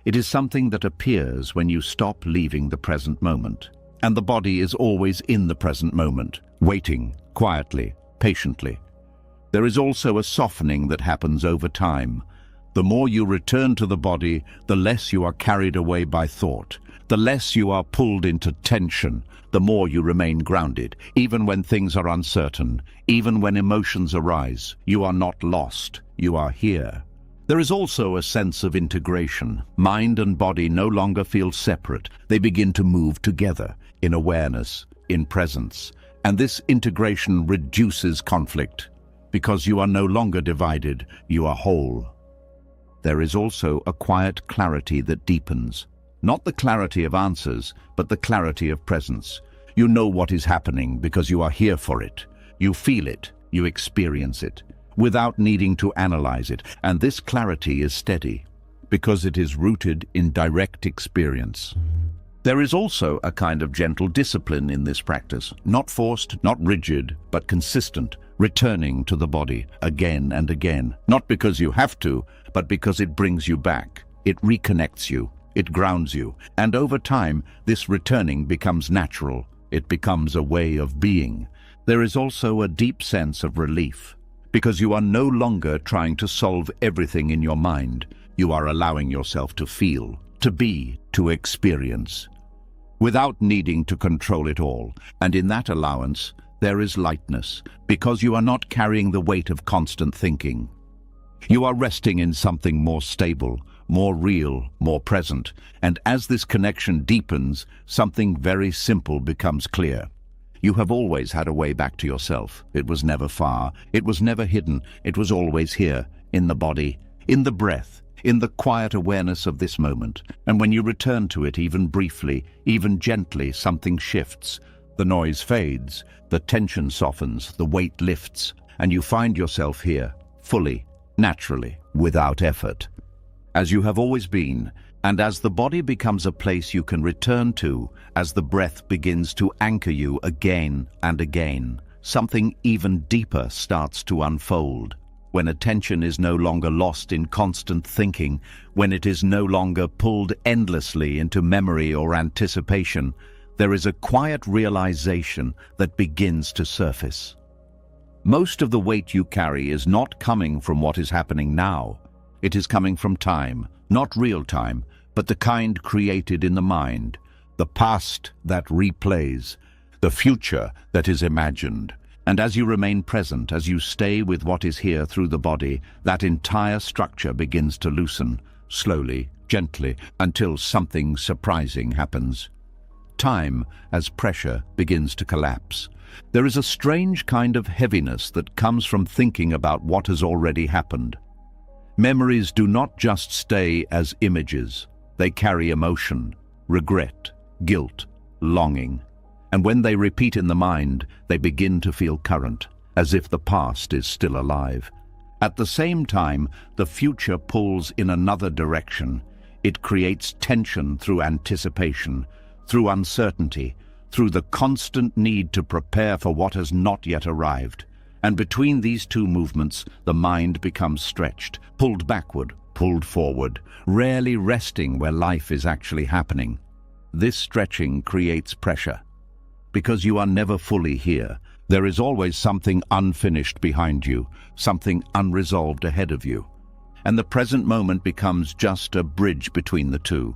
It is something that appears when you stop leaving the present moment. And the body is always in the present moment, waiting, quietly, patiently. There is also a softening that happens over time. The more you return to the body, the less you are carried away by thought. The less you are pulled into tension, the more you remain grounded. Even when things are uncertain, even when emotions arise, you are not lost, you are here. There is also a sense of integration. Mind and body no longer feel separate. They begin to move together, in awareness, in presence. And this integration reduces conflict. Because you are no longer divided, you are whole. There is also a quiet clarity that deepens. Not the clarity of answers, but the clarity of presence. You know what is happening because you are here for it. You feel it, you experience it, without needing to analyze it. And this clarity is steady, because it is rooted in direct experience. There is also a kind of gentle discipline in this practice, not forced, not rigid, but consistent, returning to the body again and again, not because you have to, but because it brings you back. It reconnects you, it grounds you, and over time, this returning becomes natural. It becomes a way of being. There is also a deep sense of relief, because you are no longer trying to solve everything in your mind. You are allowing yourself to feel, to be, to experience, without needing to control it all. And in that allowance, there is lightness, because you are not carrying the weight of constant thinking. You are resting in something more stable, more real, more present. And as this connection deepens, something very simple becomes clear. You have always had a way back to yourself. It was never far. It was never hidden. It was always here, in the body, in the breath, in the quiet awareness of this moment. And when you return to it, even briefly, even gently, something shifts. The noise fades, the tension softens, the weight lifts, and you find yourself here, fully, naturally, without effort, as you have always been. And as the body becomes a place you can return to, as the breath begins to anchor you again and again, something even deeper starts to unfold. When attention is no longer lost in constant thinking, when it is no longer pulled endlessly into memory or anticipation, there is a quiet realization that begins to surface. Most of the weight you carry is not coming from what is happening now. It is coming from time, not real time, but the kind created in the mind, the past that replays, the future that is imagined. And as you remain present, as you stay with what is here through the body, that entire structure begins to loosen, slowly, gently, until something surprising happens. Time, as pressure, begins to collapse. There is a strange kind of heaviness that comes from thinking about what has already happened. Memories do not just stay as images. They carry emotion, regret, guilt, longing. And when they repeat in the mind, they begin to feel current, as if the past is still alive. At the same time, the future pulls in another direction. It creates tension through anticipation, through uncertainty, through the constant need to prepare for what has not yet arrived. And between these two movements, the mind becomes stretched, pulled backward, pulled forward, rarely resting where life is actually happening. This stretching creates pressure. Because you are never fully here, there is always something unfinished behind you, something unresolved ahead of you. And the present moment becomes just a bridge between the two,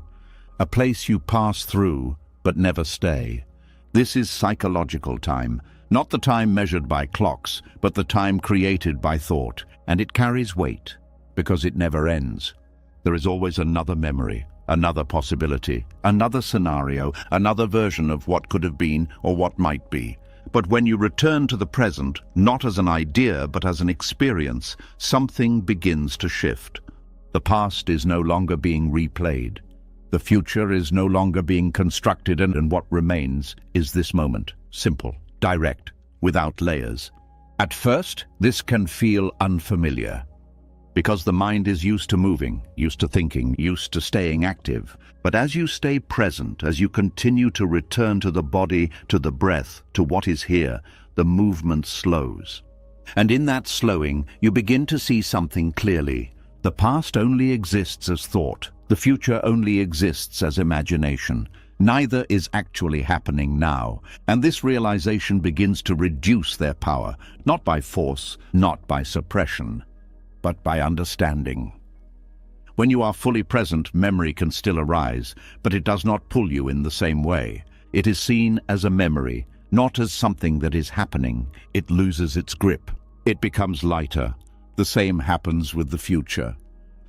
a place you pass through but never stay. This is psychological time, not the time measured by clocks, but the time created by thought, and it carries weight because it never ends. There is always another memory, another possibility, another scenario, another version of what could have been or what might be. But when you return to the present, not as an idea but as an experience, something begins to shift. The past is no longer being replayed. The future is no longer being constructed, and what remains is this moment, simple, direct, without layers. At first, this can feel unfamiliar, because the mind is used to moving, used to thinking, used to staying active. But as you stay present, as you continue to return to the body, to the breath, to what is here, the movement slows. And in that slowing, you begin to see something clearly. The past only exists as thought. The future only exists as imagination. Neither is actually happening now. And this realization begins to reduce their power, not by force, not by suppression, but by understanding. When you are fully present, memory can still arise, but it does not pull you in the same way. It is seen as a memory, not as something that is happening. It loses its grip. It becomes lighter. The same happens with the future.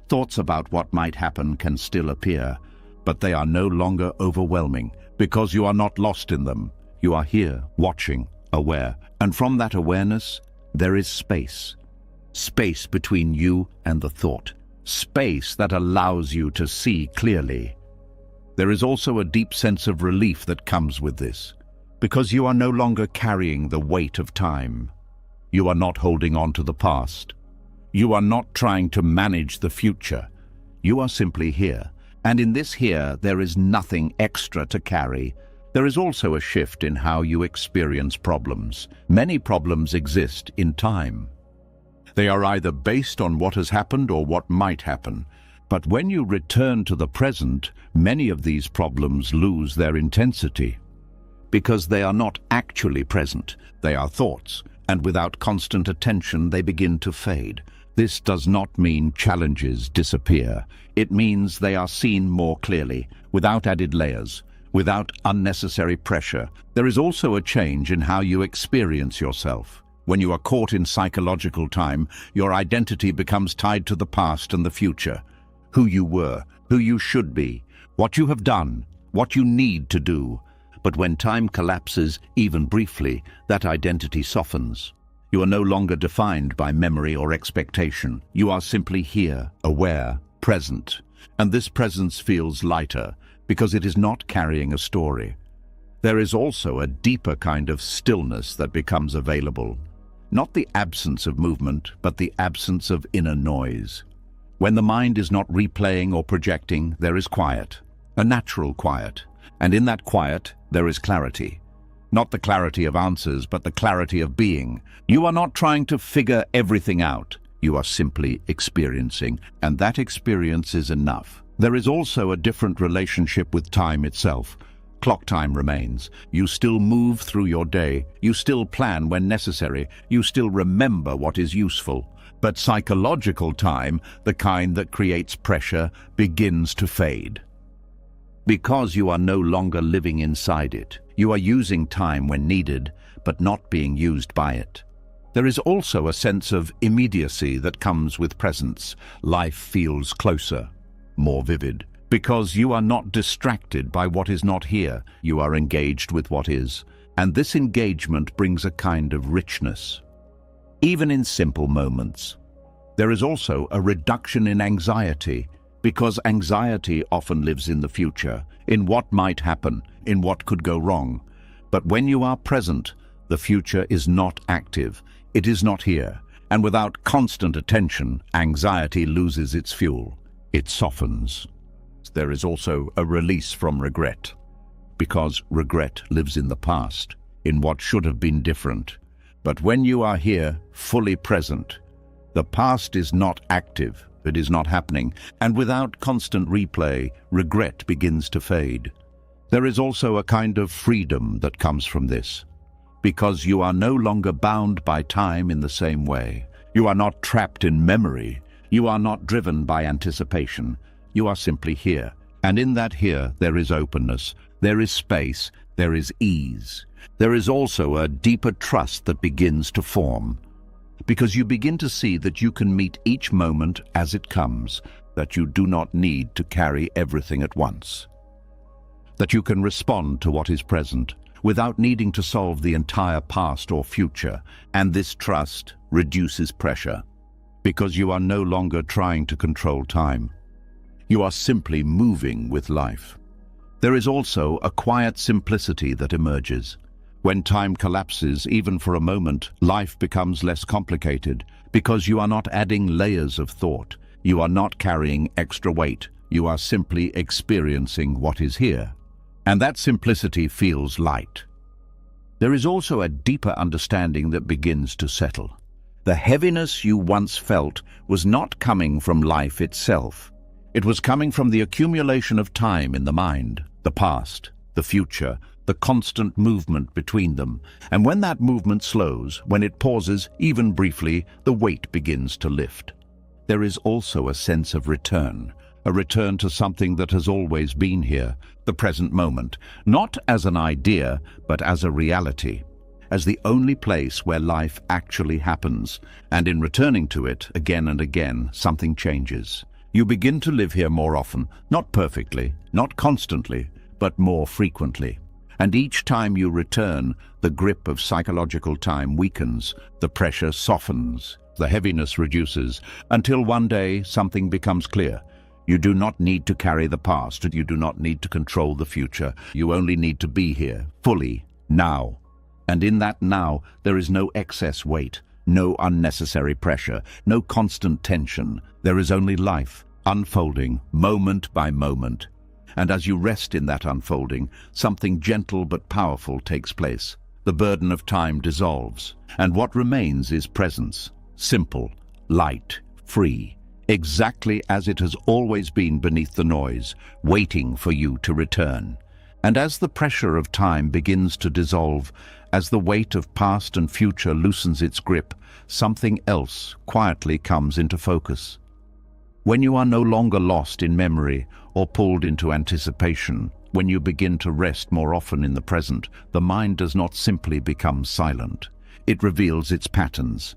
Thoughts about what might happen can still appear, but they are no longer overwhelming because you are not lost in them. You are here, watching, aware, and from that awareness, there is space. Space between you and the thought. Space that allows you to see clearly. There is also a deep sense of relief that comes with this, because you are no longer carrying the weight of time. You are not holding on to the past. You are not trying to manage the future. You are simply here, and in this here there is nothing extra to carry. There is also a shift in how you experience problems. Many problems exist in time. They are either based on what has happened or what might happen. But when you return to the present, many of these problems lose their intensity because they are not actually present. They are thoughts, and without constant attention, they begin to fade. This does not mean challenges disappear. It means they are seen more clearly, without added layers, without unnecessary pressure. There is also a change in how you experience yourself. When you are caught in psychological time, your identity becomes tied to the past and the future. Who you were, who you should be, what you have done, what you need to do. But when time collapses, even briefly, that identity softens. You are no longer defined by memory or expectation. You are simply here, aware, present. And this presence feels lighter because it is not carrying a story. There is also a deeper kind of stillness that becomes available. Not the absence of movement, but the absence of inner noise. When the mind is not replaying or projecting, there is quiet, a natural quiet. And in that quiet, there is clarity. Not the clarity of answers, but the clarity of being. You are not trying to figure everything out. You are simply experiencing, and that experience is enough. There is also a different relationship with time itself. Clock time remains. You still move through your day. You still plan when necessary. You still remember what is useful. But psychological time, the kind that creates pressure, begins to fade. Because you are no longer living inside it. You are using time when needed, but not being used by it. There is also a sense of immediacy that comes with presence. Life feels closer, more vivid. Because you are not distracted by what is not here, you are engaged with what is. And this engagement brings a kind of richness. Even in simple moments. There is also a reduction in anxiety, because anxiety often lives in the future, in what might happen, in what could go wrong. But when you are present, the future is not active, it is not here. And without constant attention, anxiety loses its fuel. It softens. There is also a release from regret, because regret lives in the past, in what should have been different. But when you are here, fully present, the past is not active, it is not happening, and without constant replay, regret begins to fade. There is also a kind of freedom that comes from this, because you are no longer bound by time in the same way. You are not trapped in memory. You are not driven by anticipation. You are simply here, and in that here there is openness, there is space, there is ease. There is also a deeper trust that begins to form, because you begin to see that you can meet each moment as it comes, that you do not need to carry everything at once, that you can respond to what is present without needing to solve the entire past or future, and this trust reduces pressure, because you are no longer trying to control time. You are simply moving with life. There is also a quiet simplicity that emerges. When time collapses, even for a moment, life becomes less complicated because you are not adding layers of thought. You are not carrying extra weight. You are simply experiencing what is here. And that simplicity feels light. There is also a deeper understanding that begins to settle. The heaviness you once felt was not coming from life itself. It was coming from the accumulation of time in the mind, the past, the future, the constant movement between them. And when that movement slows, when it pauses, even briefly, the weight begins to lift. there is also a sense of return, a return to something that has always been here, the present moment, not as an idea, but as a reality, as the only place where life actually happens. And in returning to it again and again, something changes. You begin to live here more often, not perfectly, not constantly, but more frequently. And each time you return, the grip of psychological time weakens, the pressure softens, the heaviness reduces, until one day something becomes clear. You do not need to carry the past, you do not need to control the future. You only need to be here, fully, now. And in that now, there is no excess weight, no unnecessary pressure, no constant tension. There is only life, unfolding, moment by moment. And as you rest in that unfolding, something gentle but powerful takes place. The burden of time dissolves, and what remains is presence, simple, light, free, exactly as it has always been beneath the noise, waiting for you to return. And as the pressure of time begins to dissolve, as the weight of past and future loosens its grip, something else quietly comes into focus. When you are no longer lost in memory or pulled into anticipation, when you begin to rest more often in the present, the mind does not simply become silent. It reveals its patterns.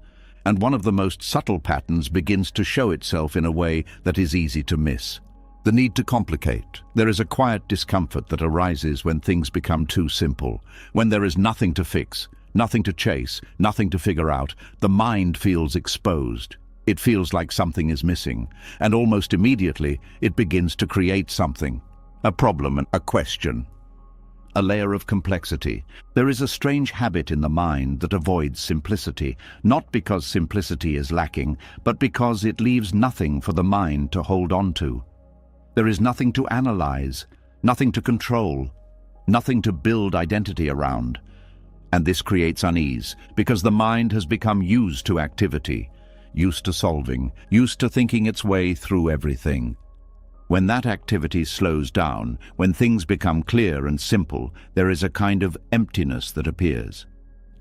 And one of the most subtle patterns begins to show itself in a way that is easy to miss. The need to complicate. There is a quiet discomfort that arises when things become too simple, when there is nothing to fix, nothing to chase, nothing to figure out. The mind feels exposed. It feels like something is missing, and almost immediately it begins to create something, a problem, a question, a layer of complexity. There is a strange habit in the mind that avoids simplicity, not because simplicity is lacking, but because it leaves nothing for the mind to hold on to. There is nothing to analyze, nothing to control, nothing to build identity around. And this creates unease, because the mind has become used to activity, used to solving, used to thinking its way through everything. When that activity slows down, when things become clear and simple, there is a kind of emptiness that appears.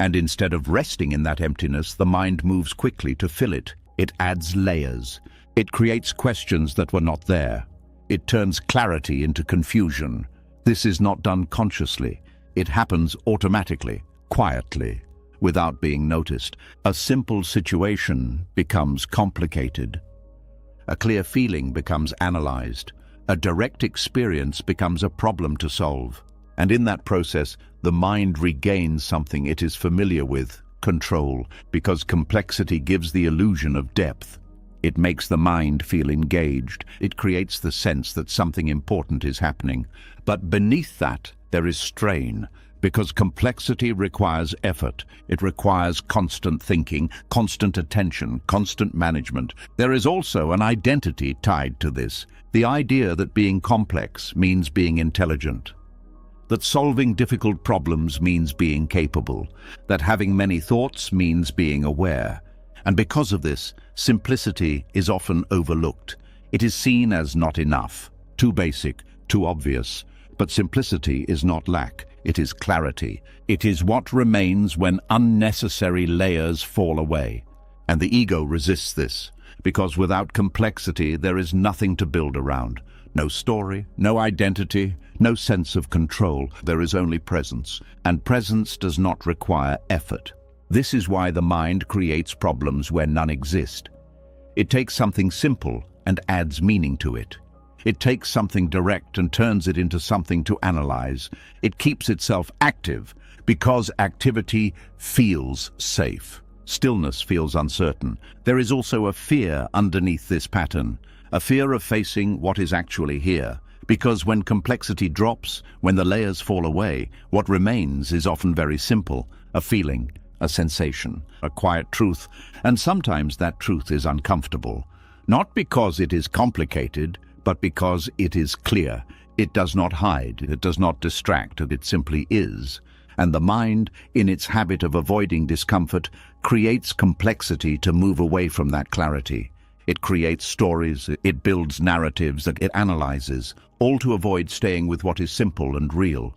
And instead of resting in that emptiness, the mind moves quickly to fill it. It adds layers. It creates questions that were not there. It turns clarity into confusion. This is not done consciously. It happens automatically, quietly, without being noticed. A simple situation becomes complicated. A clear feeling becomes analyzed. A direct experience becomes a problem to solve. And in that process, the mind regains something it is familiar with, control, because complexity gives the illusion of depth. It makes the mind feel engaged. It creates the sense that something important is happening. But beneath that, there is strain, because complexity requires effort. It requires constant thinking, constant attention, constant management. There is also an identity tied to this, the idea that being complex means being intelligent, that solving difficult problems means being capable, that having many thoughts means being aware. And because of this, simplicity is often overlooked. It is seen as not enough, too basic, too obvious. But simplicity is not lack, it is clarity. It is what remains when unnecessary layers fall away. And the ego resists this, because without complexity there is nothing to build around. No story, no identity, no sense of control. There is only presence, and presence does not require effort. This is why the mind creates problems where none exist. It takes something simple and adds meaning to it. It takes something direct and turns it into something to analyze. It keeps itself active because activity feels safe. Stillness feels uncertain. There is also a fear underneath this pattern, a fear of facing what is actually here. Because when complexity drops, when the layers fall away, what remains is often very simple, a feeling, a sensation, a quiet truth, and sometimes that truth is uncomfortable. Not because it is complicated, but because it is clear. It does not hide, it does not distract, it simply is. And the mind, in its habit of avoiding discomfort, creates complexity to move away from that clarity. It creates stories, it builds narratives, that it analyzes, all to avoid staying with what is simple and real.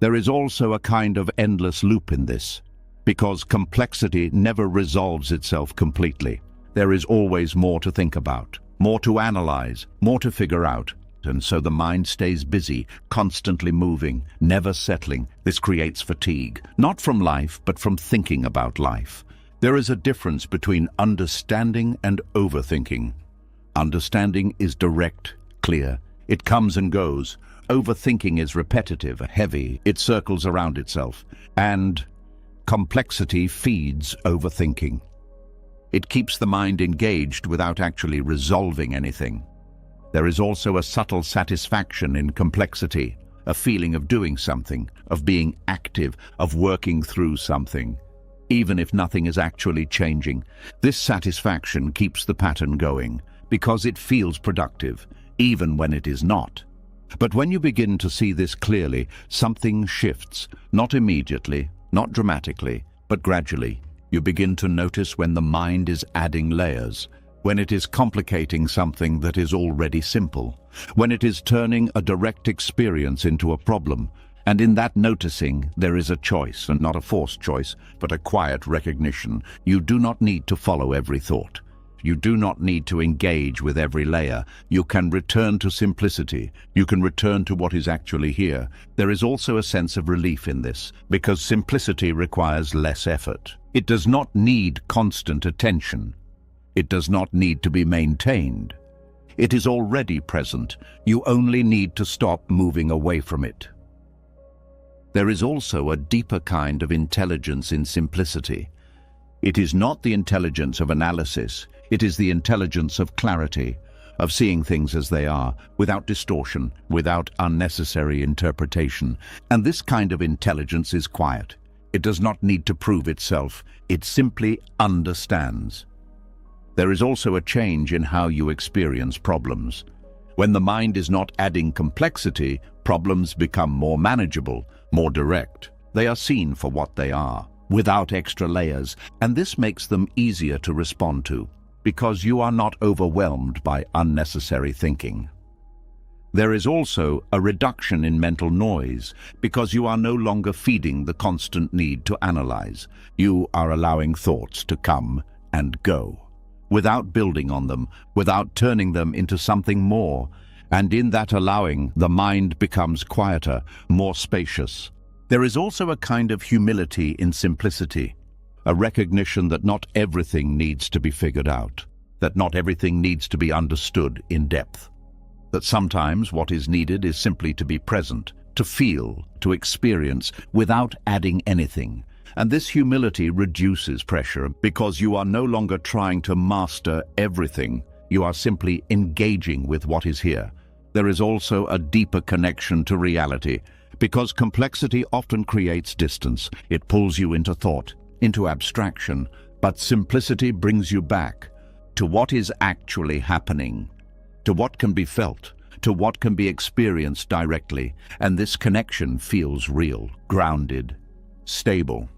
There is also a kind of endless loop in this, because complexity never resolves itself completely. there is always more to think about, more to analyze, more to figure out. And so the mind stays busy, constantly moving, never settling. This creates fatigue, not from life, but from thinking about life. There is a difference between understanding and overthinking. Understanding is direct, clear. It comes and goes. Overthinking is repetitive, heavy. It circles around itself. And complexity feeds overthinking. It keeps the mind engaged without actually resolving anything. There is also a subtle satisfaction in complexity, a feeling of doing something, of being active, of working through something, even if nothing is actually changing. This satisfaction keeps the pattern going because it feels productive, even when it is not. But when you begin to see this clearly, something shifts, not immediately, not dramatically, but gradually. You begin to notice when the mind is adding layers, when it is complicating something that is already simple, when it is turning a direct experience into a problem. And in that noticing, there is a choice, and not a forced choice, but a quiet recognition. You do not need to follow every thought. You do not need to engage with every layer. You can return to simplicity. You can return to what is actually here. There is also a sense of relief in this, because simplicity requires less effort. It does not need constant attention. It does not need to be maintained. It is already present. You only need to stop moving away from it. There is also a deeper kind of intelligence in simplicity. It is not the intelligence of analysis. It is the intelligence of clarity, of seeing things as they are, without distortion, without unnecessary interpretation. And this kind of intelligence is quiet. It does not need to prove itself. It simply understands. There is also a change in how you experience problems. When the mind is not adding complexity, problems become more manageable, more direct. They are seen for what they are, without extra layers, and this makes them easier to respond to, because you are not overwhelmed by unnecessary thinking. There is also a reduction in mental noise, because you are no longer feeding the constant need to analyze. You are allowing thoughts to come and go, without building on them, without turning them into something more. And in that allowing, the mind becomes quieter, more spacious. There is also a kind of humility in simplicity, a recognition that not everything needs to be figured out, that not everything needs to be understood in depth, that sometimes what is needed is simply to be present, to feel, to experience, without adding anything. And this humility reduces pressure, because you are no longer trying to master everything. You are simply engaging with what is here. There is also a deeper connection to reality, because complexity often creates distance. It pulls you into thought, into abstraction, but simplicity brings you back to what is actually happening, to what can be felt, to what can be experienced directly. And this connection feels real, grounded, stable.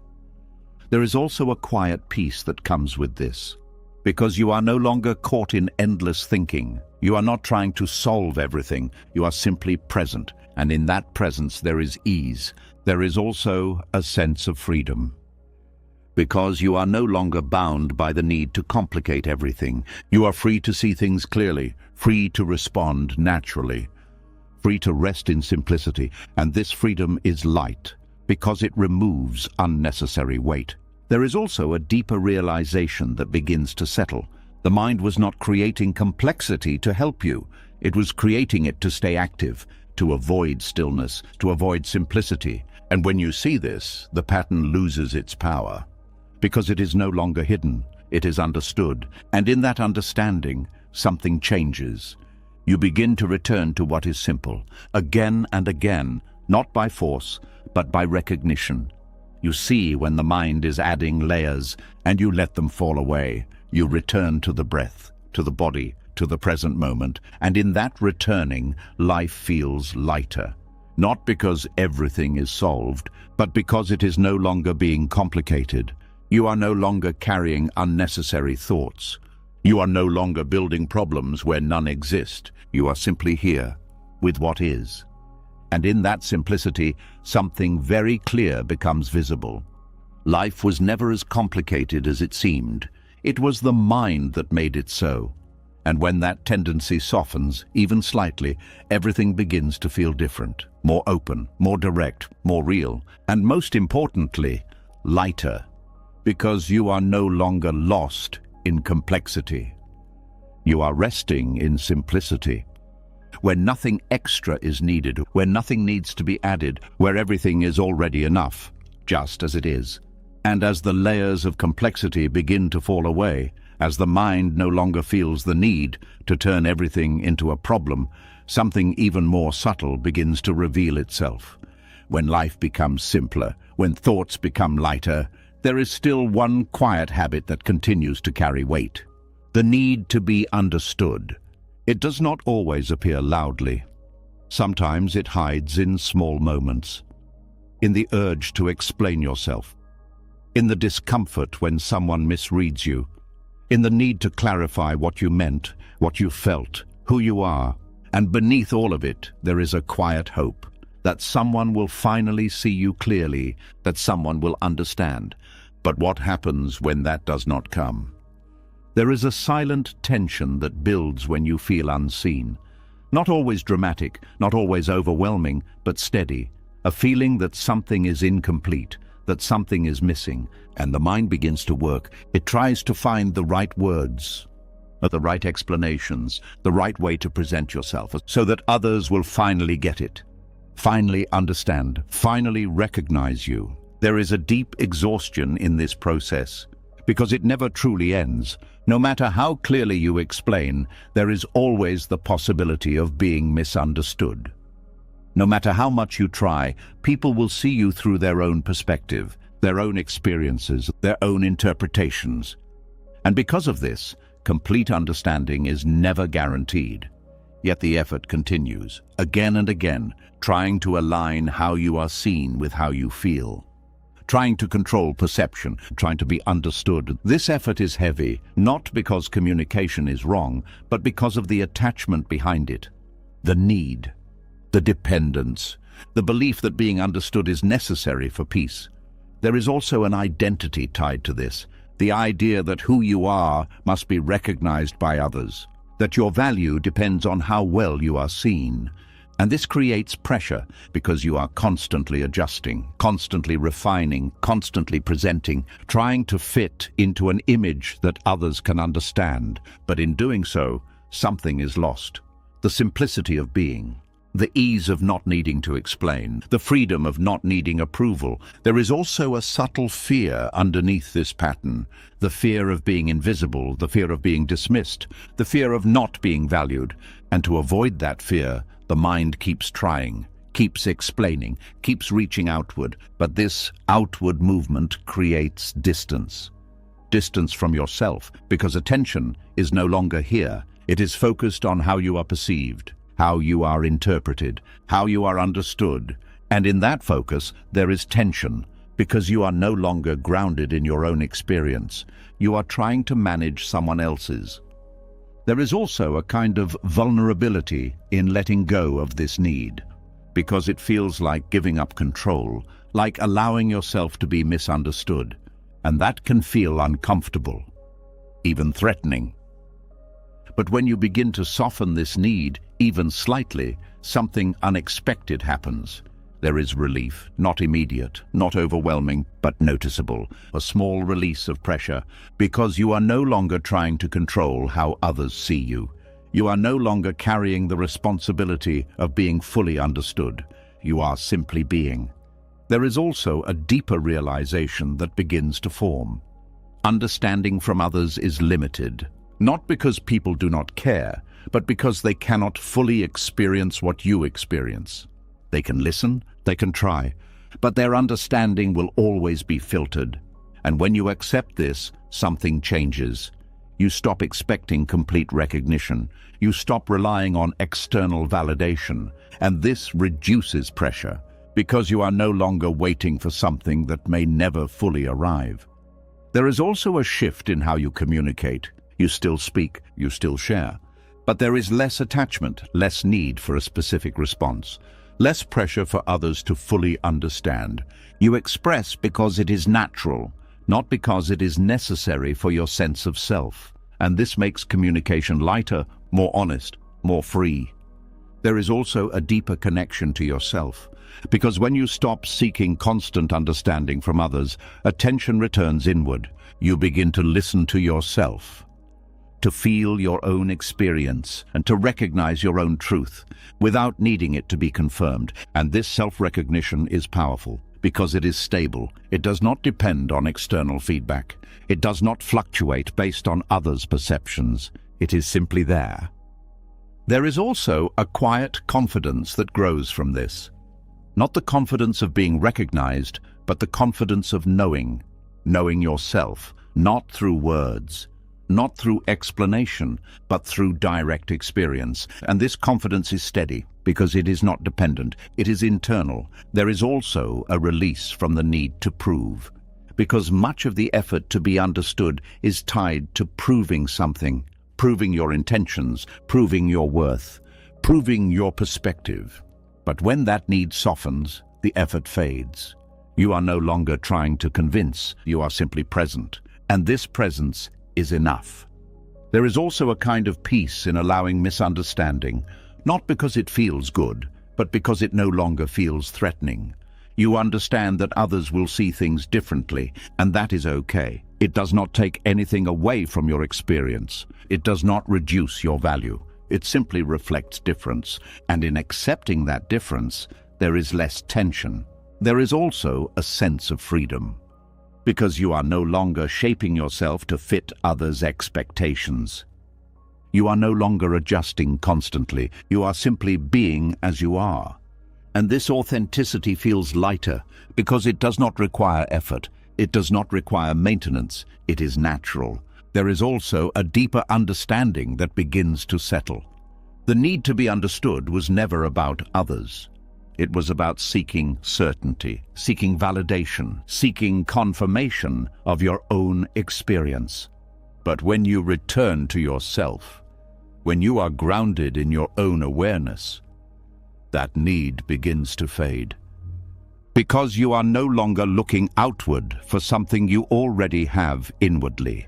There is also a quiet peace that comes with this, because you are no longer caught in endless thinking. You are not trying to solve everything. You are simply present, and in that presence there is ease. There is also a sense of freedom, because you are no longer bound by the need to complicate everything. You are free to see things clearly, free to respond naturally, free to rest in simplicity. And this freedom is light, because it removes unnecessary weight. There is also a deeper realization that begins to settle. The mind was not creating complexity to help you. It was creating it to stay active, to avoid stillness, to avoid simplicity. And when you see this, the pattern loses its power, because it is no longer hidden. It is understood. And in that understanding, something changes. You begin to return to what is simple, again and again, not by force, but by recognition. You see when the mind is adding layers, and you let them fall away. You return to the breath, to the body, to the present moment, and in that returning, life feels lighter. Not because everything is solved, but because it is no longer being complicated. You are no longer carrying unnecessary thoughts. You are no longer building problems where none exist. You are simply here, with what is. And in that simplicity, something very clear becomes visible. Life was never as complicated as it seemed. It was the mind that made it so. And when that tendency softens, even slightly, everything begins to feel different, more open, more direct, more real, and most importantly, lighter, because you are no longer lost in complexity. You are resting in simplicity, where nothing extra is needed, where nothing needs to be added, where everything is already enough, just as it is. And as the layers of complexity begin to fall away, as the mind no longer feels the need to turn everything into a problem, something even more subtle begins to reveal itself. When life becomes simpler, when thoughts become lighter, there is still one quiet habit that continues to carry weight: the need to be understood. It does not always appear loudly. Sometimes it hides in small moments, in the urge to explain yourself, in the discomfort when someone misreads you, in the need to clarify what you meant, what you felt, who you are. And beneath all of it, there is a quiet hope that someone will finally see you clearly, that someone will understand. But what happens when that does not come? There is a silent tension that builds when you feel unseen. Not always dramatic, not always overwhelming, but steady. A feeling that something is incomplete, that something is missing, and the mind begins to work. It tries to find the right words, the right explanations, the right way to present yourself, so that others will finally get it, finally understand, finally recognize you. There is a deep exhaustion in this process, because it never truly ends. No matter how clearly you explain, there is always the possibility of being misunderstood. No matter how much you try, people will see you through their own perspective, their own experiences, their own interpretations. And because of this, complete understanding is never guaranteed. Yet the effort continues, again and again, trying to align how you are seen with how you feel, trying to control perception, trying to be understood. This effort is heavy, not because communication is wrong, but because of the attachment behind it, the need, the dependence, the belief that being understood is necessary for peace. There is also an identity tied to this, the idea that who you are must be recognized by others, that your value depends on how well you are seen. And this creates pressure because you are constantly adjusting, constantly refining, constantly presenting, trying to fit into an image that others can understand. But in doing so, something is lost. The simplicity of being, the ease of not needing to explain, the freedom of not needing approval. There is also a subtle fear underneath this pattern, the fear of being invisible, the fear of being dismissed, the fear of not being valued. And to avoid that fear, the mind keeps trying, keeps explaining, keeps reaching outward. But this outward movement creates distance. Distance from yourself, because attention is no longer here. It is focused on how you are perceived, how you are interpreted, how you are understood. And in that focus, there is tension, because you are no longer grounded in your own experience. You are trying to manage someone else's. There is also a kind of vulnerability in letting go of this need, because it feels like giving up control, like allowing yourself to be misunderstood. And that can feel uncomfortable, even threatening. But when you begin to soften this need, even slightly, something unexpected happens. There is relief, not immediate, not overwhelming, but noticeable. A small release of pressure, because you are no longer trying to control how others see you. You are no longer carrying the responsibility of being fully understood. You are simply being. There is also a deeper realization that begins to form. Understanding from others is limited, not because people do not care, but because they cannot fully experience what you experience. They can listen, they can try, but their understanding will always be filtered. And when you accept this, something changes. You stop expecting complete recognition. You stop relying on external validation. And this reduces pressure, because you are no longer waiting for something that may never fully arrive. There is also a shift in how you communicate. You still speak, you still share. But there is less attachment, less need for a specific response, less pressure for others to fully understand. You express because it is natural, not because it is necessary for your sense of self. And this makes communication lighter, more honest, more free. There is also a deeper connection to yourself, because when you stop seeking constant understanding from others, attention returns inward. You begin to listen to yourself, to feel your own experience, and to recognize your own truth, without needing it to be confirmed. And this self-recognition is powerful, because it is stable. It does not depend on external feedback. It does not fluctuate based on others' perceptions. It is simply there. There is also a quiet confidence that grows from this. Not the confidence of being recognized, but the confidence of knowing yourself, not through words, not through explanation, but through direct experience. And this confidence is steady, because it is not dependent, it is internal. There is also a release from the need to prove, because much of the effort to be understood is tied to proving something, proving your intentions, proving your worth, proving your perspective. But when that need softens, the effort fades. You are no longer trying to convince, you are simply present. And this presence is enough. There is also a kind of peace in allowing misunderstanding, not because it feels good, but because it no longer feels threatening. You understand that others will see things differently, and that is okay. It does not take anything away from your experience. It does not reduce your value. It simply reflects difference, and in accepting that difference, there is less tension. There is also a sense of freedom, because you are no longer shaping yourself to fit others' expectations. You are no longer adjusting constantly. You are simply being as you are. And this authenticity feels lighter, because it does not require effort. It does not require maintenance. It is natural. There is also a deeper understanding that begins to settle. The need to be understood was never about others. It was about seeking certainty, seeking validation, seeking confirmation of your own experience. But when you return to yourself, when you are grounded in your own awareness, that need begins to fade. Because you are no longer looking outward for something you already have inwardly.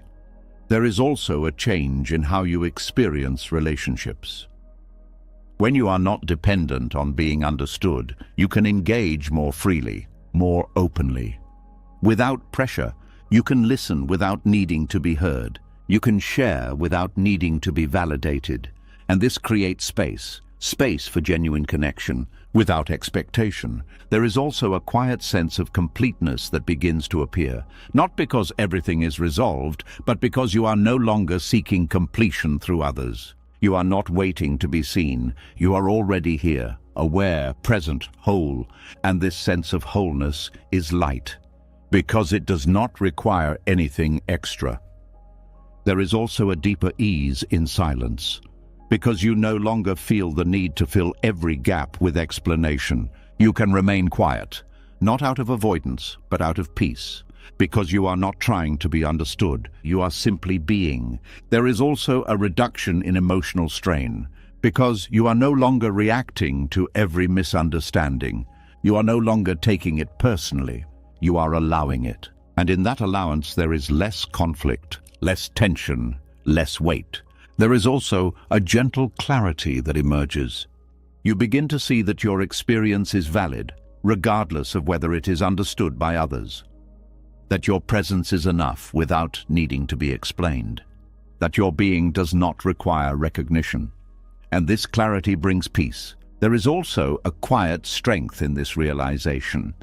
There is also a change in how you experience relationships. When you are not dependent on being understood, you can engage more freely, more openly. Without pressure, you can listen without needing to be heard. You can share without needing to be validated. And this creates space for genuine connection, without expectation. There is also a quiet sense of completeness that begins to appear, not because everything is resolved, but because you are no longer seeking completion through others. You are not waiting to be seen. You are already here, aware, present, whole, and this sense of wholeness is light, because it does not require anything extra. There is also a deeper ease in silence, because you no longer feel the need to fill every gap with explanation. You can remain quiet, not out of avoidance, but out of peace, because you are not trying to be understood. You are simply being. There is also a reduction in emotional strain, because you are no longer reacting to every misunderstanding. You are no longer taking it personally. You are allowing it. And in that allowance, there is less conflict, less tension, less weight. There is also a gentle clarity that emerges. You begin to see that your experience is valid, regardless of whether it is understood by others. That your presence is enough without needing to be explained. That your being does not require recognition. And this clarity brings peace. There is also a quiet strength in this realization,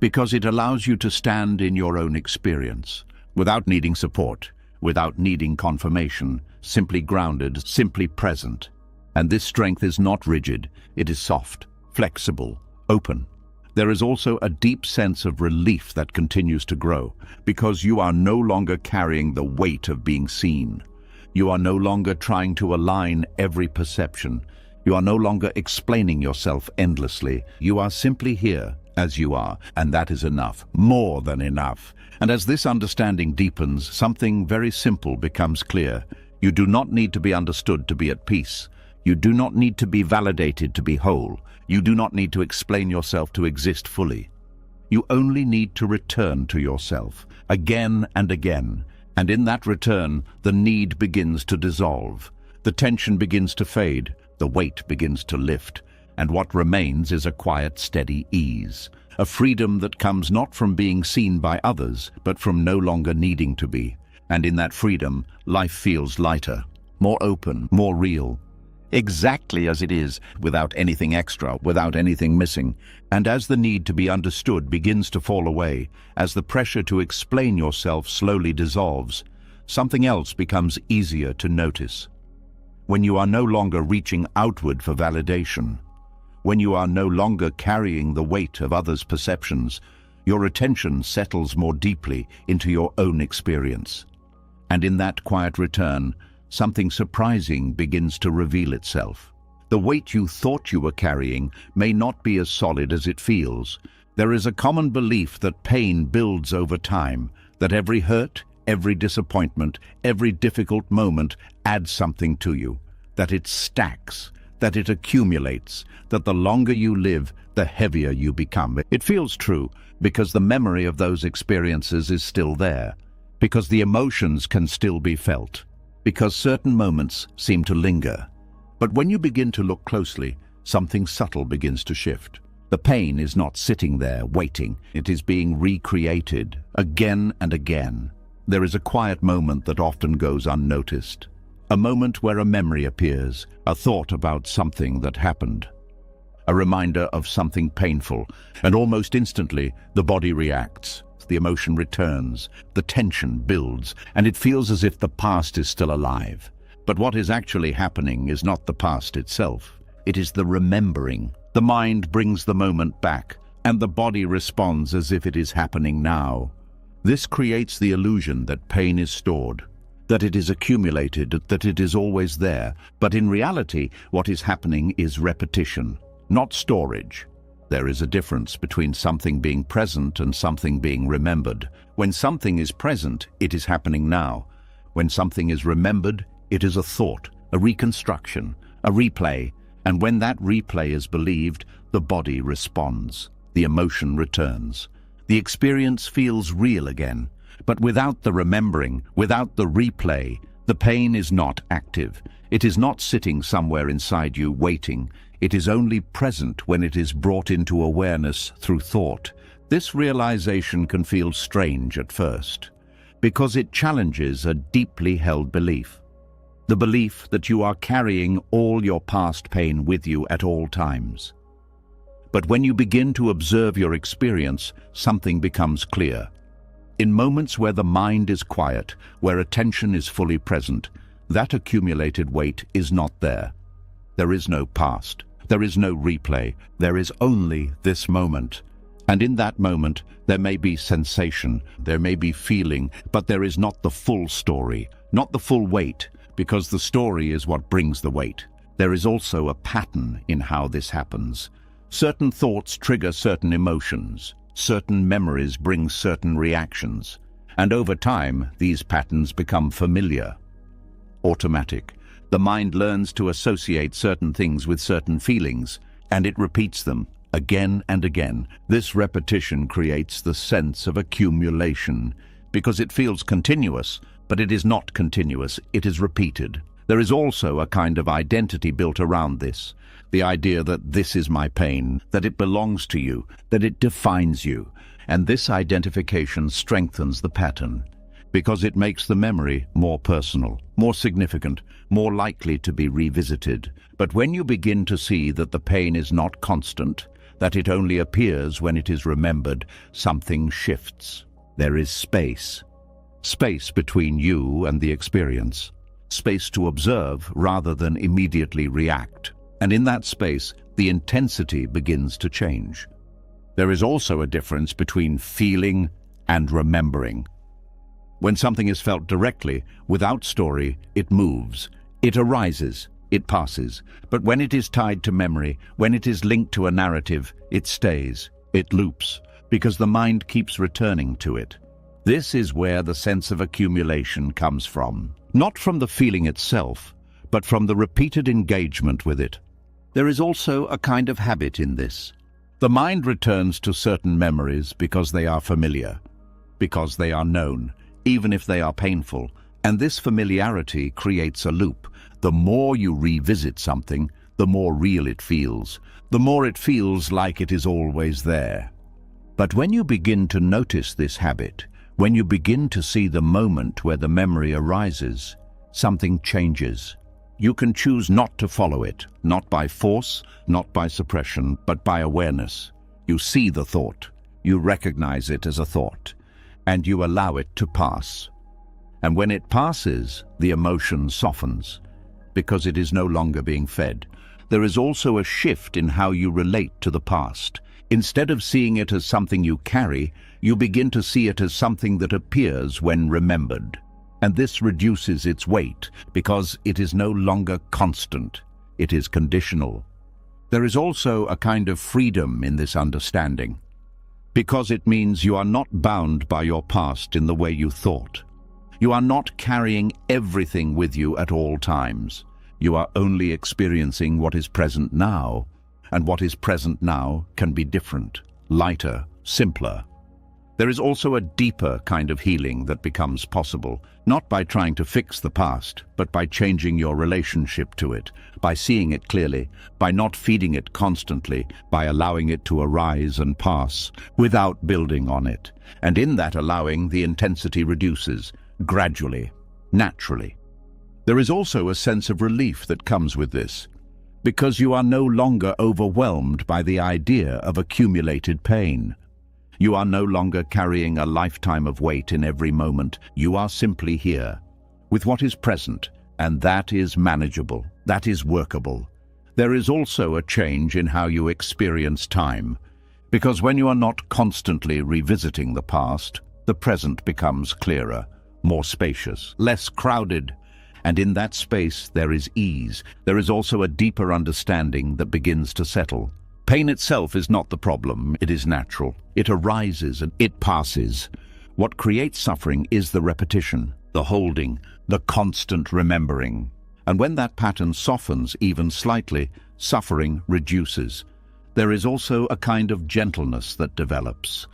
because it allows you to stand in your own experience, without needing support, without needing confirmation, simply grounded, simply present. And this strength is not rigid, it is soft, flexible, open. There is also a deep sense of relief that continues to grow, because you are no longer carrying the weight of being seen. You are no longer trying to align every perception. You are no longer explaining yourself endlessly. You are simply here as you are, and that is enough, more than enough. And as this understanding deepens, something very simple becomes clear. You do not need to be understood to be at peace. You do not need to be validated to be whole. You do not need to explain yourself to exist fully. You only need to return to yourself, again and again. And in that return, the need begins to dissolve. The tension begins to fade, the weight begins to lift, and what remains is a quiet, steady ease. A freedom that comes not from being seen by others, but from no longer needing to be. And in that freedom, life feels lighter, more open, more real. Exactly as it is, without anything extra, without anything missing. And as the need to be understood begins to fall away, as the pressure to explain yourself slowly dissolves, something else becomes easier to notice. When you are no longer reaching outward for validation, when you are no longer carrying the weight of others' perceptions, your attention settles more deeply into your own experience. And in that quiet return, something surprising begins to reveal itself. The weight you thought you were carrying may not be as solid as it feels. There is a common belief that pain builds over time, that every hurt, every disappointment, every difficult moment adds something to you, that it stacks, that it accumulates, that the longer you live, the heavier you become. It feels true because the memory of those experiences is still there, because the emotions can still be felt, because certain moments seem to linger. But when you begin to look closely, something subtle begins to shift. The pain is not sitting there waiting. It is being recreated again and again. There is a quiet moment that often goes unnoticed. A moment where a memory appears, a thought about something that happened, a reminder of something painful, and almost instantly the body reacts. The emotion returns, the tension builds, and it feels as if the past is still alive. But what is actually happening is not the past itself. It is the remembering. The mind brings the moment back, and the body responds as if it is happening now. This creates the illusion that pain is stored, that it is accumulated, that it is always there. But in reality, what is happening is repetition, not storage. There is a difference between something being present and something being remembered. When something is present, it is happening now. When something is remembered, it is a thought, a reconstruction, a replay. And when that replay is believed, the body responds. The emotion returns. The experience feels real again. But without the remembering, without the replay, the pain is not active. It is not sitting somewhere inside you waiting. It is only present when it is brought into awareness through thought. This realization can feel strange at first, because it challenges a deeply held belief. The belief that you are carrying all your past pain with you at all times. But when you begin to observe your experience, something becomes clear. In moments where the mind is quiet, where attention is fully present, that accumulated weight is not there. There is no past. There is no replay. There is only this moment. And in that moment, there may be sensation, there may be feeling, but there is not the full story, not the full weight, because the story is what brings the weight. There is also a pattern in how this happens. Certain thoughts trigger certain emotions. Certain memories bring certain reactions. And over time, these patterns become familiar, automatic. The mind learns to associate certain things with certain feelings, and it repeats them again and again. This repetition creates the sense of accumulation, because it feels continuous, but it is not continuous, it is repeated. There is also a kind of identity built around this, the idea that this is my pain, that it belongs to you, that it defines you, and this identification strengthens the pattern, because it makes the memory more personal, more significant, more likely to be revisited. But when you begin to see that the pain is not constant, that it only appears when it is remembered, something shifts. There is space. Space between you and the experience. Space to observe rather than immediately react. And in that space, the intensity begins to change. There is also a difference between feeling and remembering. When something is felt directly, without story, it moves, it arises, it passes. But when it is tied to memory, when it is linked to a narrative, it stays, it loops, because the mind keeps returning to it. This is where the sense of accumulation comes from. Not from the feeling itself, but from the repeated engagement with it. There is also a kind of habit in this. The mind returns to certain memories because they are familiar, because they are known, even if they are painful, and this familiarity creates a loop. The more you revisit something, the more real it feels, the more it feels like it is always there. But when you begin to notice this habit, when you begin to see the moment where the memory arises, something changes. You can choose not to follow it, not by force, not by suppression, but by awareness. You see the thought, you recognize it as a thought, and you allow it to pass. And when it passes, the emotion softens, because it is no longer being fed. There is also a shift in how you relate to the past. Instead of seeing it as something you carry, you begin to see it as something that appears when remembered. And this reduces its weight because it is no longer constant, it is conditional. There is also a kind of freedom in this understanding, because it means you are not bound by your past in the way you thought. You are not carrying everything with you at all times. You are only experiencing what is present now, and what is present now can be different, lighter, simpler. There is also a deeper kind of healing that becomes possible, not by trying to fix the past, but by changing your relationship to it, by seeing it clearly, by not feeding it constantly, by allowing it to arise and pass, without building on it. And in that allowing, the intensity reduces, gradually, naturally. There is also a sense of relief that comes with this, because you are no longer overwhelmed by the idea of accumulated pain. You are no longer carrying a lifetime of weight in every moment. You are simply here, with what is present, and that is manageable, that is workable. There is also a change in how you experience time, because when you are not constantly revisiting the past, the present becomes clearer, more spacious, less crowded. And in that space there is ease. There is also a deeper understanding that begins to settle. Pain itself is not the problem, it is natural. It arises and it passes. What creates suffering is the repetition, the holding, the constant remembering. And when that pattern softens even slightly, suffering reduces. There is also a kind of gentleness that develops,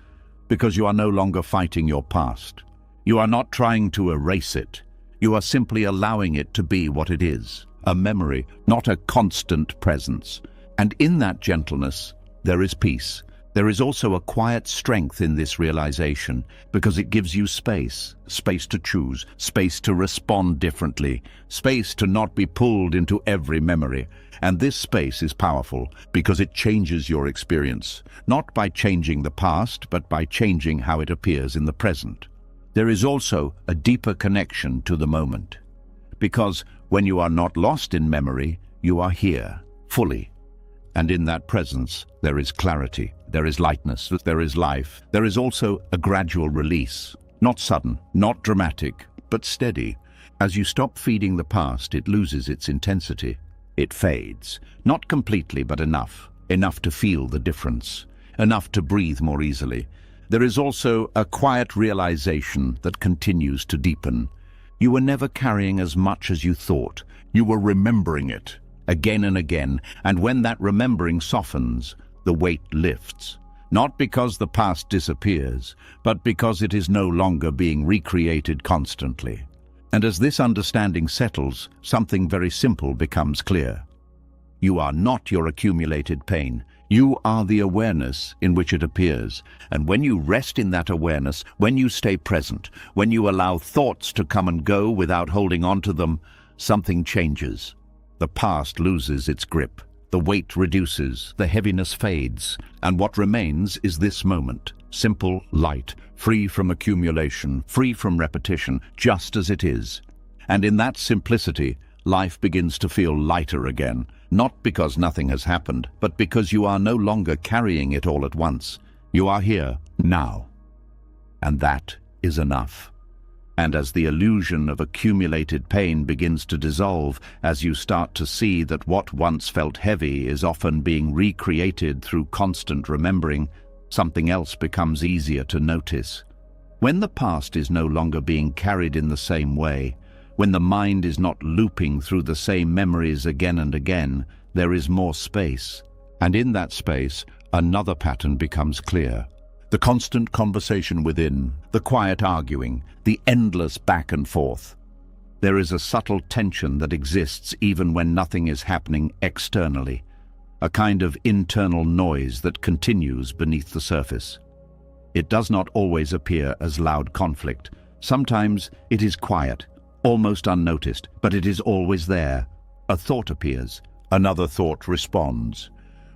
because you are no longer fighting your past. You are not trying to erase it. You are simply allowing it to be what it is, a memory, not a constant presence. And in that gentleness, there is peace. There is also a quiet strength in this realization, because it gives you space to choose, space to respond differently, space to not be pulled into every memory. And this space is powerful because it changes your experience, not by changing the past, but by changing how it appears in the present. There is also a deeper connection to the moment, because when you are not lost in memory, you are here, fully. And in that presence, there is clarity, there is lightness, there is life. There is also a gradual release, not sudden, not dramatic, but steady. As you stop feeding the past, it loses its intensity. It fades, not completely, but enough to feel the difference, enough to breathe more easily. There is also a quiet realization that continues to deepen. You were never carrying as much as you thought. You were remembering it again and again, and when that remembering softens, the weight lifts. Not because the past disappears, but because it is no longer being recreated constantly. And as this understanding settles, something very simple becomes clear. You are not your accumulated pain. You are the awareness in which it appears. And when you rest in that awareness, when you stay present, when you allow thoughts to come and go without holding on to them, something changes. The past loses its grip. The weight reduces, the heaviness fades, and what remains is this moment, simple, light, free from accumulation, free from repetition, just as it is. And in that simplicity, life begins to feel lighter again, not because nothing has happened, but because you are no longer carrying it all at once. You are here, now. And that is enough. And as the illusion of accumulated pain begins to dissolve, as you start to see that what once felt heavy is often being recreated through constant remembering, something else becomes easier to notice. When the past is no longer being carried in the same way, when the mind is not looping through the same memories again and again, there is more space. And in that space, another pattern becomes clear. The constant conversation within, the quiet arguing, the endless back and forth. There is a subtle tension that exists even when nothing is happening externally, a kind of internal noise that continues beneath the surface. It does not always appear as loud conflict. Sometimes it is quiet, almost unnoticed, but it is always there. A thought appears, another thought responds.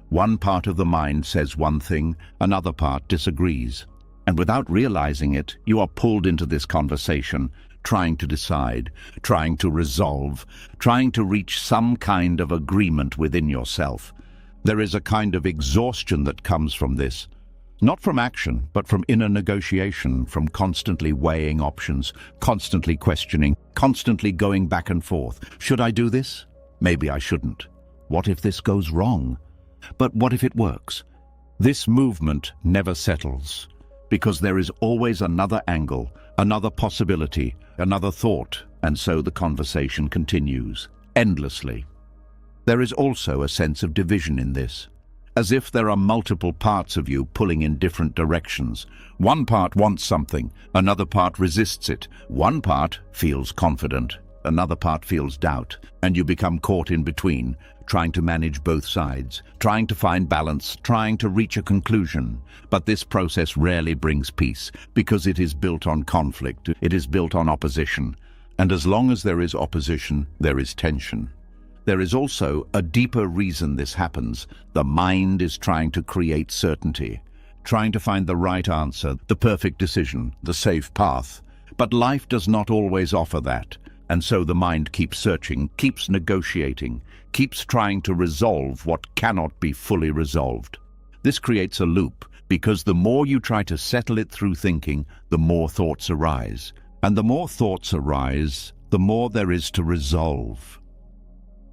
One part of the mind says one thing, another part disagrees. And without realizing it, you are pulled into this conversation, trying to decide, trying to resolve, trying to reach some kind of agreement within yourself. There is a kind of exhaustion that comes from this. Not from action, but from inner negotiation, from constantly weighing options, constantly questioning, constantly going back and forth. Should I do this? Maybe I shouldn't. What if this goes wrong? But what if it works? This movement never settles, because there is always another angle, another possibility, another thought, and so the conversation continues, endlessly. There is also a sense of division in this, as if there are multiple parts of you pulling in different directions. One part wants something, another part resists it. One part feels confident, another part feels doubt, and you become caught in between, trying to manage both sides, trying to find balance, trying to reach a conclusion. But this process rarely brings peace, because it is built on conflict, it is built on opposition. And as long as there is opposition, there is tension. There is also a deeper reason this happens. The mind is trying to create certainty, trying to find the right answer, the perfect decision, the safe path. But life does not always offer that. And so the mind keeps searching, keeps negotiating, keeps trying to resolve what cannot be fully resolved. This creates a loop, because the more you try to settle it through thinking, the more thoughts arise. And the more thoughts arise, the more there is to resolve.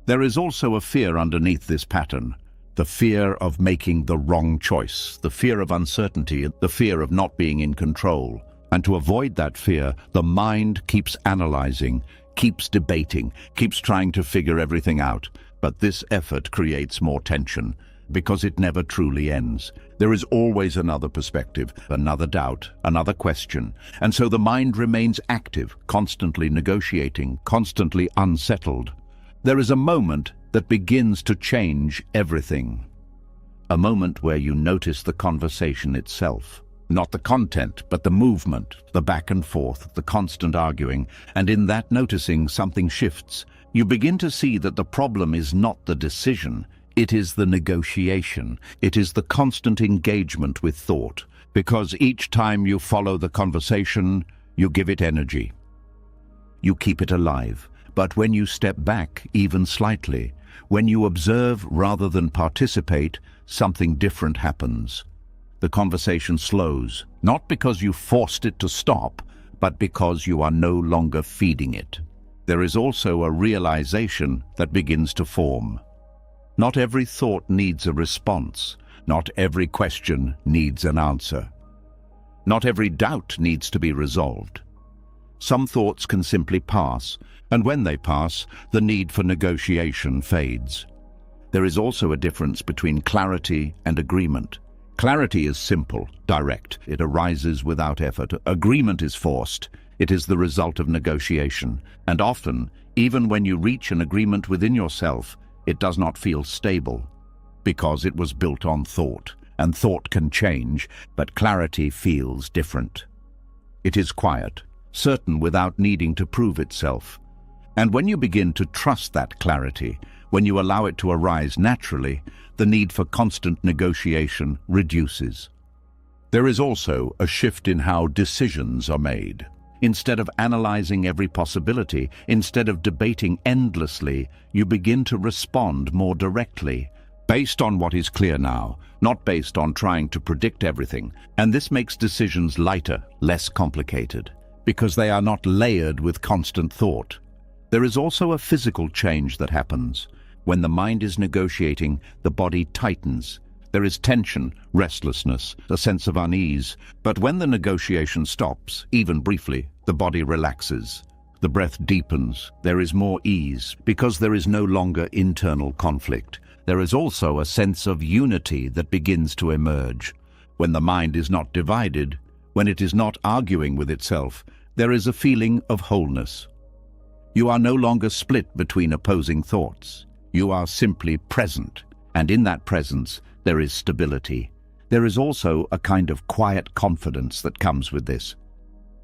There is also a fear underneath this pattern, the fear of making the wrong choice, the fear of uncertainty, the fear of not being in control. And to avoid that fear, the mind keeps analyzing, keeps debating, keeps trying to figure everything out. But this effort creates more tension, because it never truly ends. There is always another perspective, another doubt, another question. And so the mind remains active, constantly negotiating, constantly unsettled. There is a moment that begins to change everything. A moment where you notice the conversation itself. Not the content, but the movement, the back and forth, the constant arguing. And in that noticing, something shifts. You begin to see that the problem is not the decision, it is the negotiation. It is the constant engagement with thought. Because each time you follow the conversation, you give it energy. You keep it alive. But when you step back, even slightly, when you observe rather than participate, something different happens. The conversation slows, not because you forced it to stop, but because you are no longer feeding it. There is also a realization that begins to form. Not every thought needs a response. Not every question needs an answer. Not every doubt needs to be resolved. Some thoughts can simply pass, and when they pass, the need for negotiation fades. There is also a difference between clarity and agreement. Clarity is simple, direct. It arises without effort. Agreement is forced. It is the result of negotiation. And often, even when you reach an agreement within yourself, it does not feel stable, because it was built on thought. And thought can change, but clarity feels different. It is quiet, certain without needing to prove itself. And when you begin to trust that clarity, when you allow it to arise naturally, the need for constant negotiation reduces. There is also a shift in how decisions are made. Instead of analyzing every possibility, instead of debating endlessly, you begin to respond more directly, based on what is clear now, not based on trying to predict everything. And this makes decisions lighter, less complicated, because they are not layered with constant thought. There is also a physical change that happens. When the mind is negotiating, the body tightens. There is tension, restlessness, a sense of unease. But when the negotiation stops, even briefly, the body relaxes. The breath deepens. There is more ease, because there is no longer internal conflict. there is also a sense of unity that begins to emerge. When the mind is not divided, when it is not arguing with itself, there is a feeling of wholeness. You are no longer split between opposing thoughts. You are simply present, and in that presence there is stability. There is also a kind of quiet confidence that comes with this.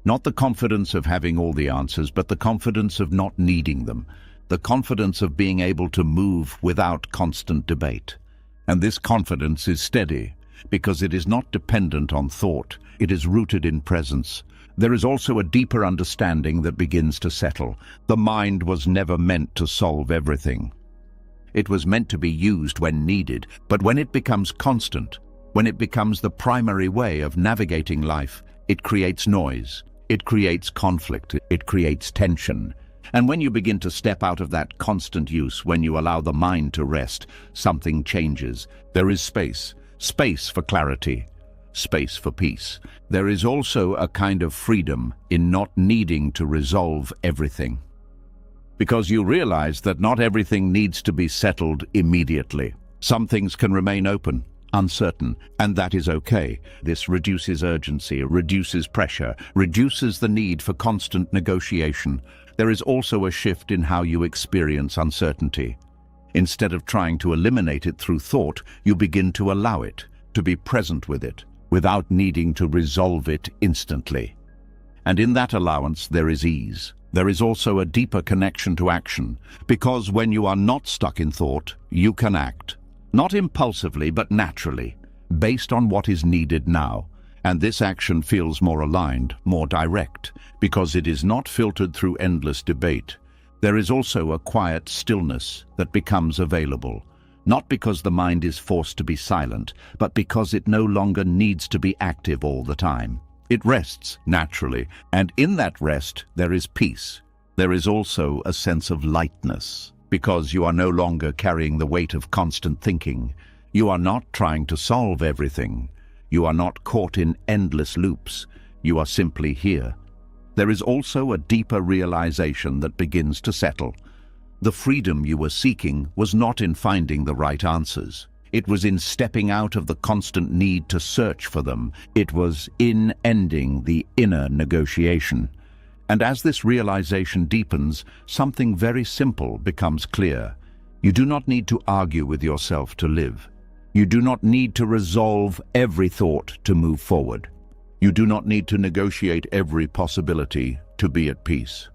Not the confidence of having all the answers, but the confidence of not needing them, the confidence of being able to move without constant debate. And this confidence is steady, because it is not dependent on thought, it is rooted in presence. There is also a deeper understanding that begins to settle. The mind was never meant to solve everything. It was meant to be used when needed, but when it becomes constant, when it becomes the primary way of navigating life, it creates noise, it creates conflict, it creates tension. And when you begin to step out of that constant use, when you allow the mind to rest, something changes. There is space for clarity, space for peace. There is also a kind of freedom in not needing to resolve everything, because you realize that not everything needs to be settled immediately. Some things can remain open, uncertain, and that is okay. This reduces urgency, reduces pressure, reduces the need for constant negotiation. There is also a shift in how you experience uncertainty. Instead of trying to eliminate it through thought, you begin to allow it, to be present with it, without needing to resolve it instantly. And in that allowance there is ease. There is also a deeper connection to action, because when you are not stuck in thought, you can act. Not impulsively, but naturally, based on what is needed now. And this action feels more aligned, more direct, because it is not filtered through endless debate. There is also a quiet stillness that becomes available, not because the mind is forced to be silent, but because it no longer needs to be active all the time. It rests naturally, and in that rest there is peace. There is also a sense of lightness, because you are no longer carrying the weight of constant thinking. You are not trying to solve everything. You are not caught in endless loops. You are simply here. There is also a deeper realization that begins to settle. The freedom you were seeking was not in finding the right answers. It was in stepping out of the constant need to search for them. It was in ending the inner negotiation. And as this realization deepens, something very simple becomes clear. You do not need to argue with yourself to live. You do not need to resolve every thought to move forward. You do not need to negotiate every possibility to be at peace.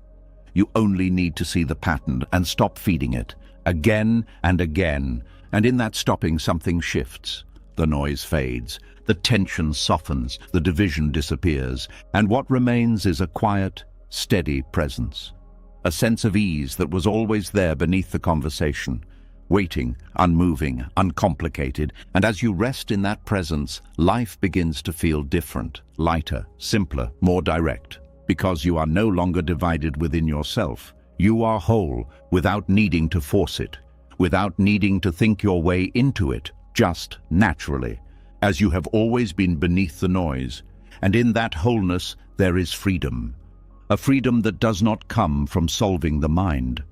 You only need to see the pattern and stop feeding it, again and again. And in that stopping, something shifts. The noise fades, the tension softens, the division disappears, and what remains is a quiet, steady presence. A sense of ease that was always there beneath the conversation, waiting, unmoving, uncomplicated. And as you rest in that presence, life begins to feel different, lighter, simpler, more direct, because you are no longer divided within yourself. You are whole without needing to force it, without needing to think your way into it, just naturally, as you have always been beneath the noise. And in that wholeness there is freedom. A freedom that does not come from solving the mind,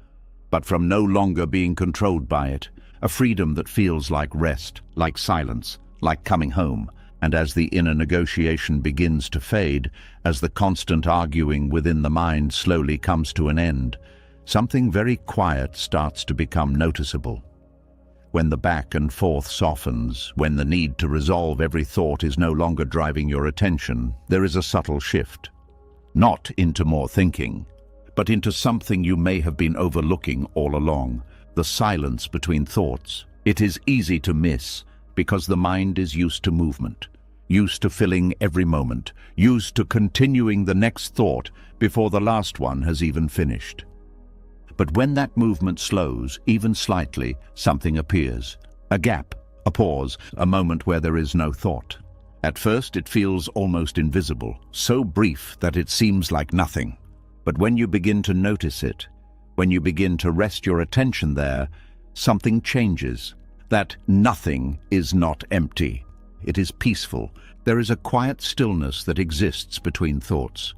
but from no longer being controlled by it. A freedom that feels like rest, like silence, like coming home. And as the inner negotiation begins to fade, as the constant arguing within the mind slowly comes to an end, something very quiet starts to become noticeable. When the back and forth softens, when the need to resolve every thought is no longer driving your attention, there is a subtle shift. Not into more thinking, but into something you may have been overlooking all along, the silence between thoughts. It is easy to miss because the mind is used to movement, used to filling every moment, used to continuing the next thought before the last one has even finished. But when that movement slows, even slightly, something appears. A gap, a pause, a moment where there is no thought. At first it feels almost invisible, so brief that it seems like nothing. But when you begin to notice it, when you begin to rest your attention there, something changes. That nothing is not empty. It is peaceful. There is a quiet stillness that exists between thoughts.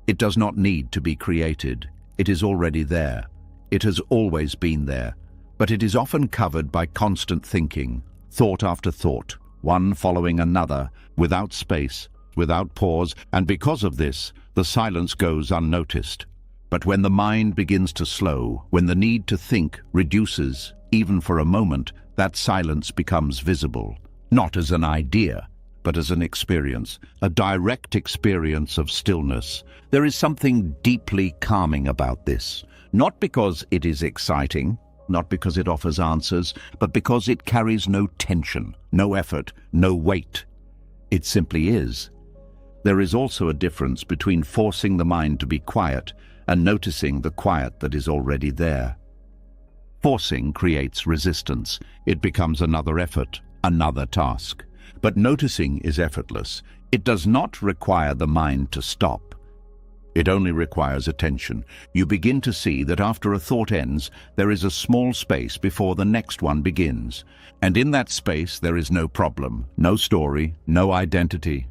It does not need to be created. It is already there. It has always been there. but it is often covered by constant thinking, thought after thought, one following another, without space, without pause, and because of this, the silence goes unnoticed. But when the mind begins to slow, when the need to think reduces, even for a moment, that silence becomes visible, not as an idea, but as an experience, a direct experience of stillness. There is something deeply calming about this, not because it is exciting, not because it offers answers, but because it carries no tension, no effort, no weight. It simply is. There is also a difference between forcing the mind to be quiet and noticing the quiet that is already there. Forcing creates resistance. It becomes another effort, another task. But noticing is effortless. It does not require the mind to stop. It only requires attention. You begin to see that after a thought ends, there is a small space before the next one begins. And in that space, there is no problem, no story, no identity,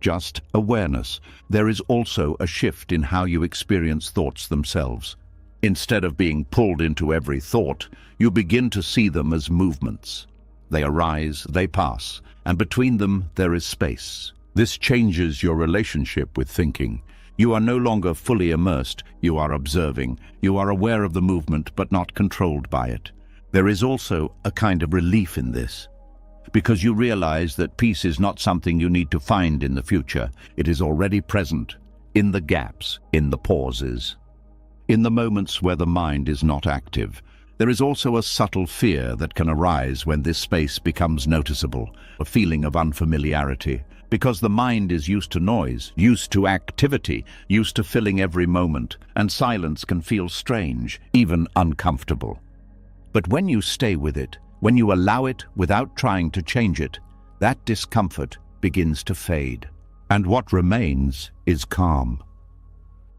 just awareness. There is also a shift in how you experience thoughts themselves. Instead of being pulled into every thought, you begin to see them as movements. They arise, they pass, and between them there is space. This changes your relationship with thinking. You are no longer fully immersed, you are observing. You are aware of the movement but not controlled by it. There is also a kind of relief in this, because you realize that peace is not something you need to find in the future. It is already present, in the gaps, in the pauses, in the moments where the mind is not active. There is also a subtle fear that can arise when this space becomes noticeable, a feeling of unfamiliarity, because the mind is used to noise, used to activity, used to filling every moment, and silence can feel strange, even uncomfortable. But when you stay with it, when you allow it without trying to change it, that discomfort begins to fade, and what remains is calm.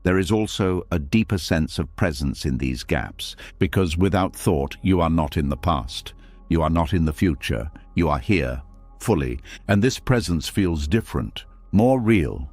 There is also a deeper sense of presence in these gaps, because without thought, you are not in the past. You are not in the future. You are here, fully, and this presence feels different, more real,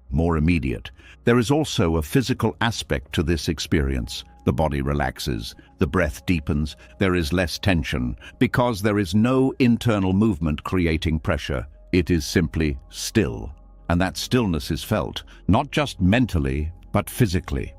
more immediate. There is also a physical aspect to this experience. The body relaxes, the breath deepens, there is less tension, because there is no internal movement creating pressure. It is simply still, and that stillness is felt, not just mentally, but physically.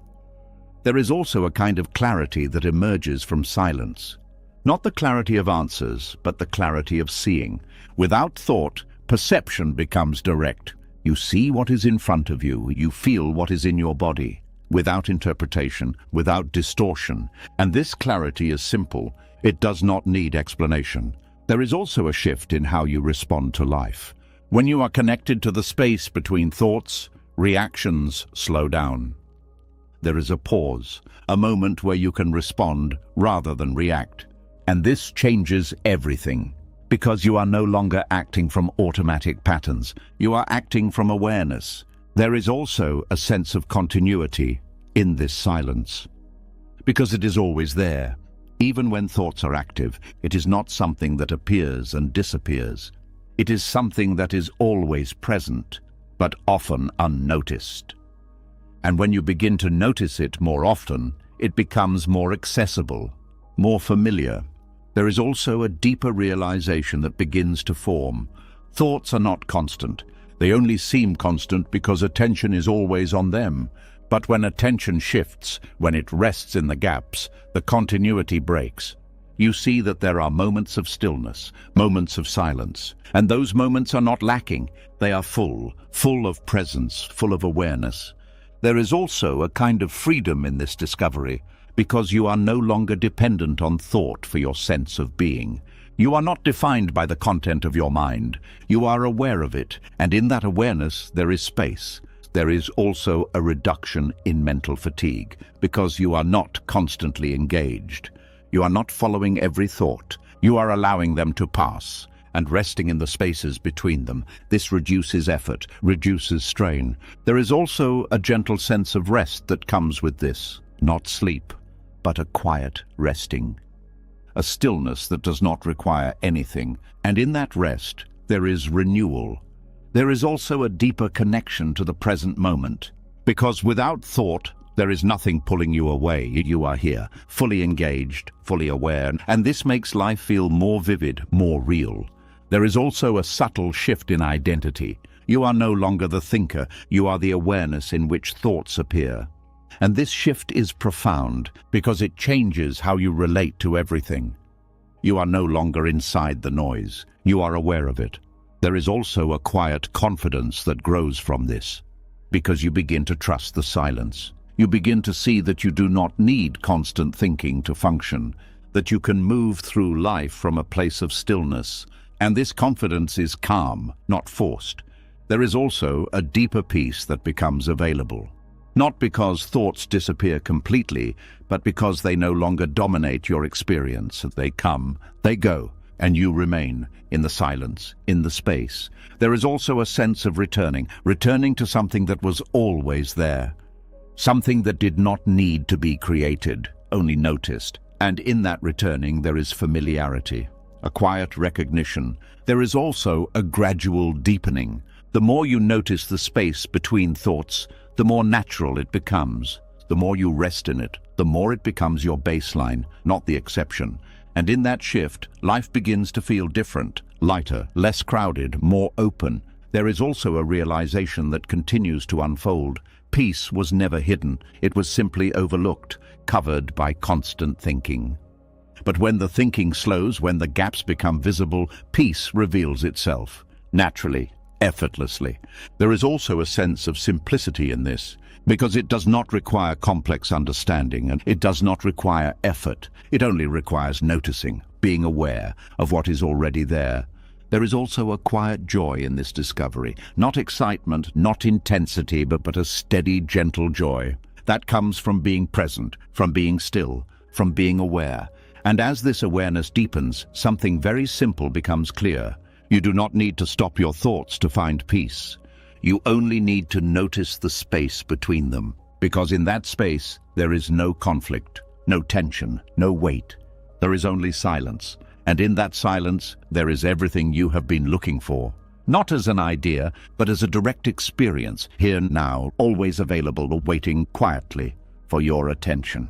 There is also a kind of clarity that emerges from silence. Not the clarity of answers, but the clarity of seeing. Without thought, perception becomes direct. You see what is in front of you, you feel what is in your body, without interpretation, without distortion. And this clarity is simple. It does not need explanation. There is also a shift in how you respond to life. When you are connected to the space between thoughts, reactions slow down. There is a pause, a moment where you can respond rather than react. And this changes everything, because you are no longer acting from automatic patterns. You are acting from awareness. There is also a sense of continuity in this silence, because it is always there. Even when thoughts are active, it is not something that appears and disappears. It is something that is always present, but often unnoticed. And when you begin to notice it more often, it becomes more accessible, more familiar. There is also a deeper realization that begins to form. Thoughts are not constant. They only seem constant because attention is always on them. But when attention shifts, when it rests in the gaps, the continuity breaks. You see that there are moments of stillness, moments of silence, and those moments are not lacking. They are full of presence, full of awareness. There is also a kind of freedom in this discovery, because you are no longer dependent on thought for your sense of being. You are not defined by the content of your mind. You are aware of it, and in that awareness there is space. There is also a reduction in mental fatigue, because you are not constantly engaged. You are not following every thought. You are allowing them to pass and resting in the spaces between them. This reduces effort, reduces strain. There is also a gentle sense of rest that comes with this. Not sleep, but a quiet resting. A stillness that does not require anything. And in that rest, there is renewal. There is also a deeper connection to the present moment, because without thought, There is nothing pulling you away. You are here, fully engaged, fully aware, and this makes life feel more vivid, more real. There is also a subtle shift in identity. You are no longer the thinker, you are the awareness in which thoughts appear. And this shift is profound because it changes how you relate to everything. You are no longer inside the noise, you are aware of it. There is also a quiet confidence that grows from this, because you begin to trust the silence. You begin to see that you do not need constant thinking to function, that you can move through life from a place of stillness. And this confidence is calm, not forced. There is also a deeper peace that becomes available. Not because thoughts disappear completely, but because they no longer dominate your experience. They come, they go, and you remain in the silence, in the space. There is also a sense of returning to something that was always there. Something that did not need to be created, only noticed. And in that returning there is familiarity, a quiet recognition. There is also a gradual deepening. The more you notice the space between thoughts, the more natural it becomes. The more you rest in it, the more it becomes your baseline, not the exception. And in that shift, life begins to feel different, lighter, less crowded, more open. There is also a realization that continues to unfold. Peace was never hidden, it was simply overlooked, covered by constant thinking. But when the thinking slows, when the gaps become visible, peace reveals itself, naturally, effortlessly. There is also a sense of simplicity in this, because it does not require complex understanding and it does not require effort. It only requires noticing, being aware of what is already there. There is also a quiet joy in this discovery, not excitement, not intensity, but a steady, gentle joy. That comes from being present, from being still, from being aware. And as this awareness deepens, something very simple becomes clear. You do not need to stop your thoughts to find peace. You only need to notice the space between them, because in that space there is no conflict, no tension, no weight. There is only silence, and in that silence there is everything you have been looking for. Not as an idea, but as a direct experience, here now, always available, waiting quietly for your attention.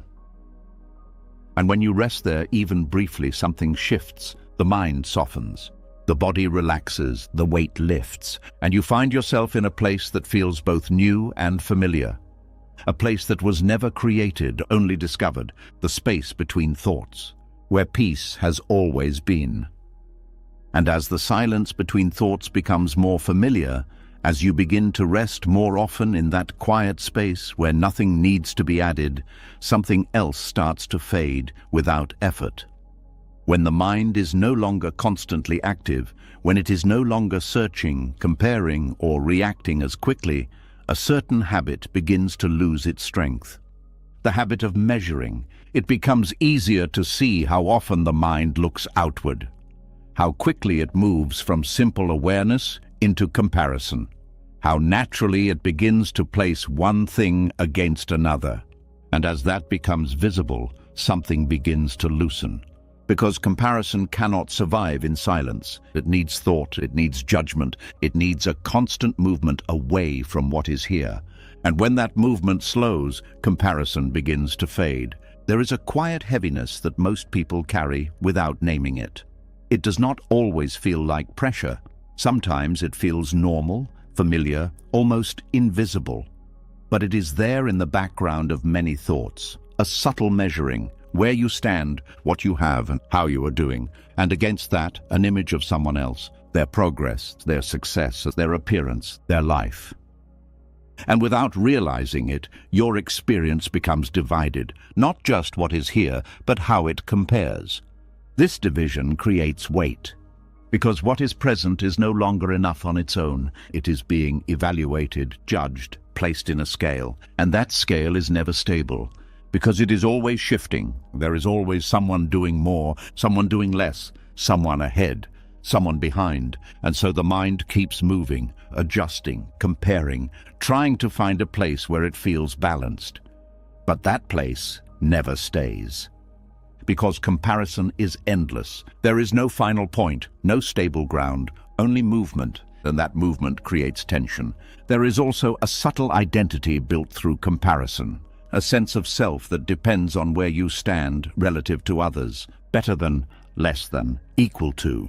And when you rest there, even briefly, something shifts. The mind softens. The body relaxes, the weight lifts, and you find yourself in a place that feels both new and familiar. A place that was never created, only discovered, the space between thoughts, where peace has always been. And as the silence between thoughts becomes more familiar, as you begin to rest more often in that quiet space where nothing needs to be added, something else starts to fade without effort. When the mind is no longer constantly active, when it is no longer searching, comparing, or reacting as quickly, a certain habit begins to lose its strength. The habit of measuring. It becomes easier to see how often the mind looks outward, how quickly it moves from simple awareness into comparison, how naturally it begins to place one thing against another. And as that becomes visible, something begins to loosen. Because comparison cannot survive in silence. It needs thought, it needs judgment, it needs a constant movement away from what is here. And when that movement slows, comparison begins to fade. There is a quiet heaviness that most people carry without naming it. It does not always feel like pressure. Sometimes it feels normal, familiar, almost invisible. But it is there in the background of many thoughts, a subtle measuring, where you stand, what you have, and how you are doing, and against that, an image of someone else, their progress, their success, their appearance, their life. And without realizing it, your experience becomes divided, not just what is here, but how it compares. This division creates weight, because what is present is no longer enough on its own. It is being evaluated, judged, placed in a scale, and that scale is never stable. Because it is always shifting. There is always someone doing more, someone doing less, someone ahead, someone behind. And so the mind keeps moving, adjusting, comparing, trying to find a place where it feels balanced. But that place never stays. Because comparison is endless. There is no final point, no stable ground, only movement. And that movement creates tension. There is also a subtle identity built through comparison. a sense of self that depends on where you stand relative to others, better than, less than, equal to.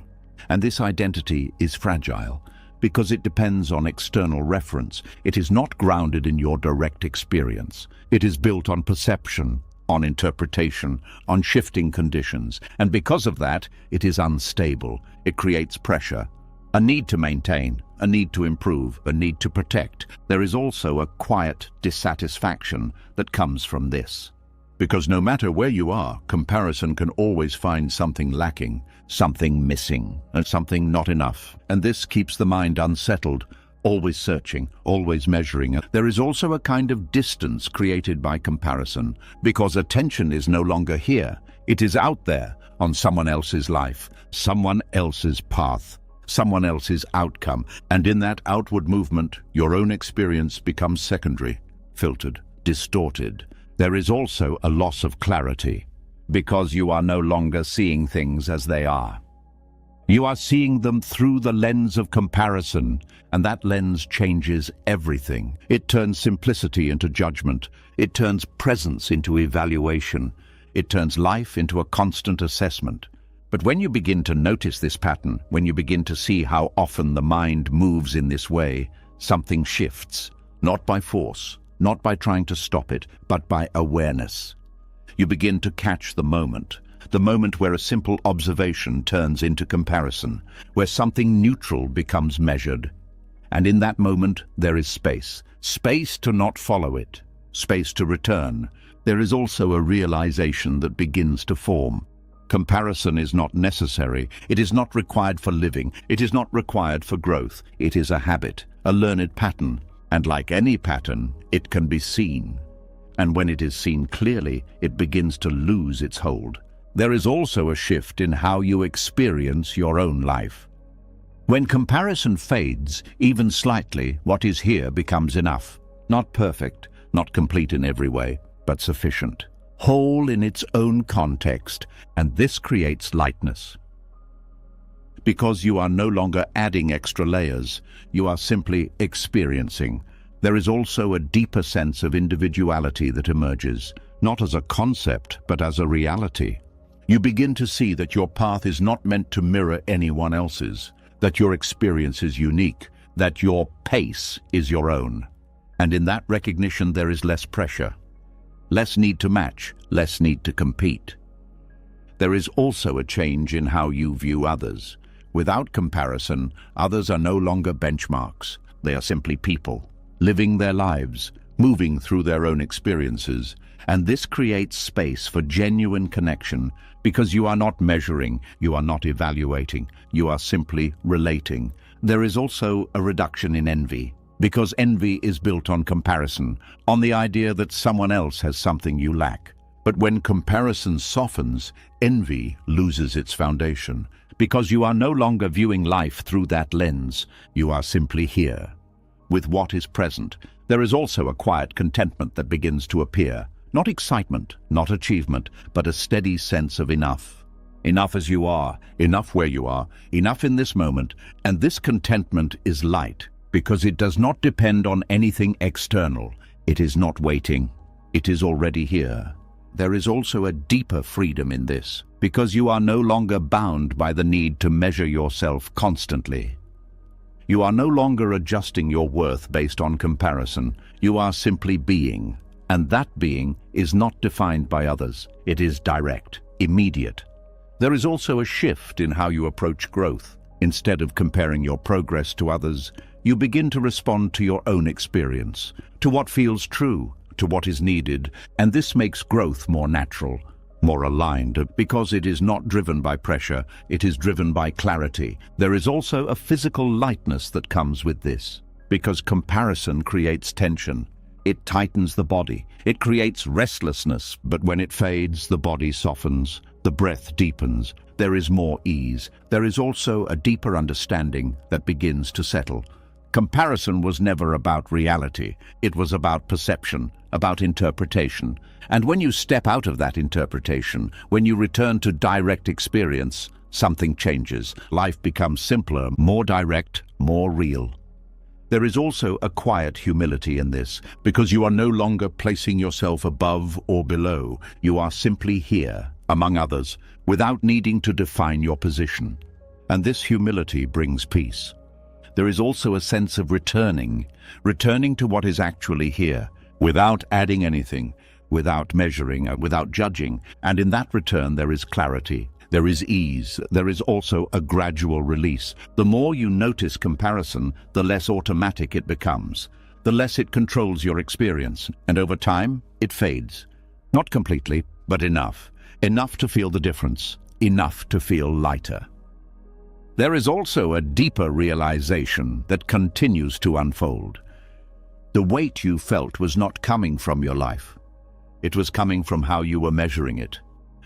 And this identity is fragile because it depends on external reference. It is not grounded in your direct experience. It is built on perception, on interpretation, on shifting conditions. And because of that, it is unstable. It creates pressure, a need to maintain, a need to improve, a need to protect. There is also a quiet dissatisfaction that comes from this. Because no matter where you are, comparison can always find something lacking, something missing, and something not enough. And this keeps the mind unsettled, always searching, always measuring. There is also a kind of distance created by comparison, because attention is no longer here. It is out there, on someone else's life, someone else's path, someone else's outcome. And in that outward movement, your own experience becomes secondary, filtered, distorted. There is also a loss of clarity, because you are no longer seeing things as they are. You are seeing them through the lens of comparison, and that lens changes everything. It turns simplicity into judgment. It turns presence into evaluation. It turns life into a constant assessment. But when you begin to notice this pattern, when you begin to see how often the mind moves in this way, something shifts, not by force, not by trying to stop it, but by awareness. You begin to catch the moment where a simple observation turns into comparison, where something neutral becomes measured. And in that moment, there is space. Space to not follow it, space to return. There is also a realization that begins to form. Comparison is not necessary. It is not required for living. It is not required for growth. It is a habit, a learned pattern. And like any pattern, it can be seen. And when it is seen clearly, it begins to lose its hold. There is also a shift in how you experience your own life. When comparison fades, even slightly, what is here becomes enough. Not perfect, not complete in every way, but sufficient. Whole in its own context, and this creates lightness. Because you are no longer adding extra layers, you are simply experiencing. There is also a deeper sense of individuality that emerges, not as a concept, but as a reality. You begin to see that your path is not meant to mirror anyone else's, that your experience is unique, that your pace is your own. And in that recognition, there is less pressure, less need to match, less need to compete. There is also a change in how you view others. Without comparison, others are no longer benchmarks. They are simply people, living their lives, moving through their own experiences. And this creates space for genuine connection, because you are not measuring, you are not evaluating, you are simply relating. There is also a reduction in envy, because envy is built on comparison, on the idea that someone else has something you lack. But when comparison softens, envy loses its foundation, because you are no longer viewing life through that lens. You are simply here, with what is present. There is also a quiet contentment that begins to appear. Not excitement, not achievement, but a steady sense of enough. Enough as you are, enough where you are, enough in this moment. And this contentment is light, because it does not depend on anything external. It is not waiting. It is already here. There is also a deeper freedom in this, because you are no longer bound by the need to measure yourself constantly. You are no longer adjusting your worth based on comparison. You are simply being. And that being is not defined by others. It is direct, immediate. There is also a shift in how you approach growth. Instead of comparing your progress to others, you begin to respond to your own experience, to what feels true, to what is needed. And this makes growth more natural, more aligned, because it is not driven by pressure, it is driven by clarity. There is also a physical lightness that comes with this, because comparison creates tension. It tightens the body. It creates restlessness, but when it fades, the body softens, the breath deepens. There is more ease. There is also a deeper understanding that begins to settle. Comparison was never about reality. It was about perception, about interpretation. And when you step out of that interpretation, when you return to direct experience, something changes. Life becomes simpler, more direct, more real. There is also a quiet humility in this, because you are no longer placing yourself above or below. You are simply here, among others, without needing to define your position. And this humility brings peace. There is also a sense of returning to what is actually here, without adding anything, without measuring, without judging. And in that return there is clarity. There is ease. There is also a gradual release. The more you notice comparison, the less automatic it becomes, the less it controls your experience, and over time, it fades. Not completely, but enough. Enough to feel the difference. Enough to feel lighter. There is also a deeper realization that continues to unfold. The weight you felt was not coming from your life. It was coming from how you were measuring it.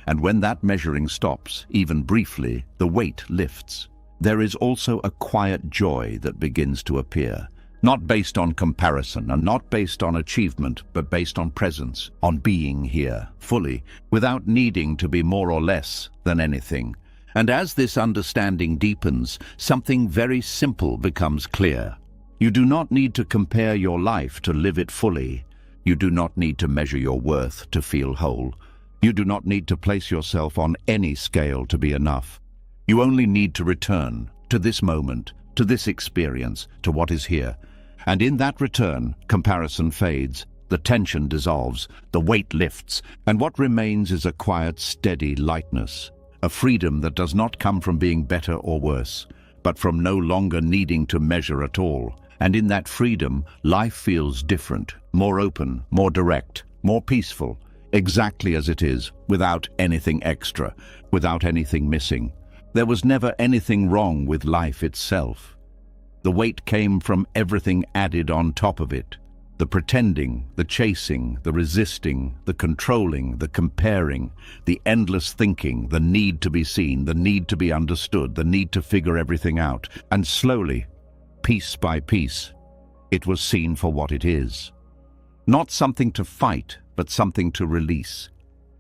And when that measuring stops, even briefly, the weight lifts. There is also a quiet joy that begins to appear, not based on comparison and not based on achievement, but based on presence, on being here, fully, without needing to be more or less than anything. And as this understanding deepens, something very simple becomes clear. You do not need to compare your life to live it fully. You do not need to measure your worth to feel whole. You do not need to place yourself on any scale to be enough. You only need to return to this moment, to this experience, to what is here. And in that return, comparison fades, the tension dissolves, the weight lifts, and what remains is a quiet, steady lightness, a freedom that does not come from being better or worse, but from no longer needing to measure at all. And in that freedom, life feels different, more open, more direct, more peaceful, exactly as it is, without anything extra, without anything missing. There was never anything wrong with life itself. The weight came from everything added on top of it. The pretending, the chasing, the resisting, the controlling, the comparing, the endless thinking, the need to be seen, the need to be understood, the need to figure everything out. And slowly, piece by piece, it was seen for what it is. Not something to fight, but something to release.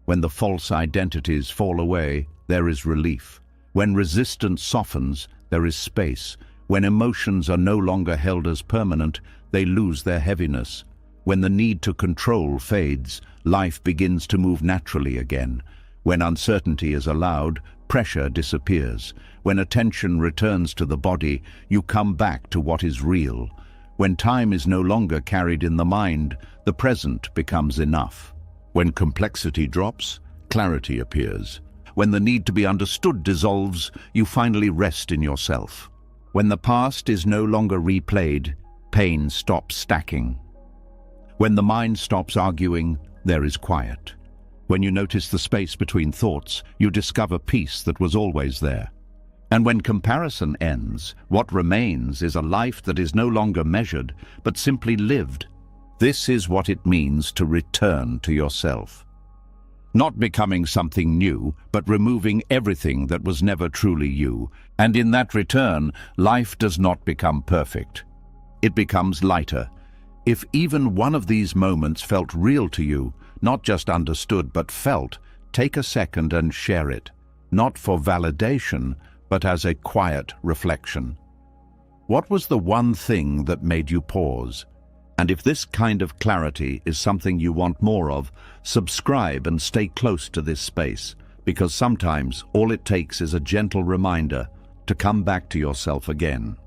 When the false identities fall away, there is relief. When resistance softens, there is space. When emotions are no longer held as permanent, they lose their heaviness. When the need to control fades, life begins to move naturally again. When uncertainty is allowed, pressure disappears. When attention returns to the body, you come back to what is real. When time is no longer carried in the mind, the present becomes enough. When complexity drops, clarity appears. When the need to be understood dissolves, you finally rest in yourself. When the past is no longer replayed, pain stops stacking. When the mind stops arguing, there is quiet. When you notice the space between thoughts, you discover peace that was always there. And when comparison ends, what remains is a life that is no longer measured, but simply lived. This is what it means to return to yourself. Not becoming something new, but removing everything that was never truly you. And in that return, life does not become perfect. It becomes lighter. If even one of these moments felt real to you, not just understood but felt, take a second and share it. Not for validation, but as a quiet reflection. What was the one thing that made you pause? And if this kind of clarity is something you want more of, subscribe and stay close to this space, because sometimes all it takes is a gentle reminder to come back to yourself again.